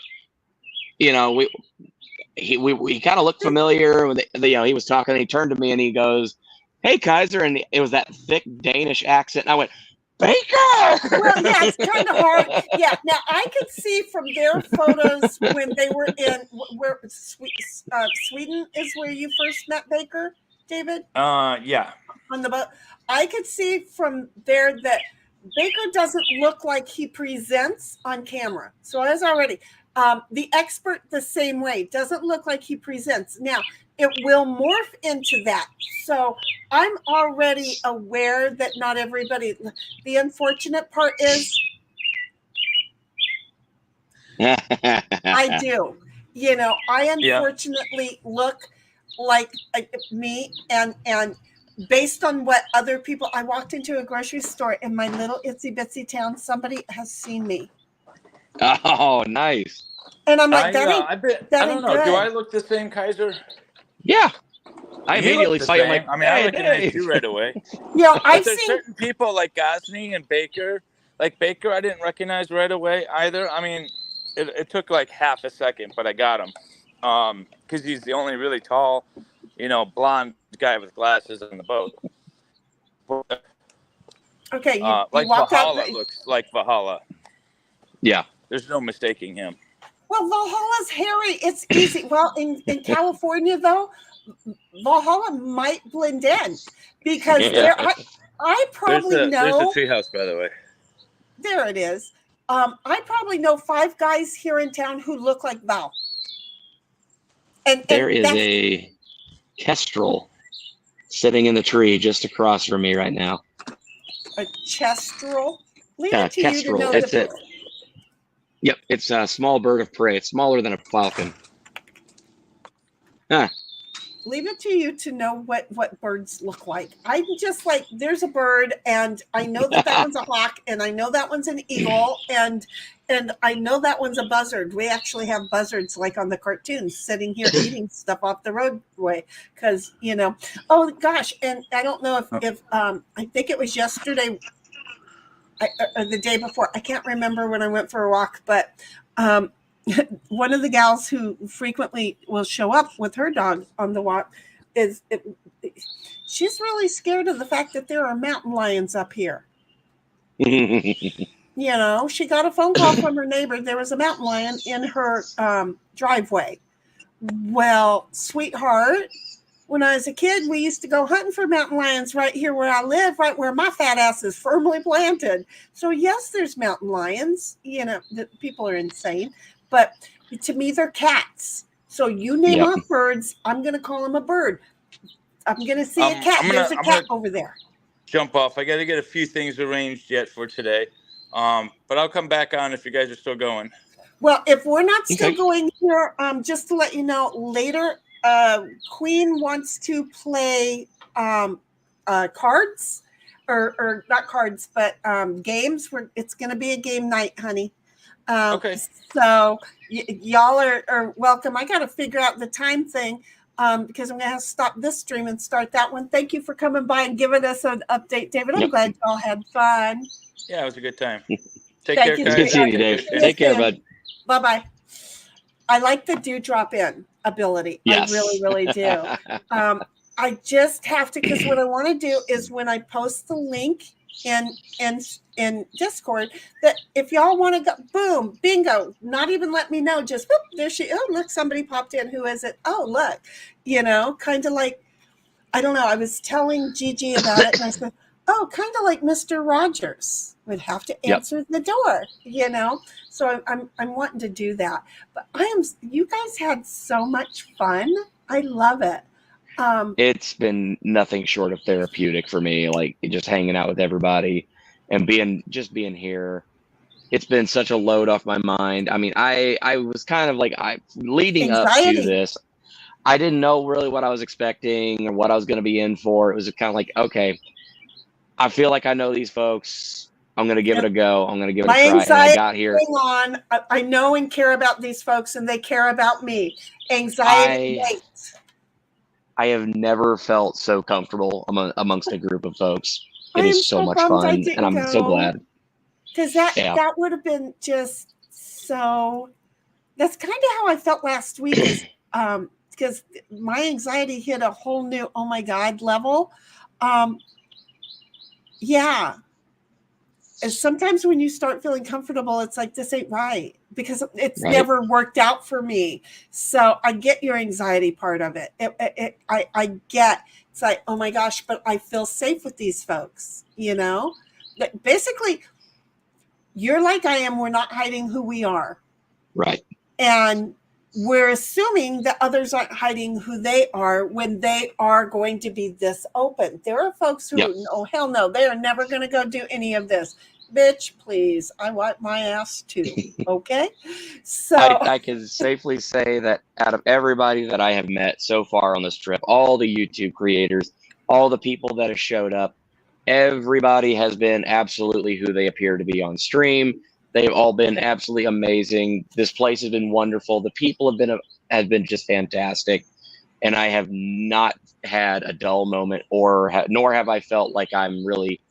we kind of looked familiar. When he was talking, and he turned to me and he goes, "Hey, Kaiser," and it was that thick Danish accent. And I went, "Baker." Well, yeah, it's kind of hard. Yeah. Now I could see from their photos when they were in where Sweden is where you first met Baker, David. Yeah. On the boat, I could see from there that Baker doesn't look like he presents on camera. So as already, the expert the same way doesn't look like he presents. Now it will morph into that. So I'm already aware that not everybody. The unfortunate part is I do. I unfortunately look like me and based on what other people, I walked into a grocery store in my little itsy bitsy town. Somebody has seen me. Oh, nice. And I'm like, I don't know. good. Do I look the same, Kaiser? Yeah. I You immediately look the saw you. I'm same. like, I hey, recognize Dave. you right away. I've There's seen certain people like Gosney and Baker. Like Baker, I didn't recognize right away either. I mean, it took like half a second, but I got him. Because he's the only really tall, blonde guy with glasses on the boat. Okay, you like walked out. Valhalla looks like Valhalla. Yeah. There's no mistaking him. Well, Valhalla's hairy. It's easy. Well, in California though, Valhalla might blend in because I probably know. There's the treehouse, by the way. There it is. I probably know 5 guys here in town who look like Val. And There is a kestrel sitting in the tree just across from me right now. A kestrel. Leave Yeah, it to kestrel. you to know. Yep, it's a small bird of prey. It's smaller than a falcon. Leave it to you to know what birds look like. I'm just like, there's a bird, and I know that one's a hawk, and I know that one's an eagle, and I know that one's a buzzard. We actually have buzzards like on the cartoons sitting here eating stuff off the roadway because Oh gosh, and I don't know if I think it was yesterday or the day before. I can't remember when I went for a walk, but one of the gals who frequently will show up with her dog on the walk she's really scared of the fact that there are mountain lions up here. She got a phone call from her neighbor. There was a mountain lion in her driveway. Well, sweetheart, when I was a kid, we used to go hunting for mountain lions right here where I live, right where my fat ass is firmly planted. So yes, there's mountain lions. The people are insane. But to me, they're cats. So you name off birds, I'm going to call them a bird. I'm going to see a cat. There's a cat over there. Jump off. I got to get a few things arranged yet for today. But I'll come back on if you guys are still going. Well, if we're not still going here, just to let you know, later, Queen wants to play cards. Or not cards, but games. It's going to be a game night, honey. Okay. So y'all are welcome. I got to figure out the time thing because I'm going to have to stop this stream and start that one. Thank you for coming by and giving us an update, David. I'm glad y'all had fun. Yeah, it was a good time. Take Thank care, you. guys. It's good seeing you, Dave. Take care, bud. Bye-bye. I like the do drop in ability. Yes. I really, really do. I just have to, because what I want to do is when I post the link in Discord, that if y'all want to go, boom, bingo, not even let me know, just whoop, there she, oh, look, somebody popped in. Who is it? Oh, look, kind of like, I don't know. I was telling Gigi about it and I said, oh, kind of like Mr. Rogers would have to answer the door, So I'm wanting to do that. But you guys had so much fun. I love it. It's been nothing short of therapeutic for me, like just hanging out with everybody and being here. It's been such a load off my mind. I mean, I was kind of like leading Anxiety. up to this. I didn't know really what I was expecting or what I was going to be in for. It was kind of like, okay, I feel like I know these folks. I'm going to give it a go. I'm going to give it My a try. And I anxiety got here. on. I know and care about these folks, and they care about me. Anxiety. I have never felt so comfortable amongst a group of folks. It I am is so much fun, and I'm so glad. Because that would have been just so. That's kind of how I felt last week. Is because my anxiety hit a whole new oh my god level. Yeah. And sometimes when you start feeling comfortable, it's like this ain't right because it's never worked out for me. So I get your anxiety part of it. I get it's like, oh my gosh, but I feel safe with these folks, you know? Basically, you're like I am. We're not hiding who we are. Right. And we're assuming that others aren't hiding who they are when they are going to be this open. There are folks who, oh, hell no, they are never going to go do any of this. Bitch, please. I wipe my ass too. Okay. So I can safely say that out of everybody that I have met so far on this trip, all the YouTube creators, all the people that have showed up, everybody has been absolutely who they appear to be on stream. They've all been absolutely amazing. This place has been wonderful. The people have been just fantastic, and I have not had a dull moment, nor have I felt like I'm really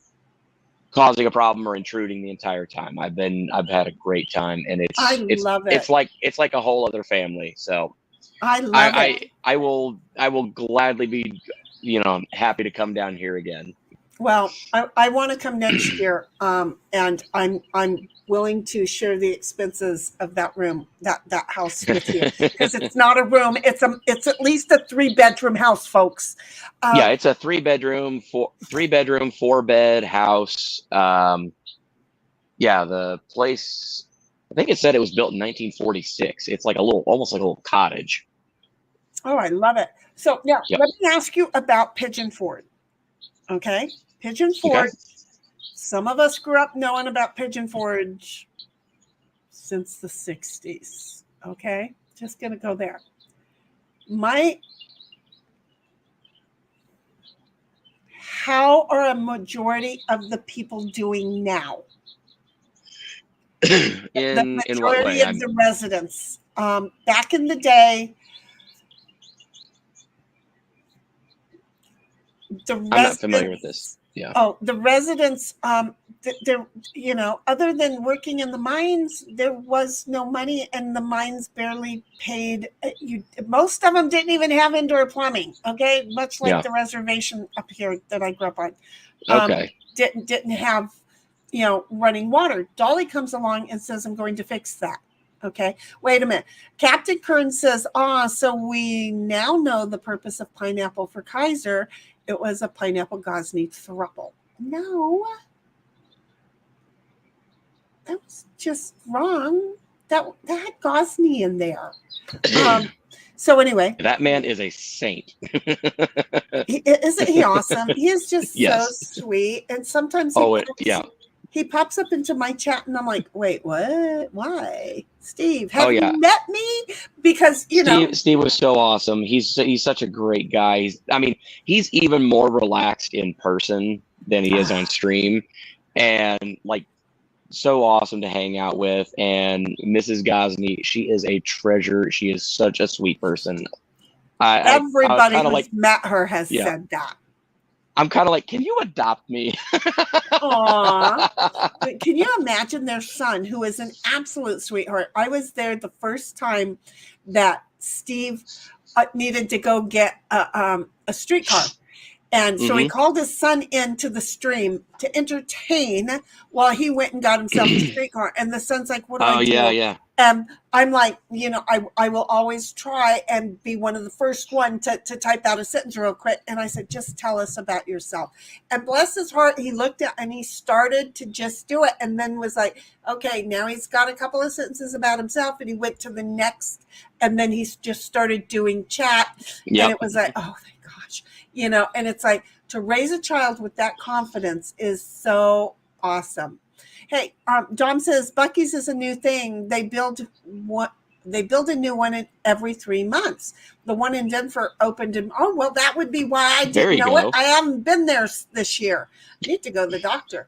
causing a problem or intruding the entire time. I've had a great time, and love it. It's like a whole other family. So I love it. I will gladly be, happy to come down here again. Well, I want to come next year, and I'm willing to share the expenses of that room, that house with you, because it's not a room; it's at least a 3-bedroom house, folks. Yeah, it's a 3-bedroom, 4-bed house. Yeah, the place. I think it said it was built in 1946. It's like almost like a little cottage. Oh, I love it. So now let me ask you about Pigeon Forge. Okay. Pigeon Forge. Okay. Some of us grew up knowing about Pigeon Forge since the 60s. Okay. Just going to go there. How are a majority of the people doing now? The majority of the residents. Back in the day, I'm not familiar with this. Yeah. Oh, the residents, other than working in the mines, there was no money, and the mines barely paid. Most of them didn't even have indoor plumbing. Okay, much like the reservation up here that I grew up on. Okay. Didn't have, running water. Dolly comes along and says, "I'm going to fix that." Okay, wait a minute. Captain Kern says, so we now know the purpose of pineapple for Kaiser. It was a pineapple gosney thruple. No, that was just wrong. That had gosney in there. So anyway, that man is a saint. Isn't he awesome? He is just so sweet. And sometimes he pops up into my chat, and I'm like, wait, what? Why? Steve, have you met me? Because, Steve was so awesome. He's such a great guy. He's even more relaxed in person than he is on stream. And, so awesome to hang out with. And Mrs. Gosney, she is a treasure. She is such a sweet person. Everybody who's met her has said that. I'm kind of like, can you adopt me? Aw. Can you imagine their son, who is an absolute sweetheart? I was there the first time that Steve needed to go get a streetcar. And so he called his son into the stream to entertain while he went and got himself a streetcar. And the son's like, what do I do? Yeah. And I'm like, I will always try and be one of the first one to type out a sentence real quick. And I said, just tell us about yourself. And bless his heart, he looked at and he started to just do it. And then was like, okay, now he's got a couple of sentences about himself. And he went to the next. And then he's just started doing chat. Yep. And it was like, oh, thank gosh. And it's like, to raise a child with that confidence is so awesome. Hey, Dom says Buc-ee's is a new thing. They build a new one every 3 months. The one in Denver opened in. Oh well, that would be why I didn't know it. I haven't been there this year. I need to go to the doctor.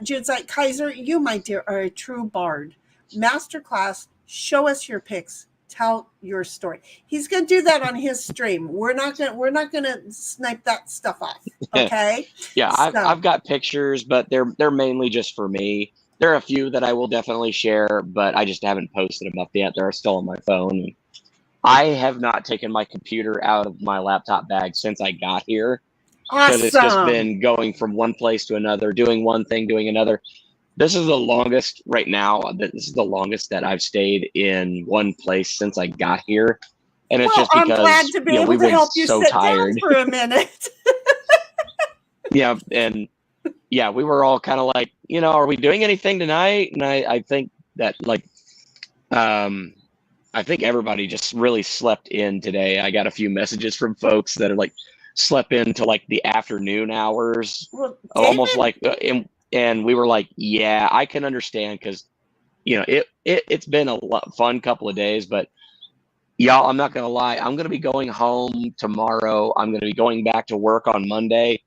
Jude's like, Kaiser, you, my dear, are a true bard. Masterclass, show us your pics. Tell your story. He's going to do that on his stream. We're not going to snipe that stuff off. Okay. Yeah, So- I've got pictures, but they're mainly just for me. There are a few that I will definitely share, but I just haven't posted them up yet. They're still on my phone. I have not taken my computer out of my laptop bag since I got here, because it's just been going from one place to another, doing one thing, doing another. This is the longest right now. This is the longest that I've stayed in one place since I got here, and it's just because I'm glad to be able to help you so sit tired down for a minute. Yeah, and yeah, we were all kind of like, are we doing anything tonight? And I think that I think everybody just really slept in today. I got a few messages from folks that are like slept into like the afternoon hours, Well, almost David- like, and we were like, yeah, I can understand, because it's been a fun couple of days, but y'all, I'm not gonna lie, I'm gonna be going home tomorrow. I'm gonna be going back to work on Monday,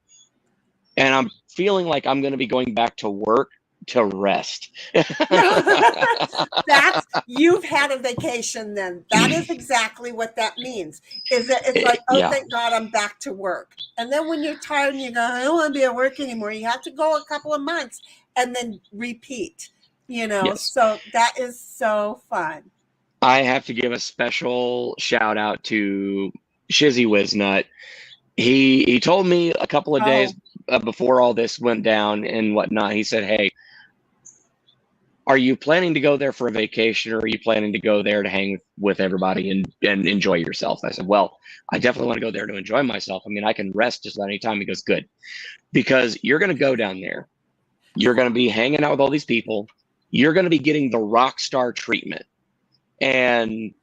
and I'm feeling like I'm gonna be going back to work to rest. That's, you've had a vacation then. That is exactly what that means. Is that it's like, oh, Yeah. thank God I'm back to work. And then when you're tired and you go, I don't want to be at work anymore, you have to go a couple of months and then repeat, Yes. So that is so fun. I have to give a special shout out to Shizzy Wiznut. He told me a couple of days before all this went down and whatnot. He said, hey, are you planning to go there for a vacation, or are you planning to go there to hang with everybody and enjoy yourself? I said, well, I definitely want to go there to enjoy myself. I mean, I can rest just about any time. He goes, good, because you're going to go down there. You're going to be hanging out with all these people. You're going to be getting the rock star treatment. And,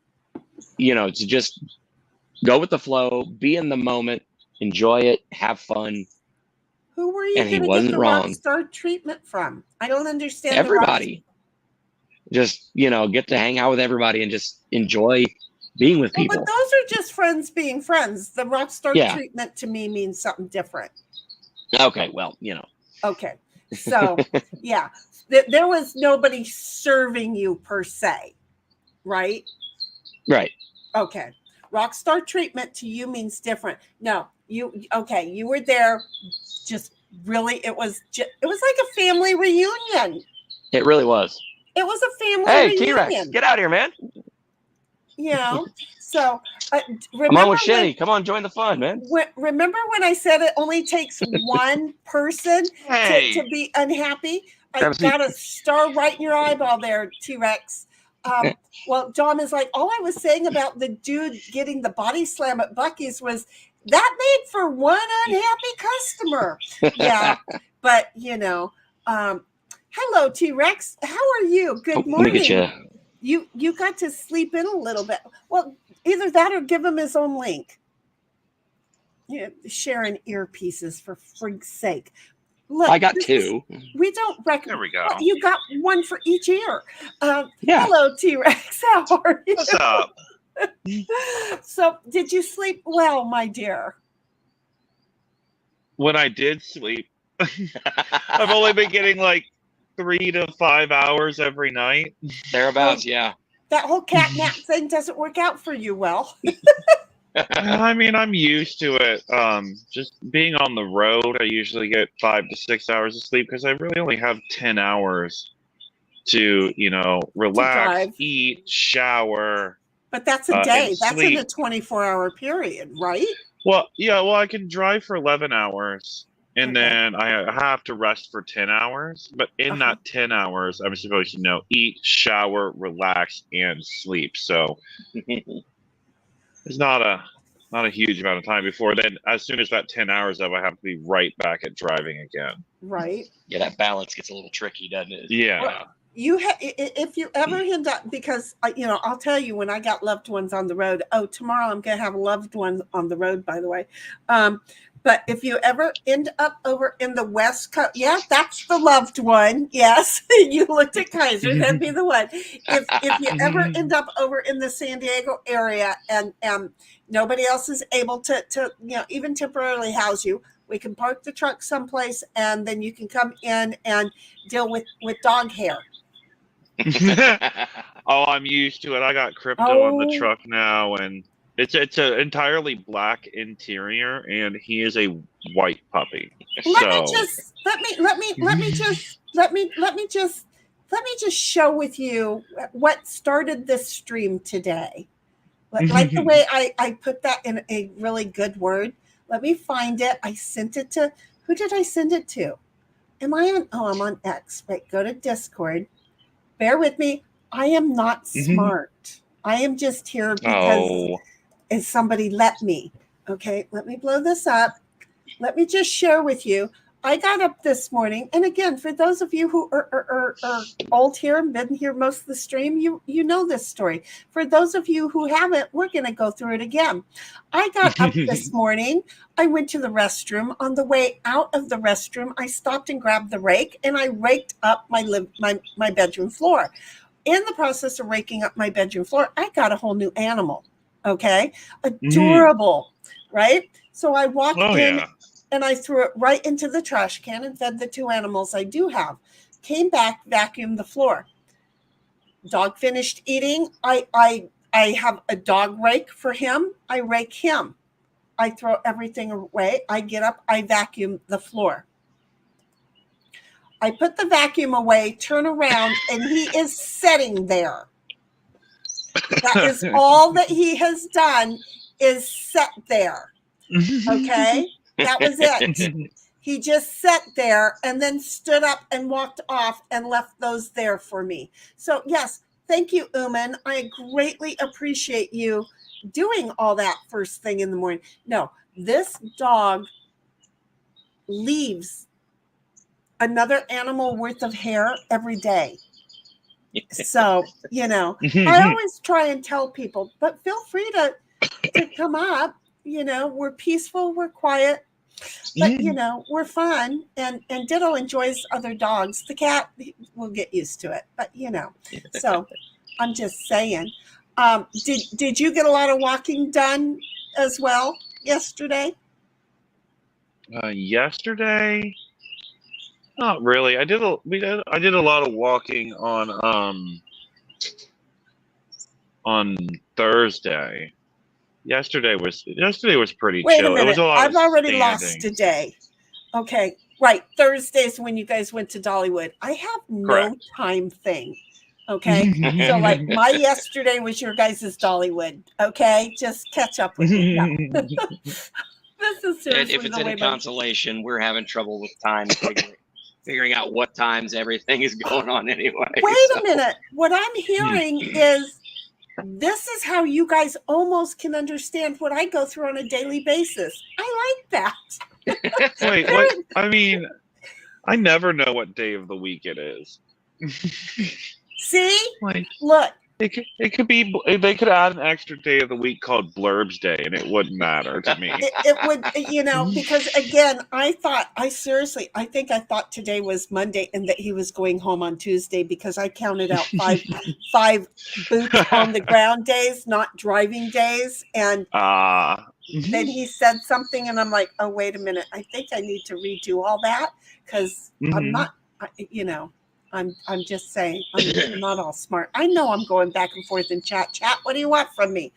to just go with the flow, be in the moment, enjoy it, have fun. Who were you And he going to get wasn't the wrong. rock star treatment from? I don't understand. Everybody. Just, get to hang out with everybody and just enjoy being with people. But those are just friends being friends. The rock star Yeah. treatment to me means something different. Okay, well, Okay. So, yeah, there was nobody serving you per se, right? right. Okay. Rock star treatment to you means different. No, you were there, just really, it was like a family reunion. It really was. It was a family Hey, reunion. T-Rex, get out here, man. So I'm on with Shinny. Come on, join the fun, man. Remember when I said it only takes one person to be unhappy? I got a star right in your eyeball there, T-Rex. Well, Dom is like, all I was saying about the dude getting the body slam at Buc-ee's was that made for one unhappy customer. Yeah, but hello, T-Rex. How are you? Good morning. Look at you. You got to sleep in a little bit. Well, either that or give him his own link. Sharing earpieces, for freak's sake. Look, I got two. We don't recommend. There we go. Well, you got one for each ear. Yeah. Hello, T-Rex. How are you? What's up? So, did you sleep well, my dear? When I did sleep, I've only been getting like 3 to 5 hours every night. Thereabouts, yeah. That whole cat nap thing doesn't work out for you well. I mean, I'm used to it. Just being on the road, I usually get 5 to 6 hours of sleep because I really only have 10 hours to, relax, drive. eat, shower. But that's a day. And That's in a sleep. 24-hour period, right? Well, yeah, I can drive for 11 hours. And Okay. then I have to rest for 10 hours. But in that 10 hours, I'm supposed to eat, shower, relax, and sleep. So it's not a huge amount of time before then. As soon as that 10 hours up, I have to be right back at driving again. Right. Yeah, that balance gets a little tricky, doesn't it? Yeah. If you ever end up, because I'll tell you, when I got loved ones on the road. Oh, tomorrow I'm gonna have loved ones on the road, by the way. But if you ever end up over in the West Coast, yeah, that's the loved one. Yes, you looked at Kaiser, that'd be the one. If you ever end up over in the San Diego area and nobody else is able to even temporarily house you, We can park the truck someplace, and then you can come in and deal with dog hair. Oh, I'm used to it. I got crypto on the truck now, and it's an entirely black interior, and he is a white puppy. Let me just show with you what started this stream today. Like the way I put that in a really good word. Let me find it. I sent it to, who did I send it to? I'm on X. Wait, go to Discord. Bear with me. I am not smart. I am just here because somebody let me. Okay, let me blow this up. Let me just share with you. I got up this morning, and again, for those of you who are old here and been here most of the stream, you know this story. For those of you who haven't, we're going to go through it again. I got up this morning. I went to the restroom. On the way out of the restroom, I stopped and grabbed the rake, and I raked up my bedroom floor. In the process of raking up my bedroom floor, I got a whole new animal. Okay, adorable, right? So I walked in. Yeah. And I threw it right into the trash can and fed the 2 animals I do have. Came back, vacuumed the floor. Dog finished eating. I have a dog rake for him. I rake him. I throw everything away. I get up. I vacuum the floor. I put the vacuum away, turn around, and he is sitting there. That is all that he has done, is sit there. Okay? That was it. He just sat there and then stood up and walked off and left those there for me. So, yes, thank you, Uman. I greatly appreciate you doing all that first thing in the morning. No, this dog leaves another animal worth of hair every day. So, I always try and tell people, but feel free to come up. We're peaceful, we're quiet. But, we're fun, and Ditto enjoys other dogs. The cat will get used to it, but, so I'm just saying. Did you get a lot of walking done as well yesterday? Yesterday, not really. I did a lot of walking on Thursday. Yesterday was pretty Wait chill. a minute. It was a lot I've already standing. lost a day. Okay, right. Thursday's when you guys went to Dollywood. I have no time thing. Okay, so like my yesterday was your guys' Dollywood. Okay, just catch up with me. No. This is seriously if it's any consolation, we're having trouble with time figuring out what times everything is going on anyway. Wait a minute. What I'm hearing is, this is how you guys almost can understand what I go through on a daily basis. I like that. Wait, what? I mean, I never know what day of the week it is. See? Look. It could be. They could add an extra day of the week called Blurbs Day, and it wouldn't matter to me. It would, because again, I think I thought today was Monday and that he was going home on Tuesday, because I counted out five boots on the ground days, not driving days, and then he said something, and I'm like, oh, wait a minute, I think I need to redo all that, because I'm not, I'm just saying, I'm not all smart. I know I'm going back and forth in chat. Chat, what do you want from me?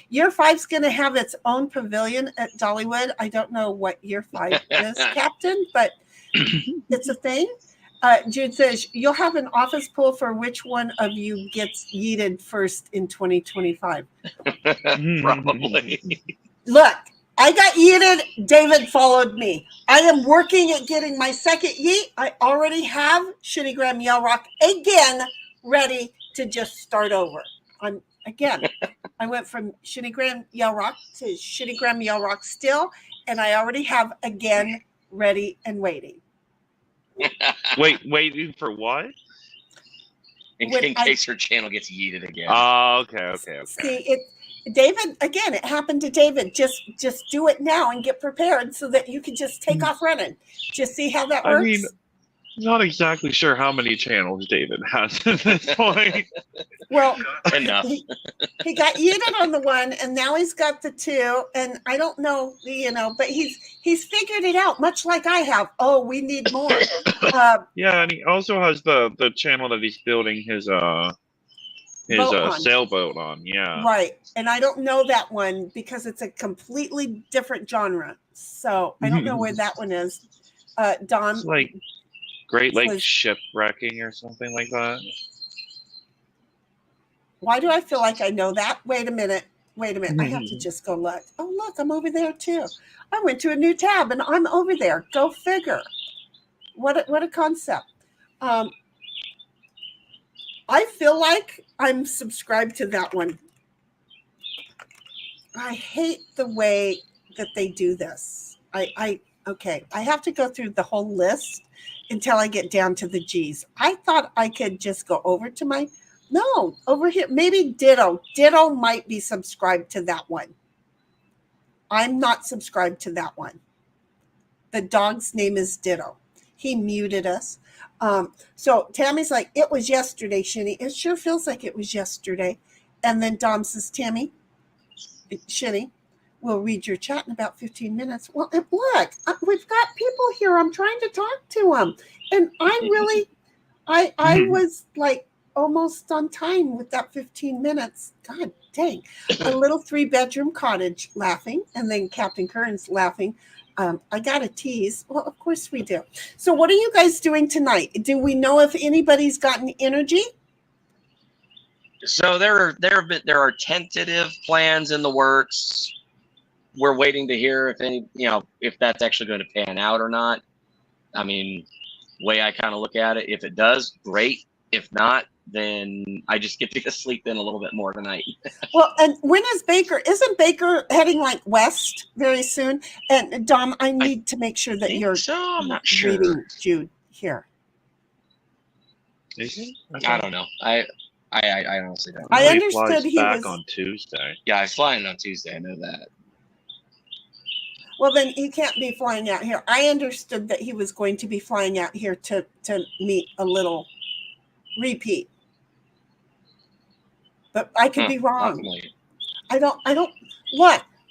Year 5's going to have its own pavilion at Dollywood. I don't know what Year 5 is, Captain, but it's a thing. Jude says, you'll have an office pool for which one of you gets yeeted first in 2025. Probably. Look. I got yeeted. David followed me. I am working at getting my second yeet. I already have Shittygram Yell Rock again ready to just start over. I went from Shittygram Yell Rock to Shittygram Yell Rock still, and I already have again ready and waiting. Waiting for what? In case her channel gets yeeted again. Oh, okay. See, David, again, it happened to David. Just do it now and get prepared so that you can just take off running. Just see how that works. I mean, not exactly sure how many channels David has at this point. Well, Enough. he got yeeted on the one, and now he's got the two. And I don't know, but he's figured it out, much like I have. Oh, we need more. Yeah, and he also has the channel that he's building his sailboat on. Yeah. Right. And I don't know that one because it's a completely different genre. So I don't know where that one is. Don. It's like Great Lakes shipwrecking or something like that. Why do I feel like I know that? Wait a minute. I have to just go look. Oh, look, I'm over there too. I went to a new tab and I'm over there. Go figure. What a concept. I feel like I'm subscribed to that one. I hate the way that they do this. Okay, I have to go through the whole list until I get down to the G's. I thought I could just go over to over here. Maybe Ditto. Ditto might be subscribed to that one. I'm not subscribed to that one. The dog's name is Ditto. He muted us. So Tammy's like, it was yesterday, Shinny. It sure feels like it was yesterday. And then Dom says, Tammy, Shinny, we'll read your chat in about 15 minutes. Well, look, we've got people here. I'm trying to talk to them. And I was like almost on time with that 15 minutes. God dang. A little 3-bedroom cottage laughing. And then Captain Kern's laughing. I got a tease. Well, of course we do. So what are you guys doing tonight? Do we know if anybody's gotten energy? So there are tentative plans in the works. We're waiting to hear if that's actually going to pan out or not. I mean, way I kind of look at it, if it does, great. If not, then I just get to sleep in a little bit more tonight. Well, and when is Baker? Isn't Baker heading like west very soon? And Dom, I need to make sure that you're I'm not sure. reading Jude here. Is he? I don't know. I honestly don't know. I understood he back was on Tuesday. Yeah, I'm flying on Tuesday. I know that. Well, then he can't be flying out here. I understood that he was going to be flying out here to meet a little repeat. But I could be wrong. I don't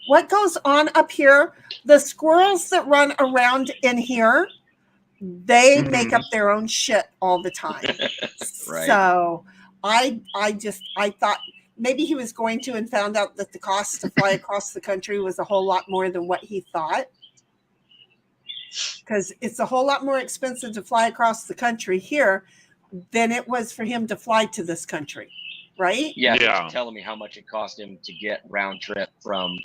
what goes on up here? The squirrels that run around in here, they make up their own shit all the time. Right. So I thought maybe he was going to and found out that the cost to fly across the country was a whole lot more than what he thought. Because it's a whole lot more expensive to fly across the country here than it was for him to fly to this country. Right? Yeah, he was telling me how much it cost him to get round trip from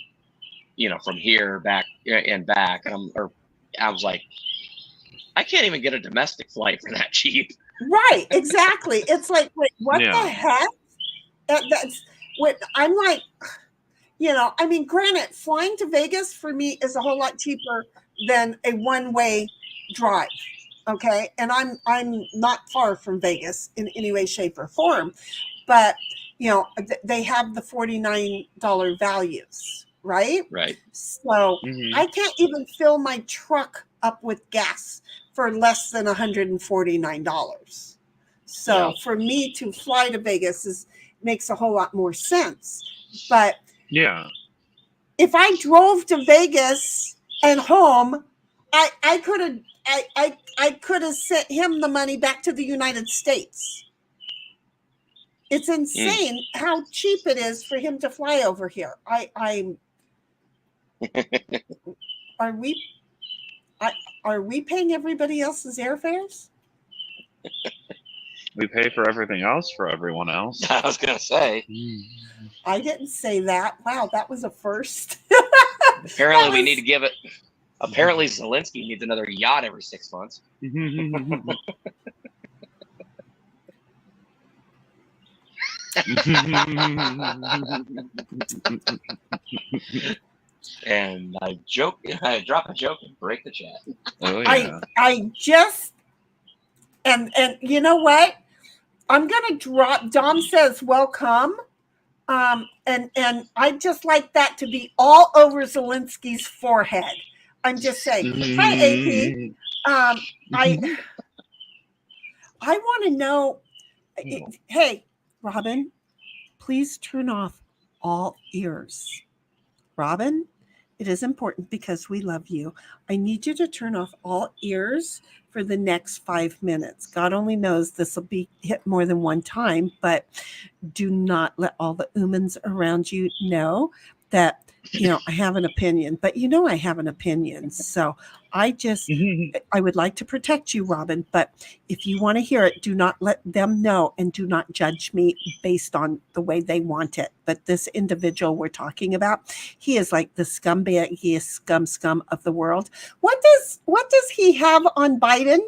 here back and back. And I was like, I can't even get a domestic flight for that cheap. Right, exactly. It's like, wait, what the heck? That's what I'm like. I mean, granted, flying to Vegas for me is a whole lot cheaper than a one-way drive. Okay, and I'm not far from Vegas in any way, shape, or form. But, they have the $49 values, right? Right. So I can't even fill my truck up with gas for less than $149. So for me to fly to Vegas makes a whole lot more sense. But if I drove to Vegas and home, I could have sent him the money back to the United States. It's insane how cheap it is for him to fly over here. Are we paying everybody else's airfares? We pay for everything else for everyone else. I was gonna say. I didn't say that. Wow, that was a first. Apparently, we need to give it. Apparently, Zelensky needs another yacht every 6 months. And I drop a joke and break the chat. Oh, yeah. I just and you know what? I'm gonna drop. Dom says welcome, and I just like that to be all over Zelensky's forehead. I'm just saying. Hi, AP. I want to know. Hey, Robin, please turn off all ears. Robin, it is important because we love you. I need you to turn off all ears for the next 5 minutes. God only knows this will be hit more than one time, but do not let all the humans around you know that, I have an opinion, but I have an opinion. So I would like to protect you, Robin, but if you want to hear it, do not let them know and do not judge me based on the way they want it. But this individual we're talking about, he is like the scum of the world. What does he have on Biden?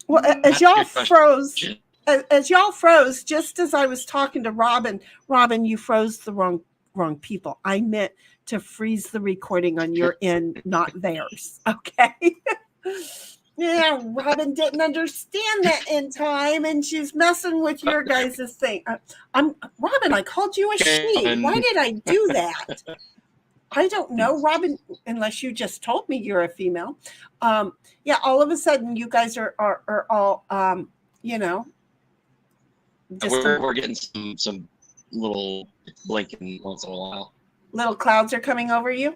Well, as y'all froze, just as I was talking to Robin, you froze the wrong people. I meant to freeze the recording on your end, not theirs. Okay. Yeah, Robin didn't understand that in time, and she's messing with your guys' thing. Robin, I called you a she. Why did I do that? I don't know, Robin, unless you just told me you're a female. Yeah, all of a sudden you guys are all, we're getting some little blinking once in a while. Little clouds are coming over you?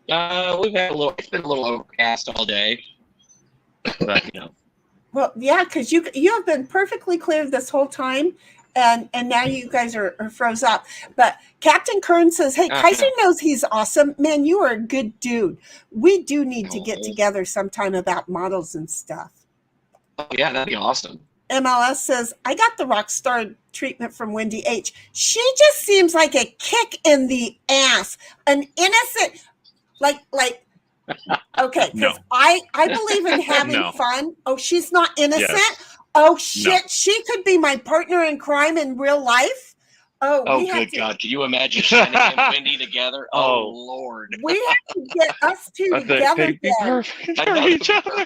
We've had it's been a little overcast all day, but Well, yeah, because you have been perfectly clear this whole time, and now you guys are froze up. But Captain Kern says, hey, Kaiser knows he's awesome. Man, you are a good dude. We do need to get together sometime about models and stuff. Oh, yeah, that'd be awesome. MLS says, I got the rock star treatment from Wendy H. She just seems like a kick in the ass, an innocent, like, okay, because I believe in having fun. Oh, she's not innocent? Yes. Oh, shit, no. She could be my partner in crime in real life? Oh, good God. Can you imagine Shannon and Wendy together? Oh, Lord. We have to get us two together. They'd be perfect for each other.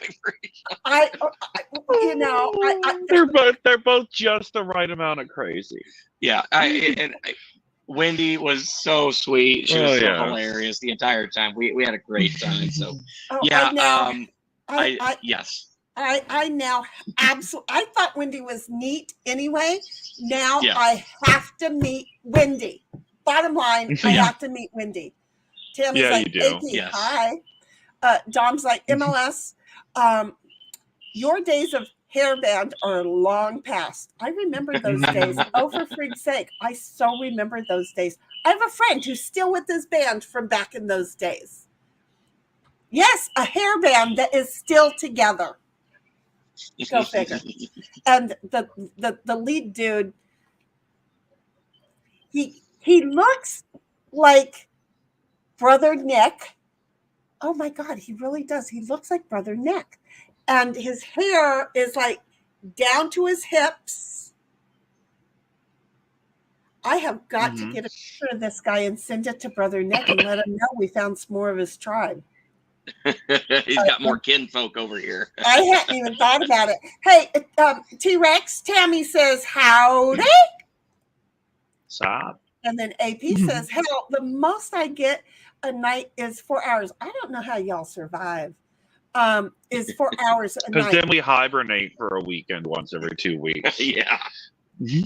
They're both just the right amount of crazy. Yeah, Wendy was so sweet. She was so hilarious the entire time. We had a great time. So, yes. I now absolutely. I thought Wendy was neat anyway. Now I have to meet Wendy. Bottom line, I have to meet Wendy. Tammy's like, you do. AP, yes. Hi. Dom's like, MLS, your days of hairband are long past. I remember those days. Oh, for freak's sake. I so remember those days. I have a friend who's still with his band from back in those days. Yes, a hairband that is still together. Go figure. And the lead dude, he looks like Brother Nick. Oh my God, he really does. He looks like Brother Nick. And his hair is like down to his hips. I have got to get a picture of this guy and send it to Brother Nick and let him know we found some more of his tribe. He's got more kinfolk over here. I hadn't even thought about it. Hey, T-Rex, Tammy says, howdy. Stop. And then AP says, hell, the most I get a night is 4 hours. I don't know how y'all survive. Is 4 hours a night. Because then we hibernate for a weekend once every 2 weeks. Yeah.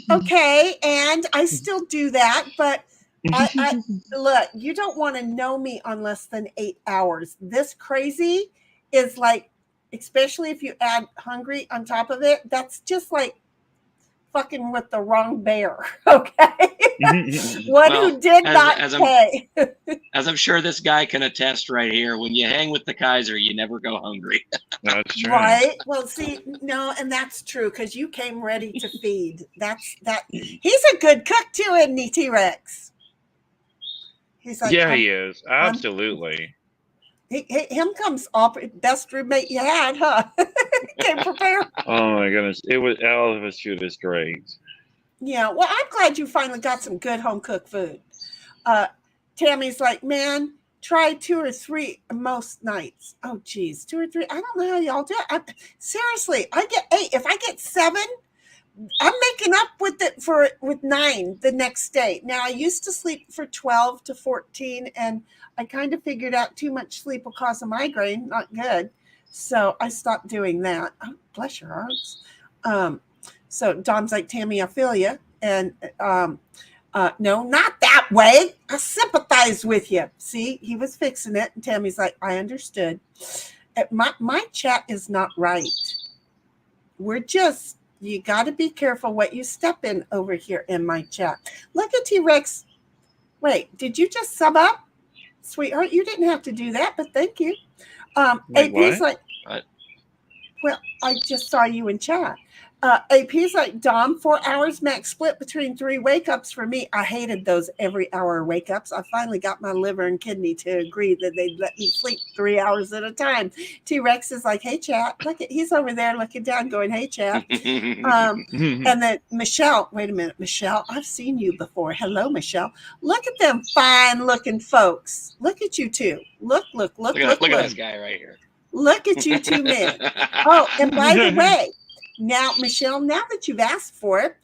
Okay, and I still do that, but I look, you don't want to know me on less than 8 hours. This crazy is like, especially if you add hungry on top of it, that's just like fucking with the wrong bear. Okay. Who did not pay. As I'm sure this guy can attest right here, when you hang with the Kaiser, you never go hungry. That's true. Right. Well, see, no, and that's true because you came ready to feed. He's a good cook too, isn't he, T-Rex? He's like, he is. Absolutely. Him comes up best roommate you had, huh? Came prepared. Oh my goodness. All of his food is great. Yeah. Well, I'm glad you finally got some good home cooked food. Tammy's like, man, try 2 or 3 most nights. Oh geez, 2 or 3. I don't know how y'all do it. Seriously, I get 8. If I get 7, I'm making up with 9 the next day. Now I used to sleep for 12 to 14, and I kind of figured out too much sleep will cause a migraine. Not good. So I stopped doing that. Oh, bless your hearts. So Dom's like, Tammy, I feel you. And no, not that way. I sympathize with you. See, he was fixing it. And Tammy's like, I understood. My chat is not right. We're just, you got to be careful what you step in over here in my chat. Look at T-Rex. Wait, did you just sub up? Sweetheart, you didn't have to do that, but thank you. AP's like, well, I just saw you in chat. AP's like, Dom, 4 hours max split between 3 wake-ups for me. I hated those every hour wake-ups. I finally got my liver and kidney to agree that they'd let me sleep 3 hours at a time. T-Rex is like, hey, chat. Look at, he's over there looking down going, hey, chat. And then Michelle, wait a minute, Michelle, I've seen you before. Hello, Michelle. Look at them fine-looking folks. Look at you two. Look at this guy right here. Look at you two men. Oh, and by the way, now, Michelle, now that you've asked for it,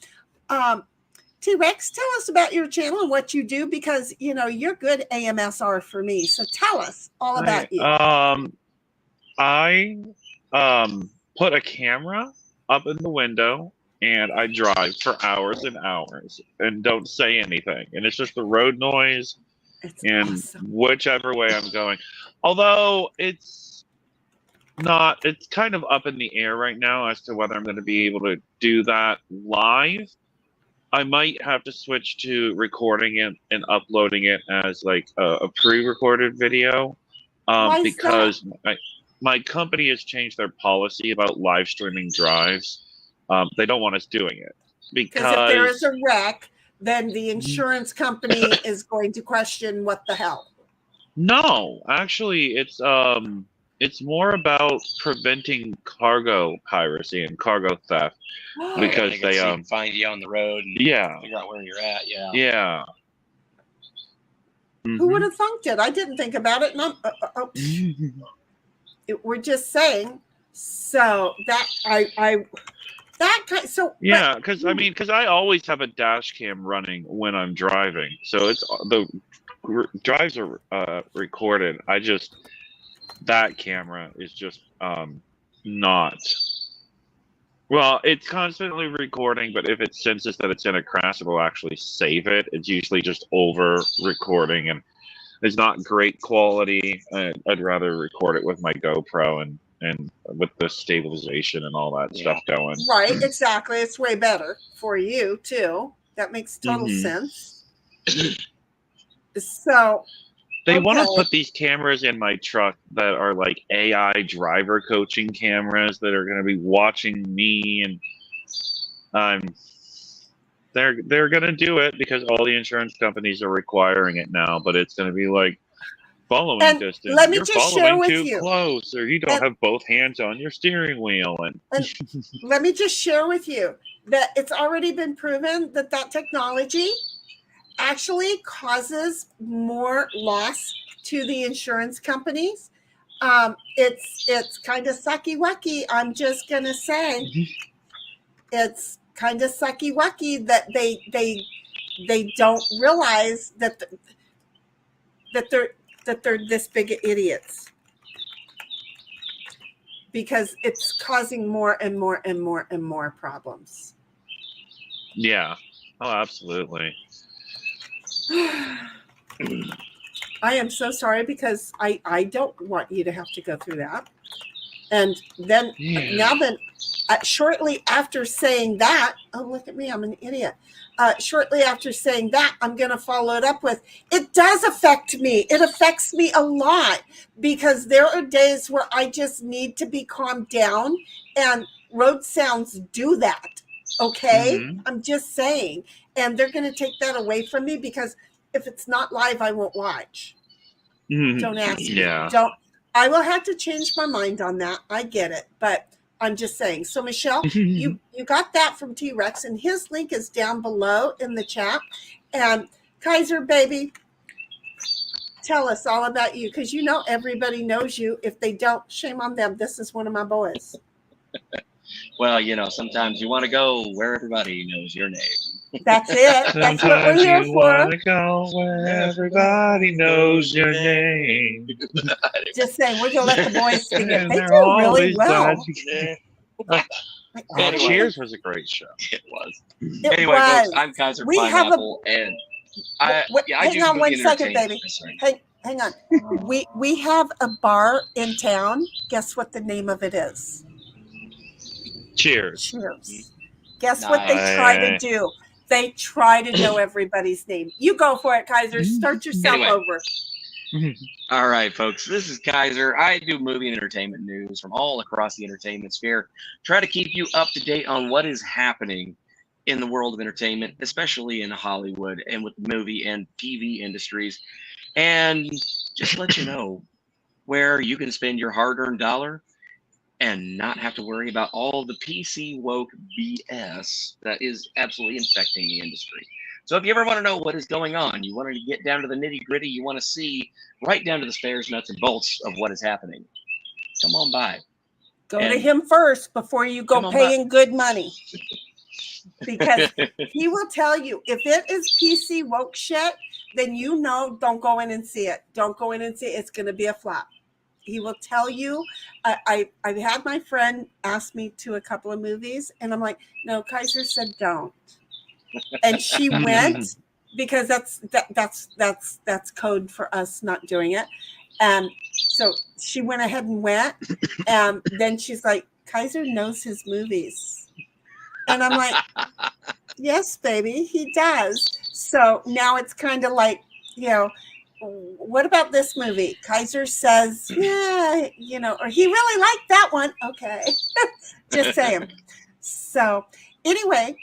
T-Rex, tell us about your channel and what you do, because, you know, you're good AMSR for me. So tell us all about you. I put a camera up in the window and I drive for hours and hours and don't say anything. And it's just the road noise and awesome. Whichever way I'm going. Although it's kind of up in the air right now as to whether I'm going to be able to do that live. I might have to switch to recording it and uploading it as like a pre-recorded video, because my company has changed their policy about live streaming drives. They don't want us doing it because if there is a wreck, then the insurance company is going to question what the hell. No, actually, it's more about preventing cargo piracy and cargo theft, because they find you on the road and figure out where you're at. Yeah. Who would have thunk it? I didn't think about it. No, we're just saying. So that because I always have a dash cam running when I'm driving, so it's the drives are recorded. That camera is just not. Well, it's constantly recording, but if it senses that it's in a crash, it will actually save it. It's usually just over recording, and it's not great quality. I'd rather record it with my GoPro and with the stabilization and all that stuff going. Right, exactly. It's way better for you too. That makes total sense. So. They want to put these cameras in my truck that are like AI driver coaching cameras that are going to be watching me, and they're going to do it because all the insurance companies are requiring it now. But it's going to be like following distance. Let me You're just share following with too you. close, or you don't have both hands on your steering wheel. And let me just share with you that it's already been proven that technology actually causes more loss to the insurance companies. It's kind of sucky-wucky. I'm just gonna say it's kind of sucky-wucky that they don't realize that they're this big of idiots, because it's causing more and more and more and more problems. Yeah. Oh, absolutely. I am so sorry, because I don't want you to have to go through that. And then shortly after saying that, oh, look at me, I'm an idiot. Shortly after saying that, I'm going to follow it up with, it does affect me. It affects me a lot, because there are days where I just need to be calmed down, and road sounds do that. Okay? I'm just saying. And they're going to take that away from me, because if it's not live, I won't watch. Don't ask me. Don't. I will have to change my mind on that. I get it, but I'm just saying. So, Michelle, you got that from T-Rex, and his link is down below in the chat. And Kaiser, baby, tell us all about you, because you know everybody knows you. If they don't, shame on them. This is one of my boys. Well, you know, sometimes you want to go where everybody knows your name. That's it. That's what we're here for. Want to go where everybody knows your name. Just saying, we're gonna let the boys sing it. They do really well. Anyway. Cheers was a great show. It was. It Anyway, was. folks, I'm Kaiser We have a- Pineapple, and I hang do on movie one and second, entertainment. baby. Sorry. Hang on. We have a bar in town. Guess what the name of it is? Cheers. Cheers. Guess what they Nice. try to do? They try to know everybody's name. You go for it, Kaiser. Start yourself Anyway. over. All right, folks, this is Kaiser. I do movie and entertainment news from all across the entertainment sphere. Try to keep you up to date on what is happening in the world of entertainment, especially in Hollywood and with the movie and TV industries. And just let you know where you can spend your hard-earned dollar and not have to worry about all the PC woke BS that is absolutely infecting the industry. So if you ever want to know what is going on, you want to get down to the nitty gritty, you want to see right down to the spares, nuts, and bolts of what is happening, come on by. Go And- to him first before you Come go on paying good money. Because he will tell you if it is PC woke shit, then you know don't go in and see it. Don't go in and see it. It's going to be a flop. He will tell you. I've had my friend ask me to a couple of movies, and I'm like, no, Kaiser said don't. And she went because that's code for us not doing it. And so she went ahead and went. And then she's like, Kaiser knows his movies. And I'm like, yes, baby, he does. So now it's kind of like, what about this movie? Kaiser says, yeah, or he really liked that one. Okay. Just saying. So anyway,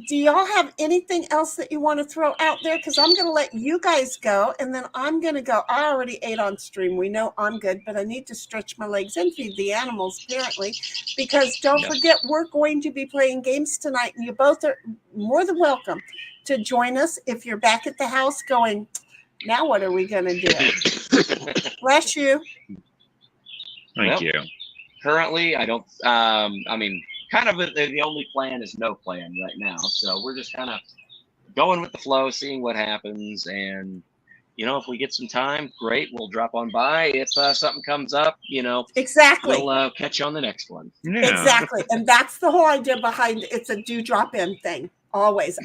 do y'all have anything else that you want to throw out there? Because I'm going to let you guys go, and then I'm going to go. I already ate on stream. We know I'm good, but I need to stretch my legs and feed the animals, apparently, because don't forget, we're going to be playing games tonight, and you both are more than welcome to join us if you're back at the house going, now what are we going to do? Bless you. Thank you. Currently, I don't, kind of the only plan is no plan right now. So we're just kind of going with the flow, seeing what happens. And, if we get some time, great, we'll drop on by. If something comes up, Exactly. we'll catch you on the next one. Yeah. Exactly. And that's the whole idea behind it. It's a do drop in thing. Always.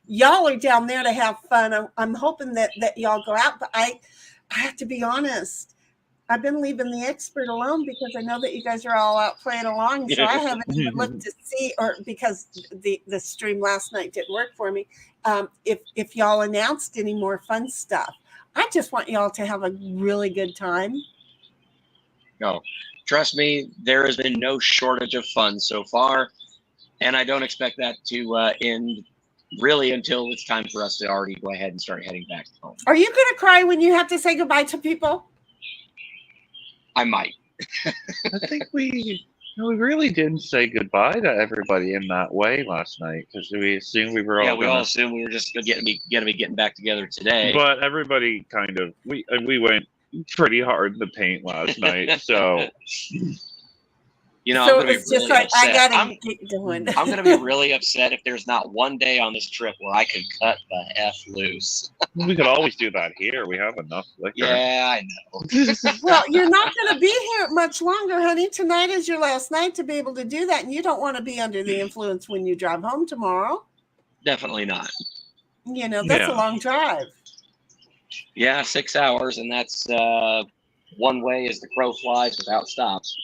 Y'all are down there to have fun. I'm hoping that y'all go out, but I have to be honest. I've been leaving the expert alone because I know that you guys are all out playing along. So I haven't even looked to see, or because the stream last night didn't work for me, if y'all announced any more fun stuff. I just want y'all to have a really good time. No, trust me, there has been no shortage of fun so far. And I don't expect that to end really until it's time for us to already go ahead and start heading back home. Are you going to cry when you have to say goodbye to people? I might. I think we really didn't say goodbye to everybody in that way last night because we assumed we were all. Yeah, we all assumed we were just gonna be getting back together today. But everybody kind of we went pretty hard in the paint last night, so. So I'm gonna be it's really just like upset. I gotta get going. I'm gonna be really upset if there's not one day on this trip where I can cut the F loose. We could always do that here. We have enough liquor. Yeah, I know. Well, you're not going to be here much longer, honey. Tonight is your last night to be able to do that, and you don't want to be under the influence when you drive home tomorrow. Definitely not. That's a long drive. Yeah, 6 hours, and that's one way as the crow flies without stops.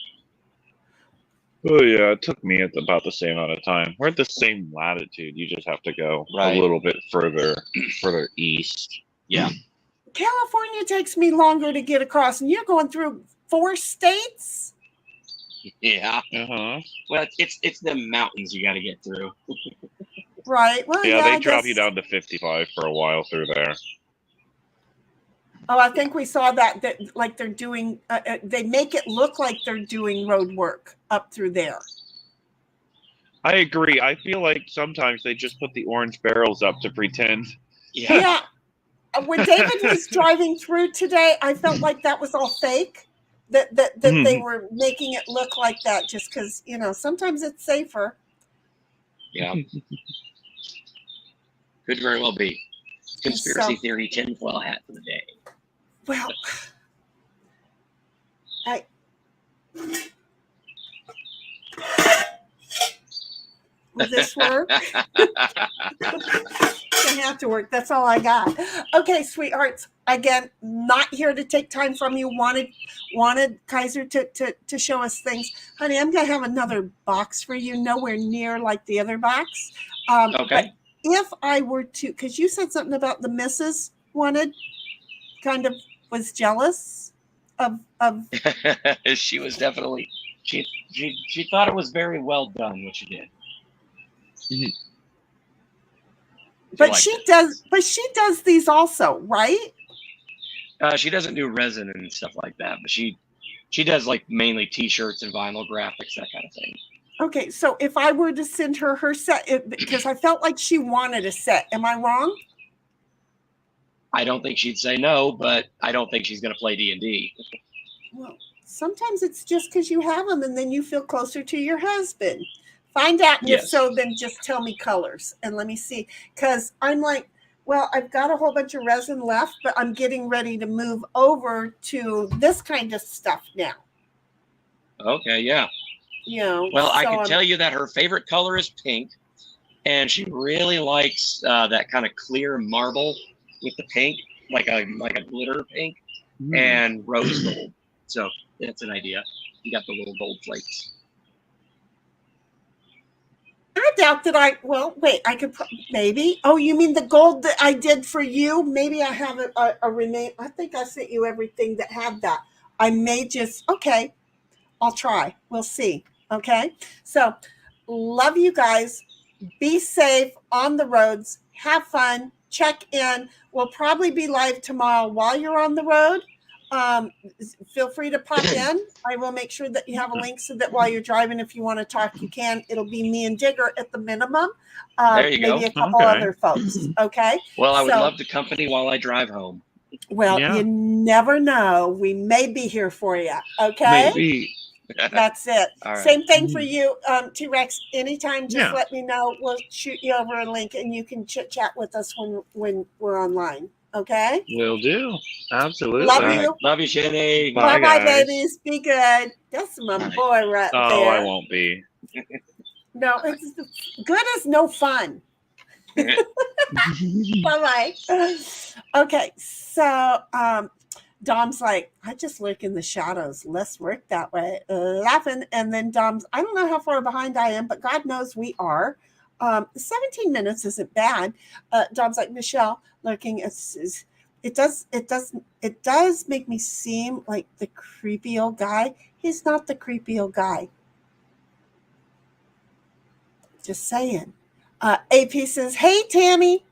Oh yeah, it took me about the same amount of time. We're at the same latitude. You just have to go a little bit further east. Yeah. California takes me longer to get across, and you're going through 4 states? Yeah. Uh-huh. Well, it's the mountains you got to get through. Right. Well, Yeah, I they drop guess- you down to 55 for a while through there. Oh, I think we saw that like they're doing, they make it look like they're doing road work up through there. I agree. I feel like sometimes they just put the orange barrels up to pretend. Yeah. When David was driving through today, I felt like that was all fake. That they were making it look like that just because, sometimes it's safer. Yeah. Could very well be. Conspiracy theory tinfoil hat for the day. Well, Will this work? Gonna have to work. That's all I got. Okay, sweethearts. Again, not here to take time from you. Wanted Kaiser to show us things. Honey, I'm gonna have another box for you, nowhere near like the other box. Okay. If I were to, because you said something about the missus wanted, kind of was jealous of She was definitely she thought it was very well done what you did. but she does these also, right? She doesn't do resin and stuff like that, but she does like mainly T-shirts and vinyl graphics, that kind of thing. Okay, so if I were to send her set, because I felt like she wanted a set, am I wrong? I don't think she'd say no, but I don't think she's going to play D&D. Well, sometimes it's just because you have them and then you feel closer to your husband. Find out, and if Yes. so, then just tell me colors and let me see. Because I'm like, well, I've got a whole bunch of resin left, but I'm getting ready to move over to this kind of stuff now. Okay, yeah. You know, Well, I so can I'm- tell you that her favorite color is pink, and she really likes that kind of clear marble with the pink, like a glitter pink, and rose gold. So that's an idea. You got the little gold flakes. I doubt that I could maybe. Oh, you mean the gold that I did for you? Maybe I have a remain. I think I sent you everything that had that. I may just, okay, I'll try. We'll see. Okay. So love you guys. Be safe on the roads. Have fun. Check in. We'll probably be live tomorrow while you're on the road. Feel free to pop in. I will make sure that you have a link so that while you're driving, if you want to talk, you can. It'll be me and Digger at the minimum. There you maybe go. a couple other folks. Okay. Well, I would So- love the company while I drive home. Well, Yeah. you never know. We may be here for you. Okay. Maybe. That's it. All right. Same thing for you, T-Rex. Anytime, just Yeah. let me know. We'll shoot you over a link and you can chit chat with us when we're online. Okay. Will do. Absolutely. Love All you. right. Love you, Jenny. Bye, Bye, guys. babies. Be good. That's my Bye. boy right Oh, there. I won't be. No, it's good is no fun. Bye-bye. Okay, so Dom's like, I just lurk in the shadows. Less work that way. Laughing. And then Dom's, I don't know how far behind I am, but God knows we are. 17 minutes isn't bad. Dom's like, Michelle, lurking. It does make me seem like the creepy old guy. He's not the creepy old guy. Just saying. AP says, hey, Tammy.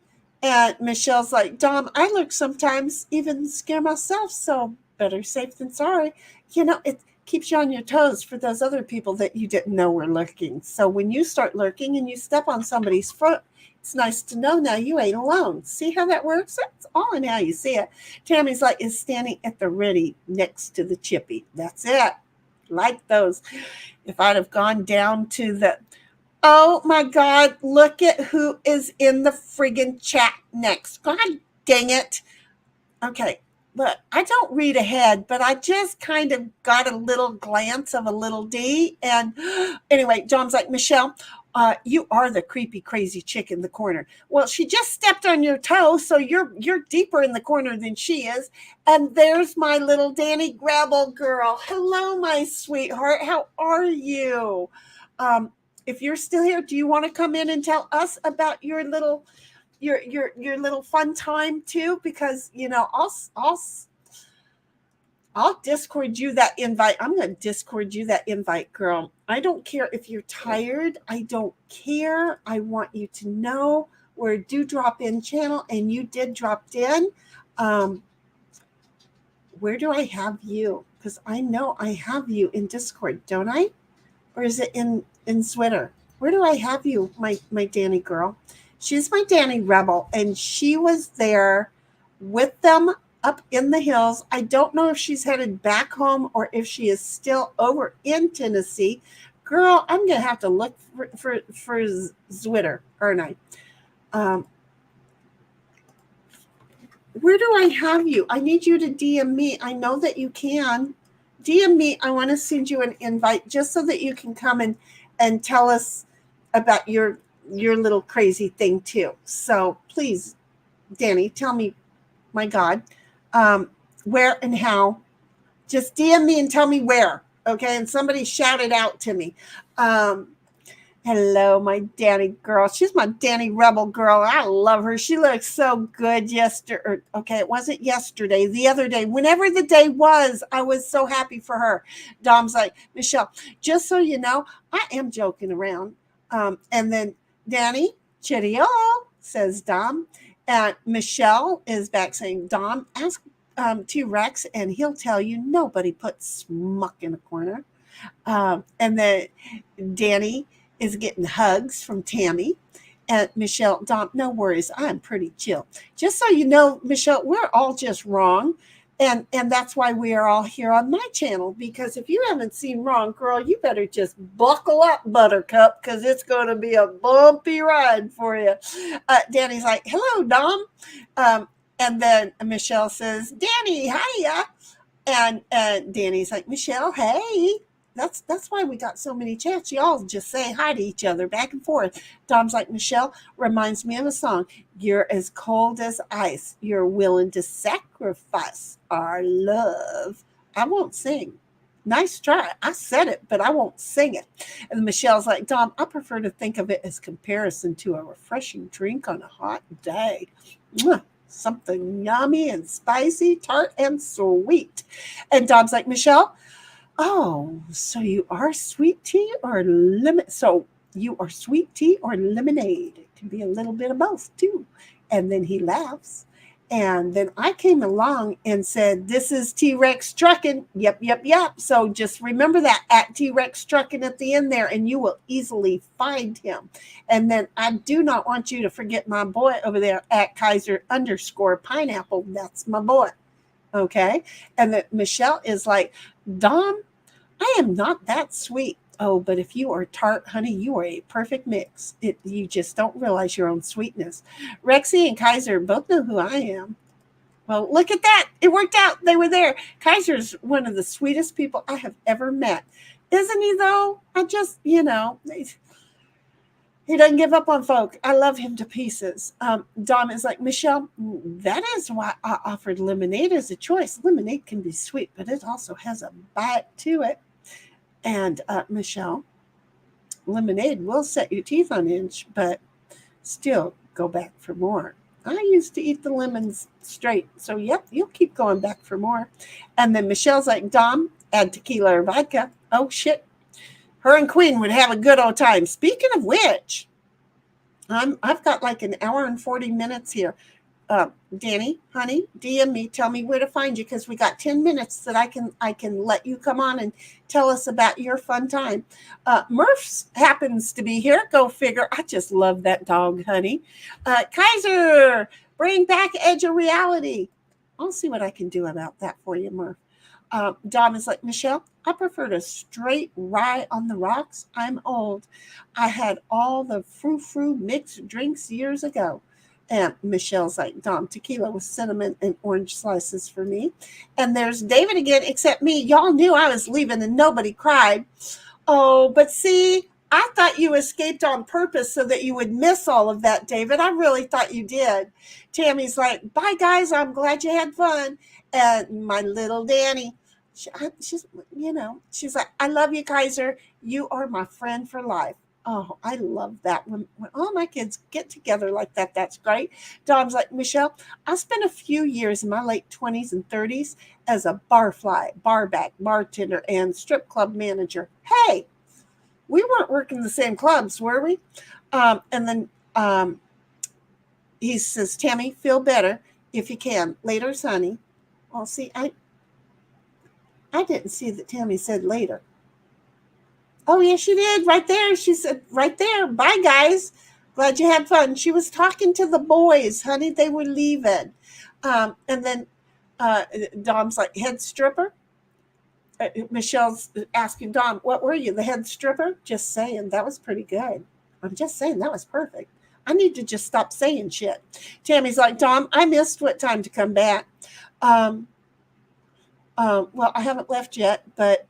And Michelle's like, Dom, I lurk sometimes, even scare myself. So better safe than sorry. You know, it keeps you on your toes for those other people that you didn't know were lurking. So when you start lurking and you step on somebody's foot, it's nice to know now you ain't alone. See how that works? That's all in how you see it. Tammy's like, is standing at the ready next to the chippy. That's it. Like those. If I'd have gone down to the, oh my God, look at who is in the friggin' chat next. God dang it. Okay, look, I don't read ahead, but I just kind of got a little glance of a little D. And anyway, John's like, Michelle, you are the creepy, crazy chick in the corner. Well, she just stepped on your toe, so you're deeper in the corner than she is. And there's my little Danny Grabble girl. Hello, my sweetheart. How are you? If you're still here, do you want to come in and tell us about your little fun time too? Because you know, I'll Discord you that invite. I'm going to Discord you that invite, girl. I don't care if you're tired. I don't care. I want you to know we're a do drop in channel, and you did drop in. Where do I have you? Because I know I have you in Discord, don't I? Or is it in Twitter? Where do I have you, my Danny girl? She's my Danny Rebel, and she was there with them up in the hills. I don't know if she's headed back home or if she is still over in Tennessee. Girl, I'm going to have to look for Twitter, aren't I? Where do I have you? I need you to DM me. I know that you can. DM me. I want to send you an invite just so that you can come and tell us about your little crazy thing too. So please, Danny, tell me, my God, where and how. Just DM me and tell me where, okay? And somebody shout it out to me. Hello, my Danny girl. She's my Danny Rebel girl. I love her. She looks so good yesterday. Okay, it wasn't yesterday. The other day, whenever the day was, I was so happy for her. Dom's like, Michelle, just so you know, I am joking around. And then Danny, cheerio, says Dom. And Michelle is back saying, Dom, ask T-Rex and he'll tell you nobody put Smuck in a corner. And then Danny is getting hugs from Tammy. And Michelle, Dom, no worries, I'm pretty chill. Just so you know, Michelle, we're all just wrong. And that's why we are all here on my channel, because if you haven't seen Wrong, girl, you better just buckle up, Buttercup, because it's going to be a bumpy ride for you. Danny's like, hello, Dom. And then Michelle says, Danny, hiya. And Danny's like, Michelle, hey. That's why we got so many chats. Y'all just say hi to each other back and forth. Dom's like, Michelle, reminds me of a song. You're as cold as ice. You're willing to sacrifice our love. I won't sing. Nice try. I said it, but I won't sing it. And Michelle's like, Dom, I prefer to think of it as comparison to a refreshing drink on a hot day. Mwah. Something yummy and spicy, tart and sweet. And Dom's like, Michelle, oh, so you are sweet tea or lemon? So you are sweet tea or lemonade? It can be a little bit of both too. And then he laughs. And then I came along and said, this is T-Rex Trucking. Yep. So just remember that at T-Rex Trucking at the end there, and you will easily find him. And then I do not want you to forget my boy over there at Kaiser_pineapple. That's my boy. Okay. And then Michelle is like, Dom, I am not that sweet. Oh, but if you are tart, honey, you are a perfect mix. You just don't realize your own sweetness. Rexy and Kaiser both know who I am. Well, look at that. It worked out. They were there. Kaiser's one of the sweetest people I have ever met. Isn't he, though? I just, he doesn't give up on folk. I love him to pieces. Dom is like, Michelle, that is why I offered lemonade as a choice. Lemonade can be sweet, but it also has a bite to it. And Michelle, lemonade will set your teeth on edge, but still go back for more. I used to eat the lemons straight. So, yep, you'll keep going back for more. And then Michelle's like, Dom, add tequila or vodka. Oh, shit. Her and Queen would have a good old time. Speaking of which, I've got like an hour and 40 minutes here. Danny, honey, DM me, tell me where to find you, because we got 10 minutes that I can let you come on and tell us about your fun time. Murph's happens to be here. Go figure. I just love that dog, honey. Kaiser, bring back Edge of Reality. I'll see what I can do about that for you, Murph. Dom is like, Michelle, I prefer to straight rye on the rocks. I'm old. I had all the frou-frou mixed drinks years ago. And Michelle's like, Dom, tequila with cinnamon and orange slices for me. And there's David again, except me. Y'all knew I was leaving and nobody cried. Oh, but see, I thought you escaped on purpose so that you would miss all of that, David. I really thought you did. Tammy's like, bye, guys. I'm glad you had fun. And my little Danny, she's like, I love you, Kaiser. You are my friend for life. Oh, I love that. When all my kids get together like that, that's great. Dom's like, Michelle, I spent a few years in my late 20s and 30s as a barfly, barback, bartender, and strip club manager. Hey, we weren't working the same clubs, were we? And then he says, Tammy, feel better if you can. Later, Sonny. Well, see, I didn't see that Tammy said later. Oh, yeah, she did. Right there. She said, right there. Bye, guys. Glad you had fun. She was talking to the boys, honey. They were leaving. And then Dom's like, head stripper? Michelle's asking Dom, what were you, the head stripper? Just saying. That was pretty good. I'm just saying. That was perfect. I need to just stop saying shit. Tammy's like, Dom, I missed what time to come back. Well, I haven't left yet, but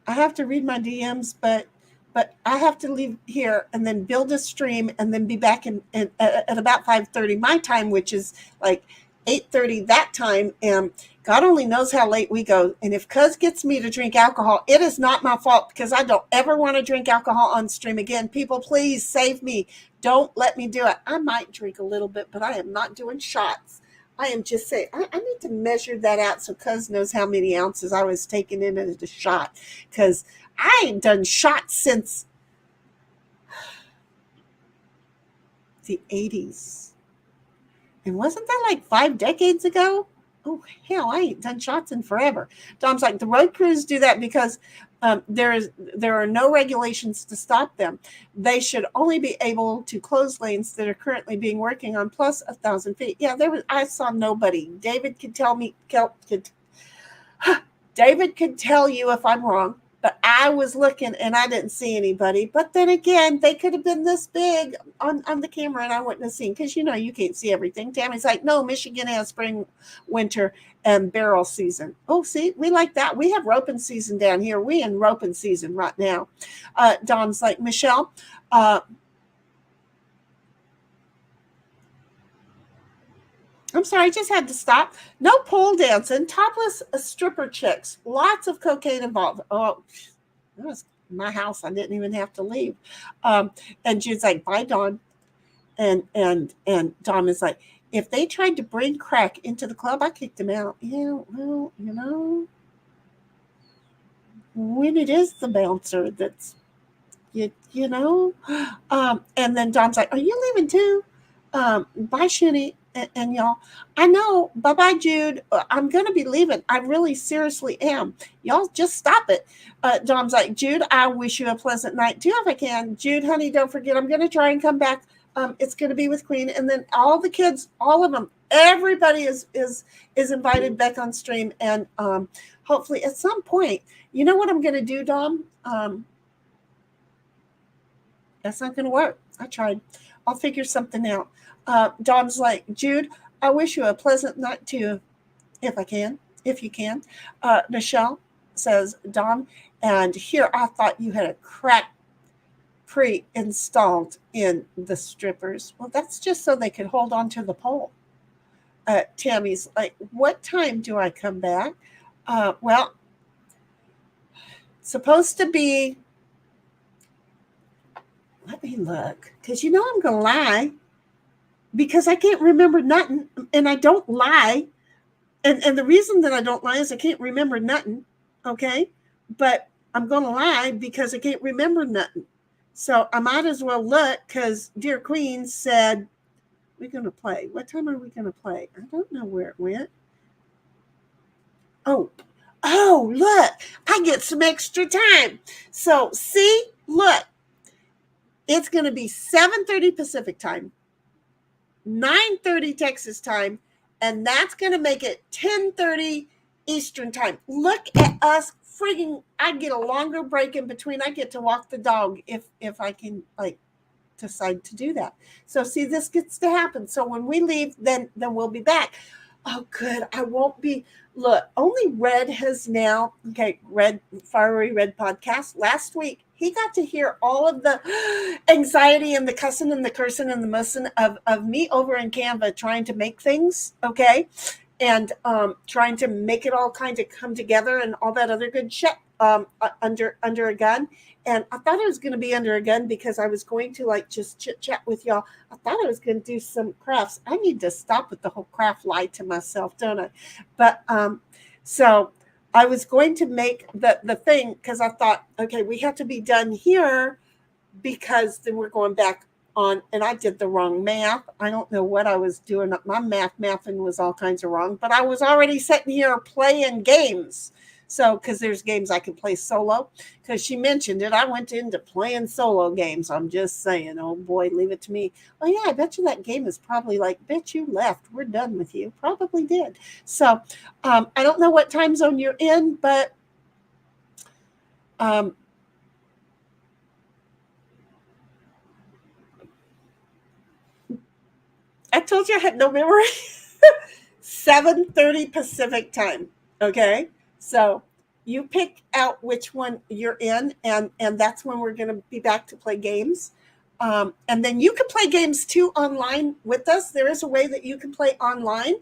I have to read my DMs, but I have to leave here and then build a stream and then be back at about 5:30 my time, which is like 8:30 that time. And God only knows how late we go. And if Cuz gets me to drink alcohol, it is not my fault, because I don't ever want to drink alcohol on stream again. People, please save me. Don't let me do it. I might drink a little bit, but I am not doing shots. I am just saying, I need to measure that out so Cuz knows how many ounces I was taking in at a shot, because I ain't done shots since the 80s. And wasn't that like 5 decades ago? Oh, hell, I ain't done shots in forever. Dom's like, the road crews do that because there are no regulations to stop them. They should only be able to close lanes that are currently being working on, plus 1,000 feet. Yeah, I saw nobody. David could tell me, David could tell you if I'm wrong, but I was looking and I didn't see anybody. But then again, they could have been this big on the camera and I wouldn't have seen, because you can't see everything. Tammy's like, no, Michigan has spring, winter, and barrel season. Oh, see, we like that. We have roping season down here. We in roping season right now. Dom's like, Michelle, I'm sorry, I just had to stop. No pole dancing, topless stripper chicks, lots of cocaine involved. Oh, that was my house. I didn't even have to leave. And Jude's like, bye, Dawn. And Dawn is like, if they tried to bring crack into the club, I kicked them out. Yeah, well, when it is the bouncer that's, and then Dawn's like, are you leaving too? Bye, Shuni. And y'all, I know, bye-bye, Jude. I'm going to be leaving. I really seriously am. Y'all just stop it. Dom's like, Jude, I wish you a pleasant night too if I can. Jude, honey, don't forget, I'm going to try and come back. It's going to be with Queen. And then all the kids, all of them, everybody is invited back on stream. And hopefully at some point, you know what I'm going to do, Dom? That's not going to work. I tried. I'll figure something out. Dom's like, Jude, I wish you a pleasant night too, if you can. Michelle says, Dom, and here I thought you had a crack pre-installed in the strippers. Well, that's just so they could hold on to the pole. Tammy's like, what time do I come back? Well, it's supposed to be, let me look, because I'm going to lie. Because I can't remember nothing, and I don't lie. And the reason that I don't lie is I can't remember nothing, okay? But I'm going to lie because I can't remember nothing. So I might as well look, because Dear Queen said, we're going to play. What time are we going to play? I don't know where it went. Oh, look, I get some extra time. So see, look, it's going to be 7:30 Pacific time. 9:30 Texas time, and that's going to make it 10:30 Eastern time. Look at us frigging, I get a longer break in between. I get to walk the dog if I can decide to do that. So see, this gets to happen. So when we leave, then we'll be back. Oh, good. I won't be. Look, only Red has now, Fiery Red podcast. Last week, he got to hear all of the anxiety and the cussing and the cursing and the mussing of me over in Canva trying to make things, okay? And trying to make it all kind of come together and all that other good shit under a gun. And I thought it was going to be under a gun because I was going to just chit chat with y'all. I thought I was going to do some crafts. I need to stop with the whole craft lie to myself, don't I? But so I was going to make the thing because I thought, okay, we have to be done here because then we're going back on. And I did the wrong math. I don't know what I was doing. My mathing was all kinds of wrong. But I was already sitting here playing games. So, because there's games I can play solo. Because she mentioned it, I went into playing solo games. I'm just saying, oh boy, leave it to me. Oh yeah, I bet you that game is probably bet you left. We're done with you. Probably did. So, I don't know what time zone you're in, but I told you I had no memory. 7:30 Pacific time. Okay. So you pick out which one you're in, and that's when we're going to be back to play games. And then you can play games too online with us. There is a way that you can play online.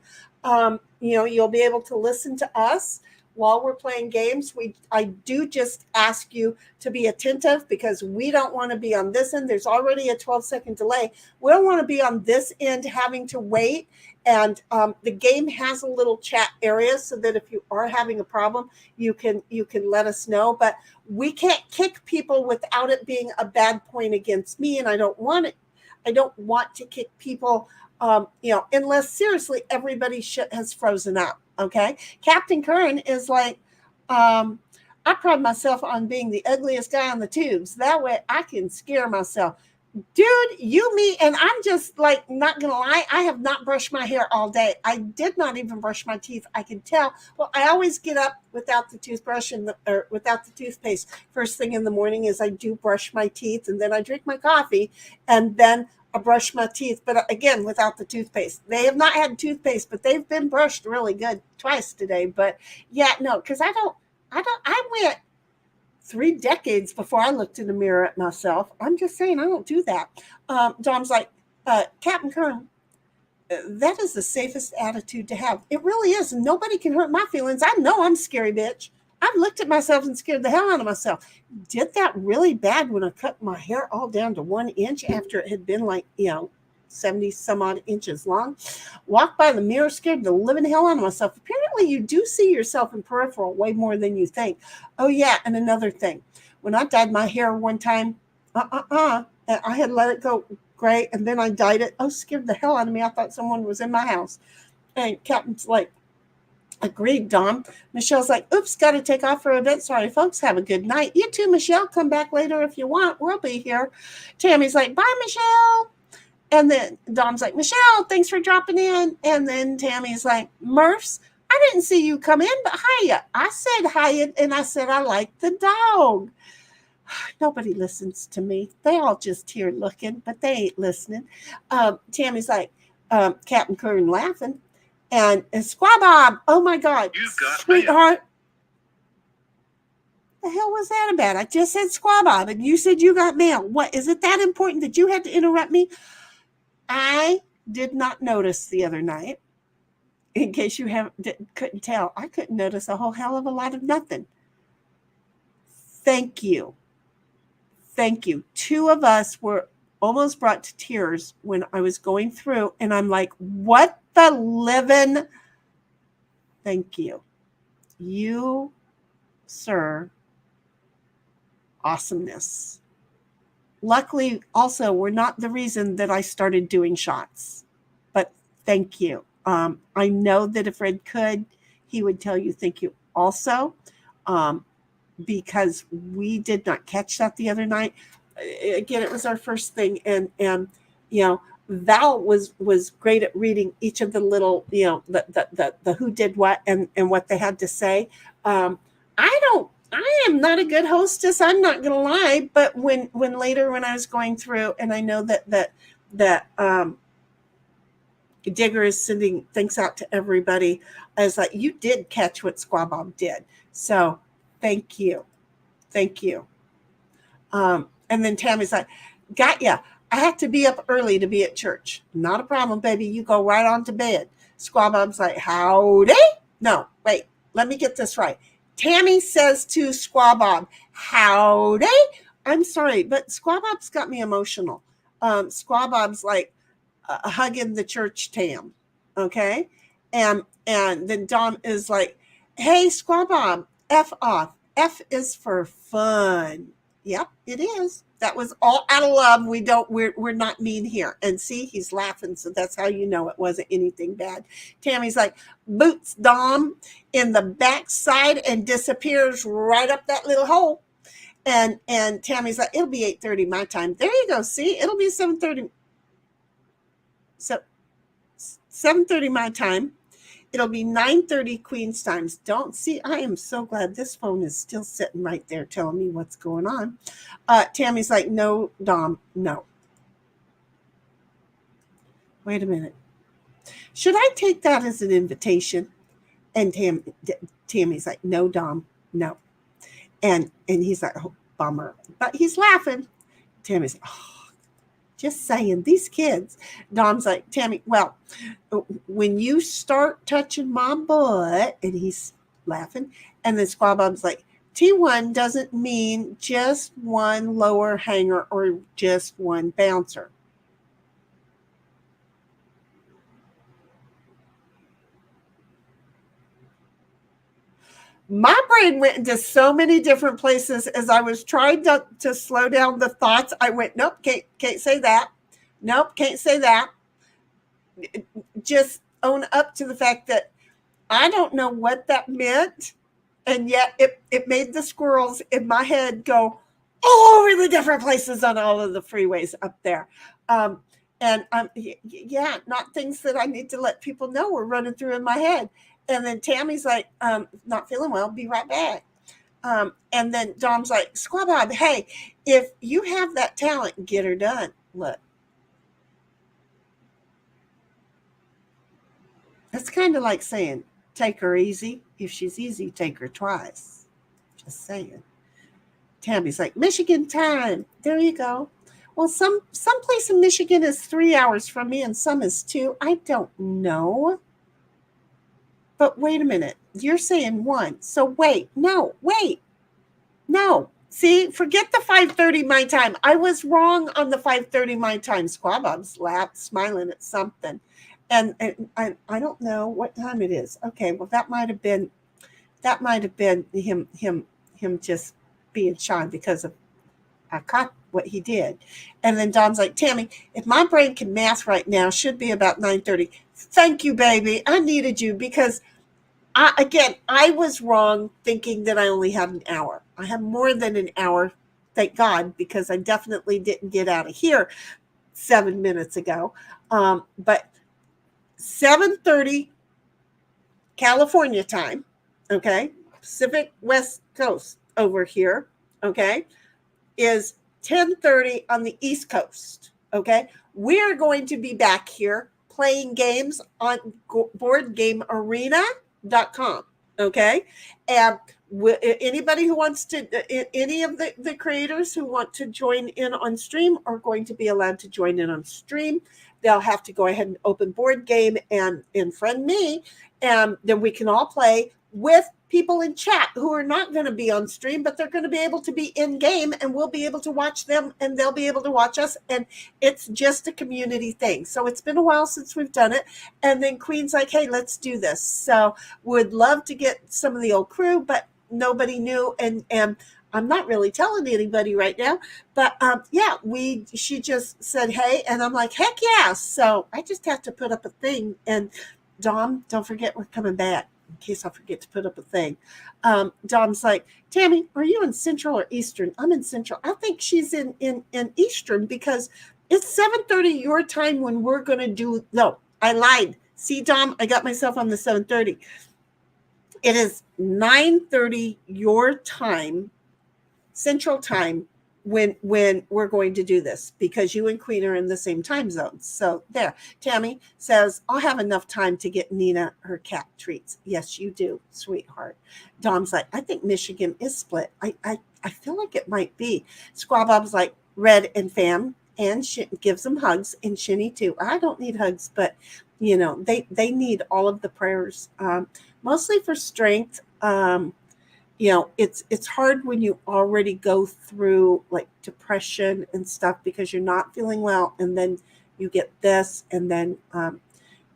You'll be able to listen to us while we're playing games. I do just ask you to be attentive, because we don't want to be on this end. There's already a 12-second delay. We don't want to be on this end having to wait. And the game has a little chat area, so that if you are having a problem, you can let us know. But we can't kick people without it being a bad point against me, and I don't want it. I don't want to kick people, unless seriously everybody has frozen up. Okay, Captain Kern is like, I pride myself on being the ugliest guy on the tubes. That way I can scare myself. Dude, me, and I'm just like, not gonna lie, I have not brushed my hair all day. I did not even brush my teeth. I can tell. Well, I always get up without the toothbrush or without the toothpaste. First thing in the morning is I do brush my teeth, and then I drink my coffee, and then I brush my teeth, but again, without the toothpaste. They have not had toothpaste, but they've been brushed really good twice today. But yeah, no, because I went 3 decades before I looked in the mirror at myself. I'm just saying, I don't do that. Dom's like, Captain Kern, that is the safest attitude to have. It really is. Nobody can hurt my feelings. I know I'm a scary bitch. I've looked at myself and scared the hell out of myself. Did that really bad when I cut my hair all down to 1 inch after it had been like, 70 some odd inches long. Walked by the mirror, scared the living hell out of myself. Apparently you do see yourself in peripheral way more than you think. Oh yeah, and another thing. When I dyed my hair one time, I had let it go gray, and then I dyed it. Oh, scared the hell out of me. I thought someone was in my house. And Captain's like, agreed, Dom. Michelle's like, oops, got to take off for a bit. Sorry, folks. Have a good night. You too, Michelle. Come back later if you want. We'll be here. Tammy's like, bye, Michelle. And then Dom's like, Michelle, thanks for dropping in. And then Tammy's like, Murphs, I didn't see you come in, but hiya. I said hiya, and I said I like the dog. Nobody listens to me. They all just here looking, but they ain't listening. Tammy's like, Captain Kern laughing. And Squaw Bob, oh my God, sweetheart. The hell was that about? I just said Squaw Bob, and you said you got mail. What, is it that important that you had to interrupt me? I did not notice the other night. In case you couldn't tell, I couldn't notice a whole hell of a lot of nothing. Thank you. Thank you. 2 of us were almost brought to tears when I was going through, and I'm like, what the living? Thank you. You, sir, awesomeness. Luckily, also, we're not the reason that I started doing shots, but thank you. I know that if Red could, he would tell you thank you also, because we did not catch that the other night. Again, it was our first thing, and Val was great at reading each of the little, the who did what and what they had to say. I am not a good hostess. I'm not going to lie. But when later when I was going through, and I know that Digger is sending things out to everybody, I was like, you did catch what Squaw Bob did. So thank you. Thank you. And then Tammy's like, got ya. I have to be up early to be at church. Not a problem, baby. You go right on to bed. Squaw Bob's like, howdy. No, wait, let me get this right. Tammy says to Squaw Bob, howdy. I'm sorry, but Squaw Bob's got me emotional. Squaw Bob's like hugging the church Tam. Okay. And then Dom is like, hey, Squaw Bob, F off. F is for fun. Yep, it is. That was all out of love. We're not mean here. And see, he's laughing. So that's how you know it wasn't anything bad. Tammy's like, boots Dom in the backside and disappears right up that little hole. And Tammy's like, it'll be 8:30 my time. There you go. See, it'll be 7:30. So 7:30 my time. It'll be 9:30 Queen's times. Don't see. I am so glad this phone is still sitting right there telling me what's going on. Tammy's like, no, Dom, no. Wait a minute. Should I take that as an invitation? And Tammy's like, no, Dom, No. And he's like, oh, bummer. But he's laughing. Tammy's, oh, just saying, these kids. Dom's like, Tammy, well, when you start touching my butt, and he's laughing, and then Squaw Bob's like, T1 doesn't mean just one lower hanger or just one bouncer. My brain went into so many different places as I was trying to slow down the thoughts. I went, nope, can't say that. Nope, can't say that. Just own up to the fact that I don't know what that meant. And yet it made the squirrels in my head go all over the different places on all of the freeways up there. Yeah, not things that I need to let people know were running through in my head. And then Tammy's like, not feeling well, be right back. And then Dom's like, Squaw Bob, hey, if you have that talent, get her done. Look. It's kind of like saying, take her easy. If she's easy, take her twice. Just saying. Tammy's like, Michigan time. There you go. Well, some place in Michigan is 3 hours from me and some is 2. I don't know. But wait a minute. You're saying 1. So wait. No. See, forget the 5:30 my time. I was wrong on the 5:30 my time. Squaw Bob's smiling at something. And I don't know what time it is. Okay, well that might have been him just being shy because of I caught what he did. And then Dom's like, Tammy, if my brain can math right now, should be about 9:30. Thank you, baby. I needed you because I was wrong thinking that I only had an hour. I have more than an hour, thank God, because I definitely didn't get out of here 7 minutes ago. But 7:30 California time, okay, Pacific West Coast over here, okay, is 10:30 on the East Coast, okay? We're going to be back here playing games on boardgamearena.com, okay? And anybody who wants to, any of the creators who want to join in on stream are going to be allowed to join in on stream. They'll have to go ahead and open board game and friend me, and then we can all play with people in chat who are not going to be on stream, but they're going to be able to be in game, and we'll be able to watch them and they'll be able to watch us. And it's just a community thing. So it's been a while since we've done it. And then Queen's like, hey, let's do this. So would love to get some of the old crew, but nobody knew. And I'm not really telling anybody right now, but yeah, she just said, hey, and I'm like, heck yeah. So I just have to put up a thing. And Dom, don't forget we're coming back in case I forget to put up a thing. Dom's like, Tammy, are you in Central or Eastern? I'm in Central. I think she's in Eastern because it's 7:30 your time when we're going to do, no, I lied. See, Dom, I got myself on the 7:30. It is 9:30 your time, Central time, when we're going to do this because you and Queen are in the same time zones. So there. Tammy says, I'll have enough time to get Nina her cat treats. Yes, you do, sweetheart. Dom's like, I think Michigan is split. I feel like it might be. Squaw Bob's like, Red and Fam, and gives them hugs, and Shinny too. I don't need hugs, but you know, they need all of the prayers, mostly for strength. You know, it's hard when you already go through like depression and stuff because you're not feeling well, and then you get this, and then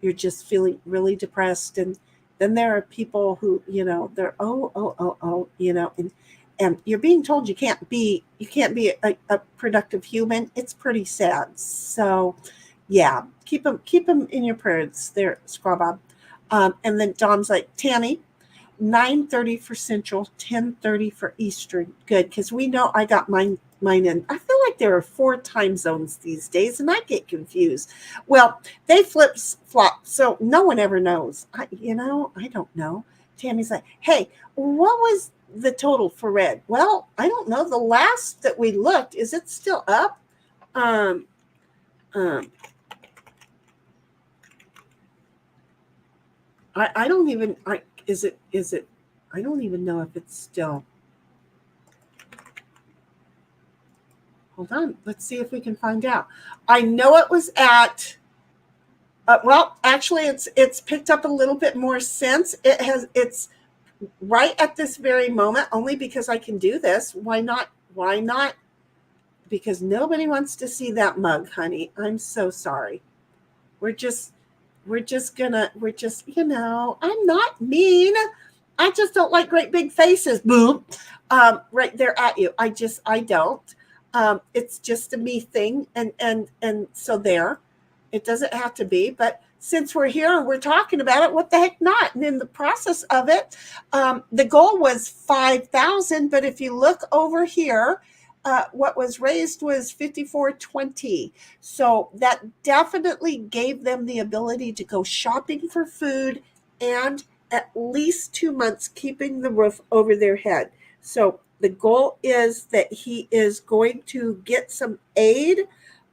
you're just feeling really depressed, and then there are people who, you know, they're you know, and you're being told you can't be a productive human. It's pretty sad. So yeah, keep them in your prayers there, Squaw Bob. And then Dom's like, Tammy, 9:30 for Central, 10:30 for Eastern. Good, because we know I got mine in. I feel like there are 4 time zones these days, and I get confused. Well, they flip-flop, so no one ever knows. I don't know. Tammy's like, hey, what was the total for Red? Well, I don't know. The last that we looked, is it still up? I don't even, is it, I I don't even know if it's still. Hold on. Let's see if we can find out. I know it was at. Well, actually, it's picked up a little bit more since. It's right at this very moment. Only because I can do this. Why not? Why not? Because nobody wants to see that mug, honey. I'm so sorry. We're just gonna, I'm not mean. I just don't like great big faces. Boom. Right there at you. I don't. It's just a me thing. And so there, it doesn't have to be, but since we're here and we're talking about it, what the heck not? And in the process of it, the goal was 5,000, but if you look over here, what was raised was 5420. So that definitely gave them the ability to go shopping for food and at least 2 months keeping the roof over their head. So the goal is that he is going to get some aid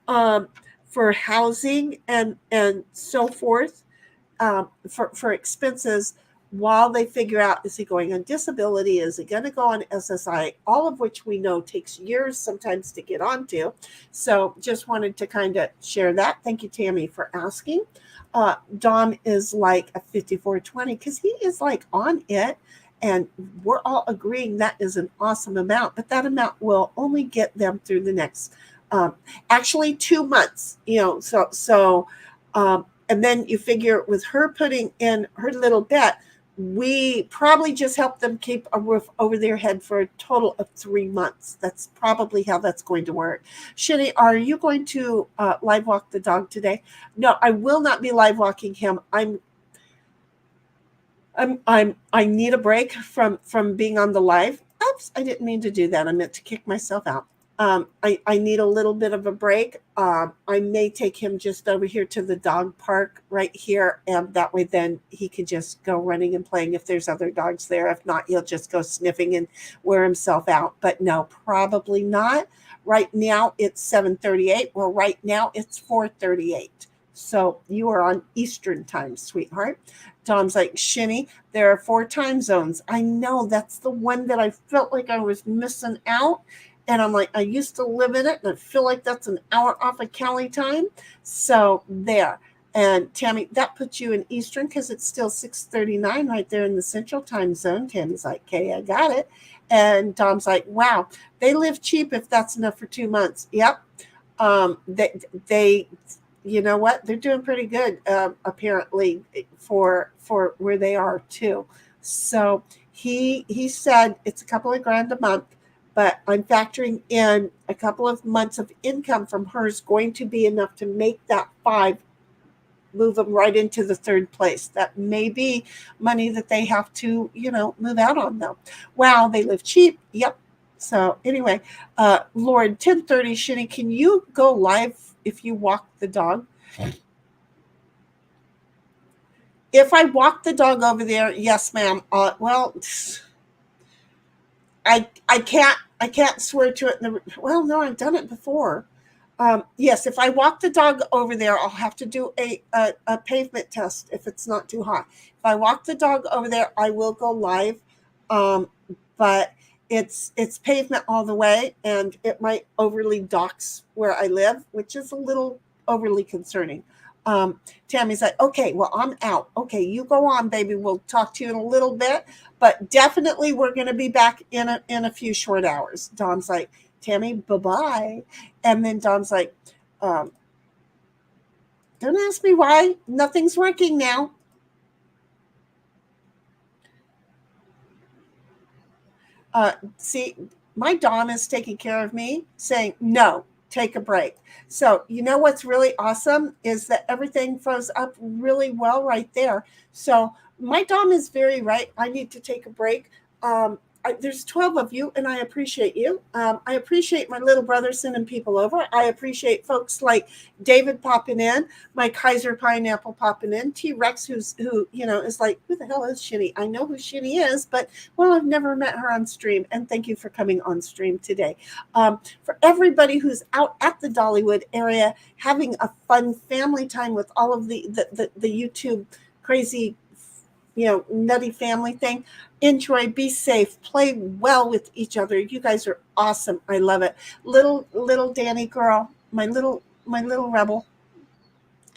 for housing and so forth, for expenses while they figure out, is he going on disability? Is he going to go on SSI? All of which we know takes years sometimes to get onto. So just wanted to kind of share that. Thank you, Tammy, for asking. Dom is like a 5420 because he is like on it. And we're all agreeing that is an awesome amount, but that amount will only get them through the next, actually 2 months, and then you figure with her putting in her little bet, we probably just help them keep a roof over their head for a total of 3 months. That's probably how that's going to work. Shitty, are you going to live walk the dog today? No, I will not be live walking him. I need a break from being on the live. Oops, I didn't mean to do that. I meant to kick myself out. I need a little bit of a break. I may take him just over here to the dog park right here, and that way then he can just go running and playing if there's other dogs there. If not, he'll just go sniffing and wear himself out. But no, probably not. Right now it's 7:38. Well, right now it's 4:38. So you are on Eastern time, sweetheart. Dom's like, Shinny, there are 4 time zones. I know, that's the one that I felt like I was missing out. And I'm like, I used to live in it, and I feel like that's an hour off of Cali time. So there. And Tammy, that puts you in Eastern because it's still 6:39 right there in the Central time zone. Tammy's like, okay, I got it. And Dom's like, wow, they live cheap if that's enough for 2 months. Yep. They you know what? They're doing pretty good, apparently, for where they are too. So he said it's a couple of grand a month, but I'm factoring in a couple of months of income from her is going to be enough to make that 5 move them right into the 3rd place. That may be money that they have to, move out on though. Wow, they live cheap. Yep. So anyway, Lord, 10:30, Shinny, can you go live if you walk the dog? If I walk the dog over there, yes, ma'am. Well, I can't swear to it. Well, no, I've done it before. Yes, if I walk the dog over there, I'll have to do a pavement test if it's not too hot. If I walk the dog over there, I will go live. But it's pavement all the way, and it might overly dox where I live, which is a little overly concerning. Tammy's like, okay, well, I'm out. Okay, you go on, baby. We'll talk to you in a little bit, but definitely we're going to be back in a few short hours. Dom's like, Tammy, bye-bye. And then Dom's like, don't ask me why. Nothing's working now. See, my Dom is taking care of me, saying, no, take a break. So you know what's really awesome is that everything froze up really well right there. So my Dom is very right. I need to take a break. There's 12 of you, and I appreciate you. I appreciate my little brother sending people over. I appreciate folks like David popping in, my Kaiser Pineapple popping in, T-Rex, who is like, who the hell is Shinny? I know who Shinny is, but, well, I've never met her on stream, and thank you for coming on stream today. For everybody who's out at the Dollywood area having a fun family time with all of the YouTube crazy nutty family thing. Enjoy, be safe, play well with each other. You guys are awesome. I love it. Little Danny girl, my little rebel.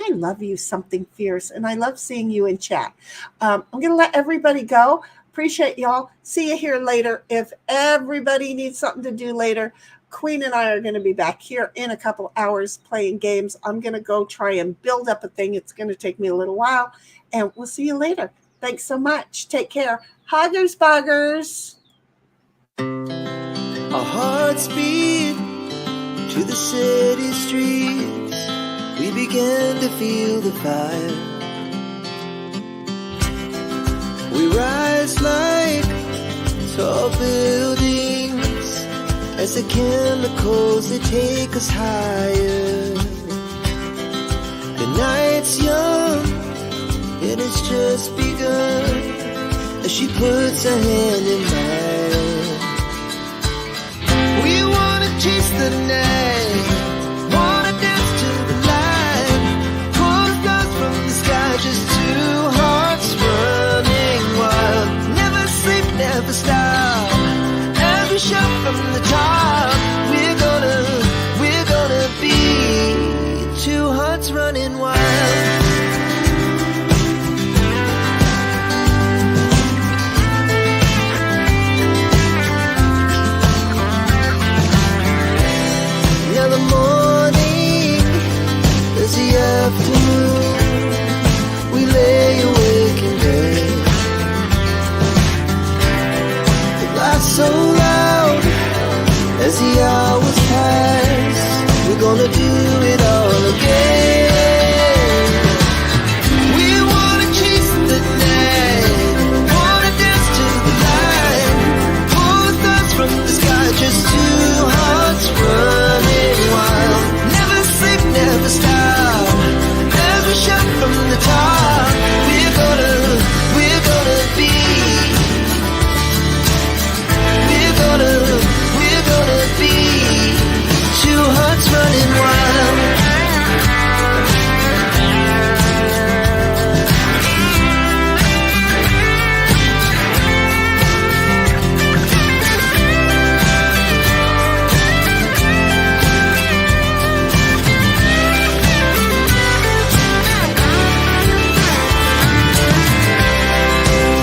I love you, something fierce, and I love seeing you in chat. I'm going to let everybody go. Appreciate y'all. See you here later. If everybody needs something to do later, Queen and I are going to be back here in a couple hours playing games. I'm going to go try and build up a thing. It's going to take me a little while, and we'll see you later. Thanks so much. Take care. Huggers, buggers. Our hearts beat to the city streets. We began to feel the fire. We rise like tall buildings as the chemicals, they take us higher. The night's young and it's just begun as she puts her hand in mine. We wanna chase the night, wanna dance to the light, pull stars from the sky, just two hearts running wild. Never sleep, never stop, as we shout from the top. We're gonna be two hearts running wild. Now the morning is the afternoon. We lay awake in bed. The laughs so loud as the hours pass. We're gonna do it all again. We wanna chase the night, wanna dance to the light, pull stars from the sky, just two hearts running wild. Never sleep, never stop, as we shout from the top. We're gonna be, we're gonna be two hearts running wild.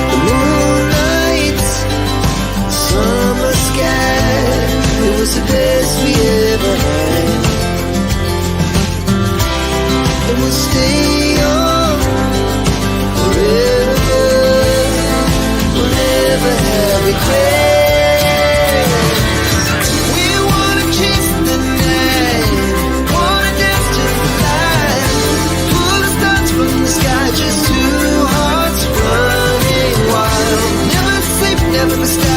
The moonlight, summer sky, it was the best we ever had. And we'll stay on forever. We'll never have regrets. We wanna chase the night, wanna dance to the light, pull the stars from the sky, just two hearts running wild. Never sleep, never stop.